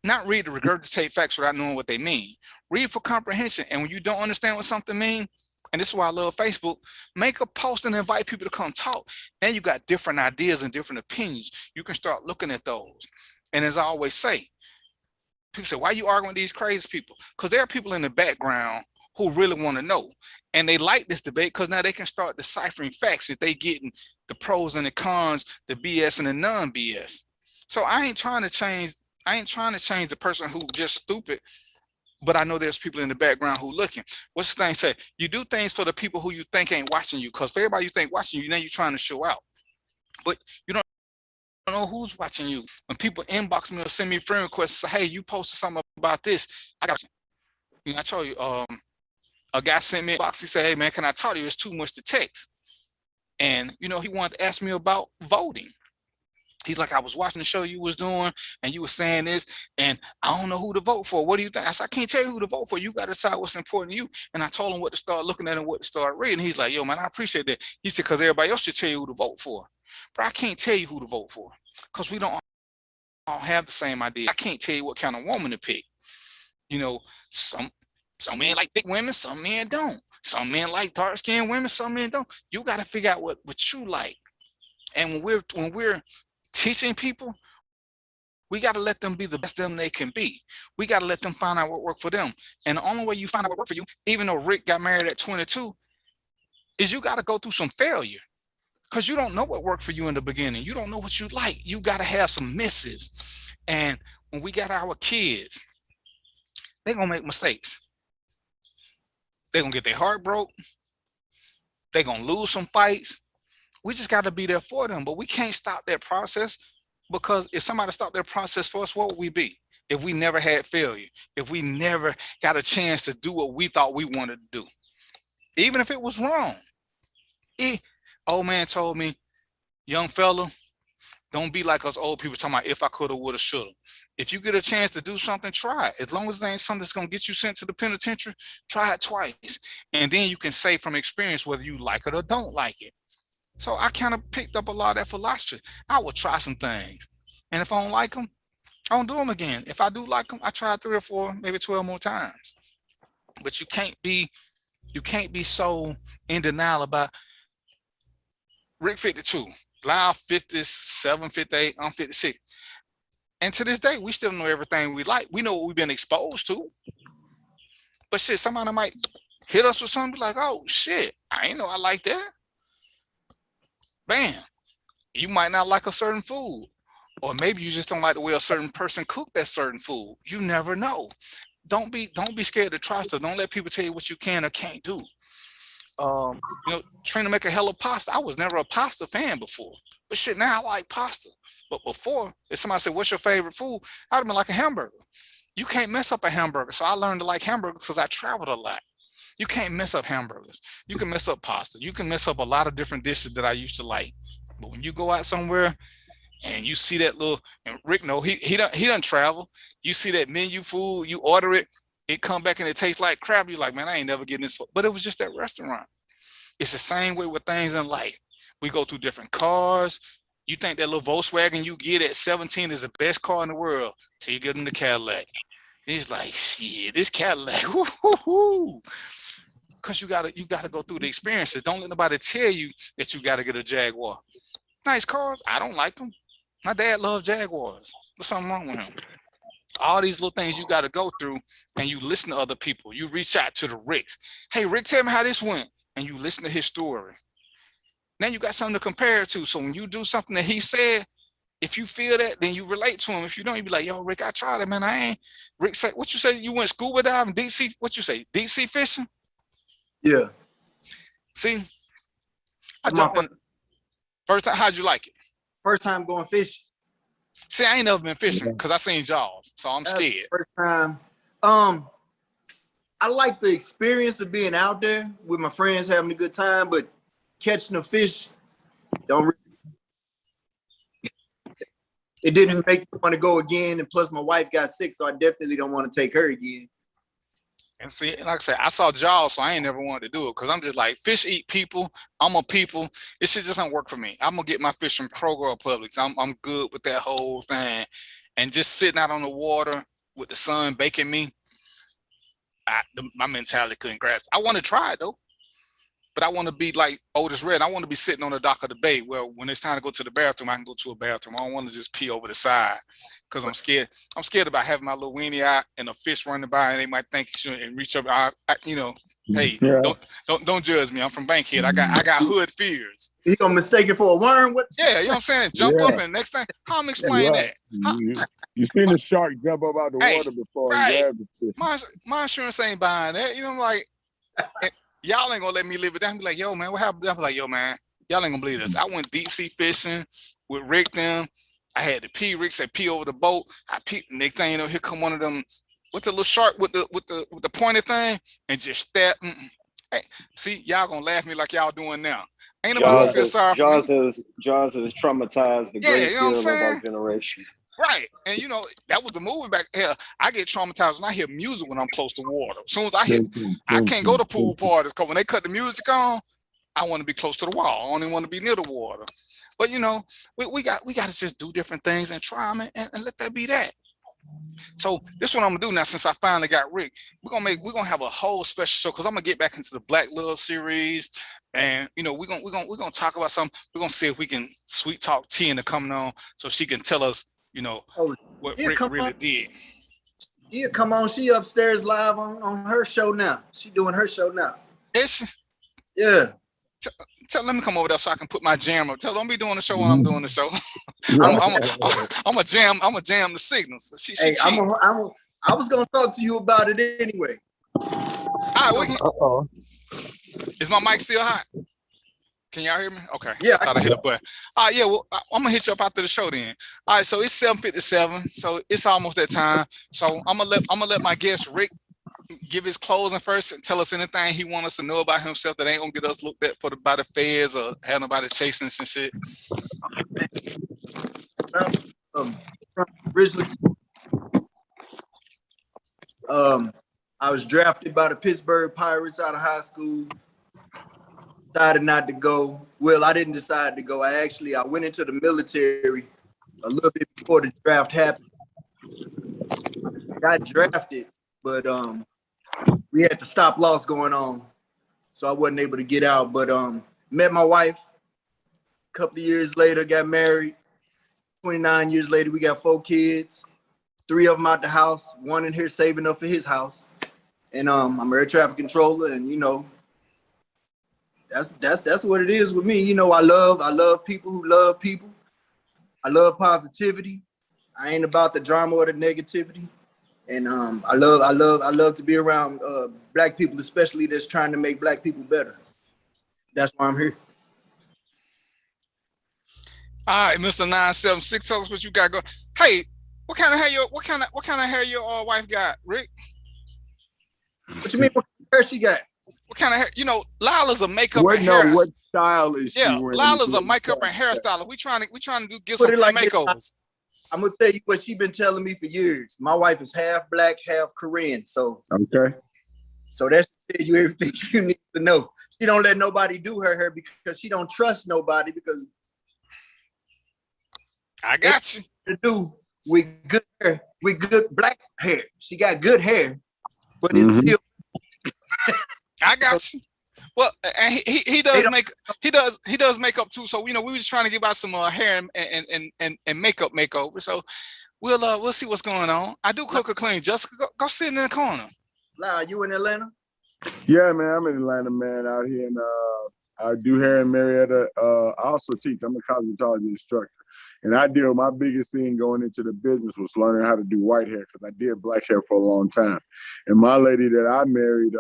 not read to regurgitate facts without knowing what they mean. Read for comprehension. And when you don't understand what something means, and this is why I love Facebook, make a post and invite people to come talk. Now you got different ideas and different opinions. You can start looking at those. And as I always say, people say, why are you arguing with these crazy people? Because there are people in the background who really want to know. And they like this debate because now they can start deciphering facts if they getting the pros and the cons, the BS and the non-BS. So I ain't trying to change the person who just stupid, but I know there's people in the background who looking. What's the thing say? You do things for the people who you think ain't watching you, because for everybody you think watching you, now you're trying to show out. But you don't know who's watching you. When people inbox me or send me friend requests, say, hey, you posted something about this, I got you. You know, I told you, a guy sent me a box, he said, hey man, can I talk to you? It's too much to text. And you know, he wanted to ask me about voting. He's like, I was watching the show you was doing and you were saying this and I don't know who to vote for. What do you think? I said, I can't tell you who to vote for. You got to decide what's important to you. And I told him what to start looking at and what to start reading. He's like, yo, man, I appreciate that. He said, because everybody else should tell you who to vote for. But I can't tell you who to vote for because we don't all have the same idea. I can't tell you what kind of woman to pick. You know, some men like thick women, some men don't. Some men like dark-skinned women, some men don't. You got to figure out what you like. And when we're teaching people, we got to let them be the best them they can be. We got to let them find out what worked for them. And the only way you find out what worked for you, even though Rick got married at 22, is you got to go through some failure. because you don't know what worked for you in the beginning. You don't know what you like. You got to have some misses. And when we got our kids, they're going to make mistakes. They're going to get their heart broke. They're going to lose some fights. We just got to be there for them. But we can't stop that process, because if somebody stopped that process for us, what would we be? If we never had failure, if we never got a chance to do what we thought we wanted to do, even if it was wrong. Old man told me, young fella, don't be like us old people talking about if I coulda, woulda, shoulda. If you get a chance to do something, try it. As long as it ain't something that's gonna get you sent to the penitentiary, try it twice. And then you can say from experience whether you like it or don't like it. So I kind of picked up a lot of that philosophy. I will try some things. And if I don't like them, I don't do them again. If I do like them, I try 3 or 4, maybe 12 more times. But you can't be so in denial about Rick 52, Lyle 57, 58, I'm 56. And to this day, we still know everything we like. We know what we've been exposed to. But shit, somebody might hit us with something like, oh shit, I ain't know I like that. Bam. You might not like a certain food. Or maybe you just don't like the way a certain person cooked that certain food. You never know. Don't be scared to try stuff. Don't let people tell you what you can or can't do. Trying to make a hell of pasta. I was never a pasta fan before, but shit, now I like pasta. But before, if somebody said, what's your favorite food? I'd have been like a hamburger. You can't mess up a hamburger. So I learned to like hamburgers because I traveled a lot. You can't mess up hamburgers. You can mess up pasta. You can mess up a lot of different dishes that I used to like. But when you go out somewhere and you see that little, and Rick, no, he doesn't travel. You see that menu food, you order it, it come back and it tastes like crap. You're like, man, I ain't never getting this. But it was just that restaurant. It's the same way with things in life. We go through different cars. You think that little Volkswagen you get at 17 is the best car in the world till you get in the Cadillac. He's like, shit, this Cadillac, because you gotta go through the experiences. Don't let nobody tell you that you gotta get a Jaguar. Nice cars, I don't like them. My dad loved Jaguars. What's something wrong with him? All these little things you gotta go through, and you listen to other people. You reach out to the Ricks. Hey, Rick, tell me how this went. And you listen to his story. Now you got something to compare it to. So when you do something that he said, if you feel that, then you relate to him. If you don't, you be like, yo, Rick, I tried it, man. I ain't. Rick said, what you say? You went scuba diving, deep sea, what you say? Deep sea fishing? Yeah. See? I jumped in. First time, how'd you like it? First time going fishing. See, I ain't never been fishing because I seen Jaws, so I'm scared. First time. I like the experience of being out there with my friends having a good time, but catching a fish it didn't make me want to go again. And plus my wife got sick, so I definitely don't want to take her again. And see, like I said, I saw Jaws, so I ain't never wanted to do it because I'm just like, fish eat people. I'm a people. It shit just don't work for me. I'm gonna get my fish from Kroger or Publix. I'm good with that whole thing. And just sitting out on the water with the sun baking me, my mentality couldn't grasp. I want to try it though, but I want to be like Otis Red. I want to be sitting on the dock of the bay where when it's time to go to the bathroom, I can go to a bathroom. I don't want to just pee over the side because I'm scared. I'm scared about having my little weenie out and a fish running by and they might think and reach up. Hey, yeah. Don't judge me. I'm from Bankhead. I got hood fears. He gonna mistake it for a worm? What? Yeah, you know what I'm saying? Jump up and next thing, how I'm explaining that? You seen the shark jump up out the water before right. and grab the fish. My insurance ain't buying that. You know, like y'all ain't gonna let me live it down. Be like, yo, man, what happened? I'm like, yo, man, y'all ain't gonna believe this. I went deep sea fishing with Rick them. I had to pee. Rick said pee over the boat. I peed. Next thing you know, here come one of them with the little shark with the pointed thing and just step. Hey, see, y'all gonna laugh at me like y'all doing now. Ain't nobody feel sorry for me. Jaws has traumatized the great deal of our generation. Right. And you know, that was the movie back here. I get traumatized when I hear music when I'm close to water. As soon as I hear, I can't go to pool parties because when they cut the music on, I want to be close to the wall. I don't even want to be near the water. But you know, we got to just do different things and try them and let that be that. So this is what I'm gonna do now. Since I finally got Rick, we're gonna have a whole special show because I'm gonna get back into the Black Love series, and you know we're gonna talk about something. We're gonna see if we can sweet talk Tina coming on so she can tell us, you know, what Rick really did. Yeah, come on. She upstairs live on her show now. She doing her show now. Is she? Yeah. let me come over there so I can put my jam up. Don't be doing the show when I'm doing the show. I'm a jam the signal. So hey, I was gonna talk to you about it anyway. All right, is my mic still hot? Can y'all hear me? Okay. Yeah. I thought I hit a button. All right, yeah. Well, I'm gonna hit you up after the show then. All right, so it's 7:57, so it's almost that time. So I'm gonna let my guest Rick give his closing first and tell us anything he wants us to know about himself that ain't gonna get us looked at by the feds or have nobody chasing us and shit. Originally, I was drafted by the Pittsburgh Pirates out of high school. Decided not to go. Well, I didn't decide to go. I went into the military a little bit before the draft happened. Got drafted, but we had the stop loss going on, so I wasn't able to get out. But met my wife. A couple of years later, got married. 29 years later, we got 4 kids. 3 of them out the house. 1 in here saving up for his house. And I'm air traffic controller, and you know, that's what it is with me. You know, I love people who love people. I love positivity. I ain't about the drama or the negativity. And I love to be around black people, especially that's trying to make black people better. That's why I'm here. All right, Mr. 976, tell us what you got going. Hey, what kind of hair your wife got, Rick? What you mean? What kind of hair she got? What kind of hair? You know, Lila's a makeup and hair. What style is she wearing? Lila's a makeup and hairstylist. We trying to get some makeovers. I'm gonna tell you what she's been telling me for years. My wife is half black, half Korean. So okay. So that tells you everything you need to know. She don't let nobody do her hair because she don't trust nobody because I got you. To do with good hair, with good black hair. She got good hair, but it's still. I got you. Well, and he does makeup too. So you know, we were just trying to give out some hair and makeup makeover. So we'll see what's going on. I do cook or clean. Jessica, go sit in the corner. Lau, you in Atlanta? Yeah, man, I'm in Atlanta, man. Out here, and I do hair in Marietta. I also teach. I'm a cosmetology instructor. And my biggest thing going into the business was learning how to do white hair because I did black hair for a long time. And my lady that I married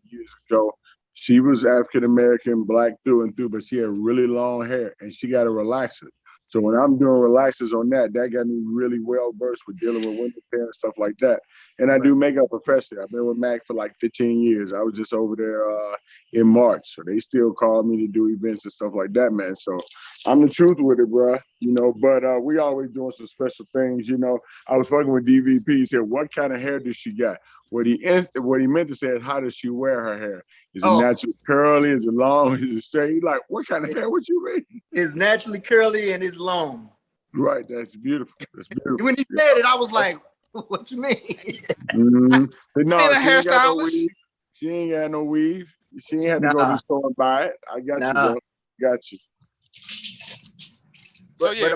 years ago, she was African-American, black through and through, but she had really long hair and she got a relaxer. So when I'm doing relaxers on that got me really well versed with dealing with women's hair and stuff like that. And I do makeup professionally. I've been with MAC for like 15 years. I was just over there in March. So they still call me to do events and stuff like that, man. So I'm the truth with it, bro. You know, but we always doing some special things. You know, I was fucking with DVP. He said, what kind of hair does she got? What he meant to say is, how does she wear her hair? Is it natural curly? Is it long? Is it straight? He's like, what kind of hair would you mean? It's naturally curly and it's long. Right. That's beautiful. That's beautiful. When he said it, I was like, what you mean? But no, she ain't got no weave. She ain't got no weave. She ain't had to go to the store and buy it. I got you, bro. Got you. So yeah,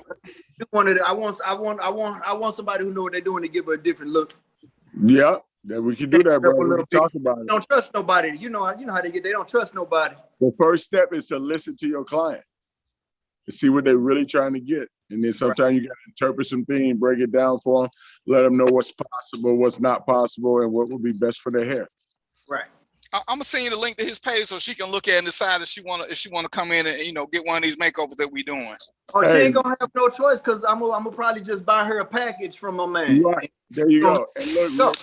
I want somebody who know what they're doing to give her a different look. Yeah, that we can do that, bro. We can talk about it. Don't trust nobody. You know how they get. They don't trust nobody. The first step is to listen to your client to see what they're really trying to get, and then sometimes you got to interpret some things, break it down for them, let them know what's possible, what's not possible, and what would be best for their hair. Right. I'm gonna send you the link to his page so she can look at it and decide if she wanna come in and get one of these makeovers that we doing. Oh, she ain't gonna have no choice because I'm gonna probably just buy her a package from my man. Right. There you go. And look,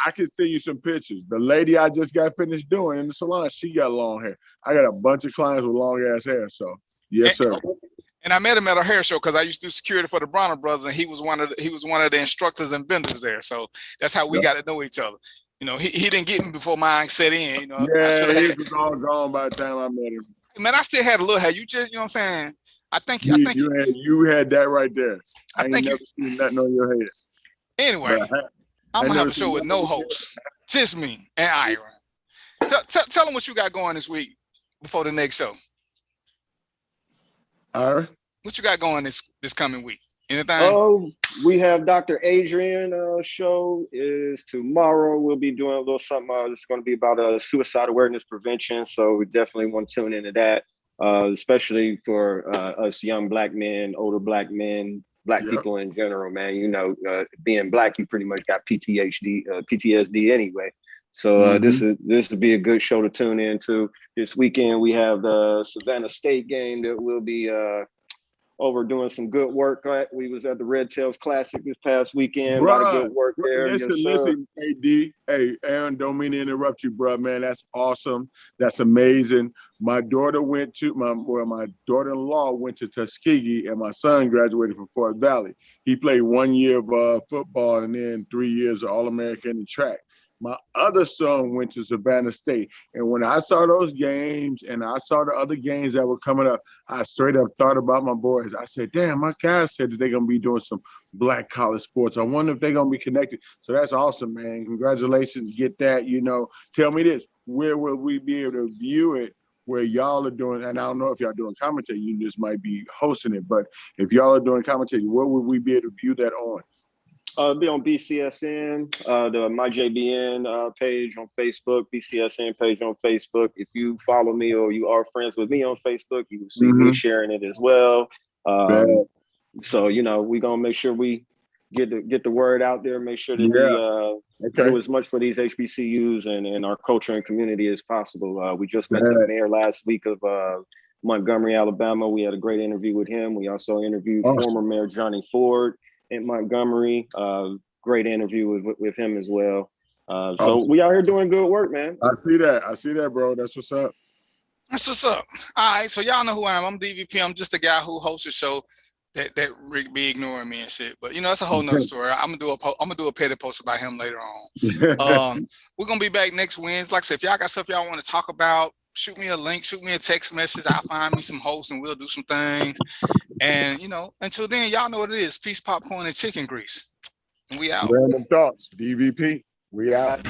I can send you some pictures. The lady I just got finished doing in the salon, she got long hair. I got a bunch of clients with long ass hair. So yes, sir. And I met him at a hair show because I used to do security for the Bronner Brothers, and he was one of the instructors and vendors there. So that's how we got to know each other. You know, he didn't get me before mine set in. You know, yeah, he was all gone by the time I met him. Man, I still had a little hair. You just, you know what I'm saying? I think you had that right there. I ain't never seen nothing on your head. Anyway, I'm gonna have a show with no host, just me and Ira. Tell them what you got going this week before the next show. Ira, what you got going this coming week? Anything? Oh, we have Dr. Adrian show is tomorrow. We'll be doing a little something. It's going to be about suicide awareness prevention. So we definitely want to tune into that. especially for us young Black men, older Black men, Black people in general, man. You know, being Black, you pretty much got PTSD anyway. So this would be a good show to tune into. This weekend we have the Savannah State game that will be over doing some good work. We was at the Red Tails Classic this past weekend. A lot of good work there. Listen, AD. Hey, Aaron, don't mean to interrupt you, bro, man. That's awesome. That's amazing. My daughter went to my daughter-in-law went to Tuskegee, and my son graduated from Fort Valley. He played 1 year of football and then 3 years of All-American in track. My other son went to Savannah State. And when I saw those games and I saw the other games that were coming up, I straight up thought about my boys. I said, damn, my guys said that they're going to be doing some Black college sports. I wonder if they're going to be connected. So that's awesome, man. Congratulations. Get that, you know. Tell me this, where will we be able to view it where y'all are doing, and I don't know if y'all doing commentary, you just might be hosting it, but if y'all are doing commentary, where would we be able to view that on? Be on BCSN, the MyJBN page on Facebook, BCSN page on Facebook. If you follow me or you are friends with me on Facebook, you will see me sharing it as well. So, you know, we're going to make sure we get the word out there, make sure that we do as much for these HBCUs and our culture and community as possible. We just met the mayor last week of Montgomery, Alabama. We had a great interview with him. We also interviewed former Mayor Johnny Ford in Montgomery. Great interview with him as well. So we out here doing good work, man. I see that, bro. That's what's up. That's what's up. All right, so y'all know who I am. I'm DVP. I'm just a guy who hosts a show that be ignoring me and shit. But you know, that's a whole nother story. I'm gonna do a petty post about him later on. We're gonna be back next Wednesday. Like I said, if y'all got stuff y'all want to talk about, shoot me a link, shoot me a text message. I'll find me some hosts and we'll do some things. And you know, until then, y'all know what it is. Peace, popcorn, and chicken grease. And we out. Random thoughts, DVP. We out.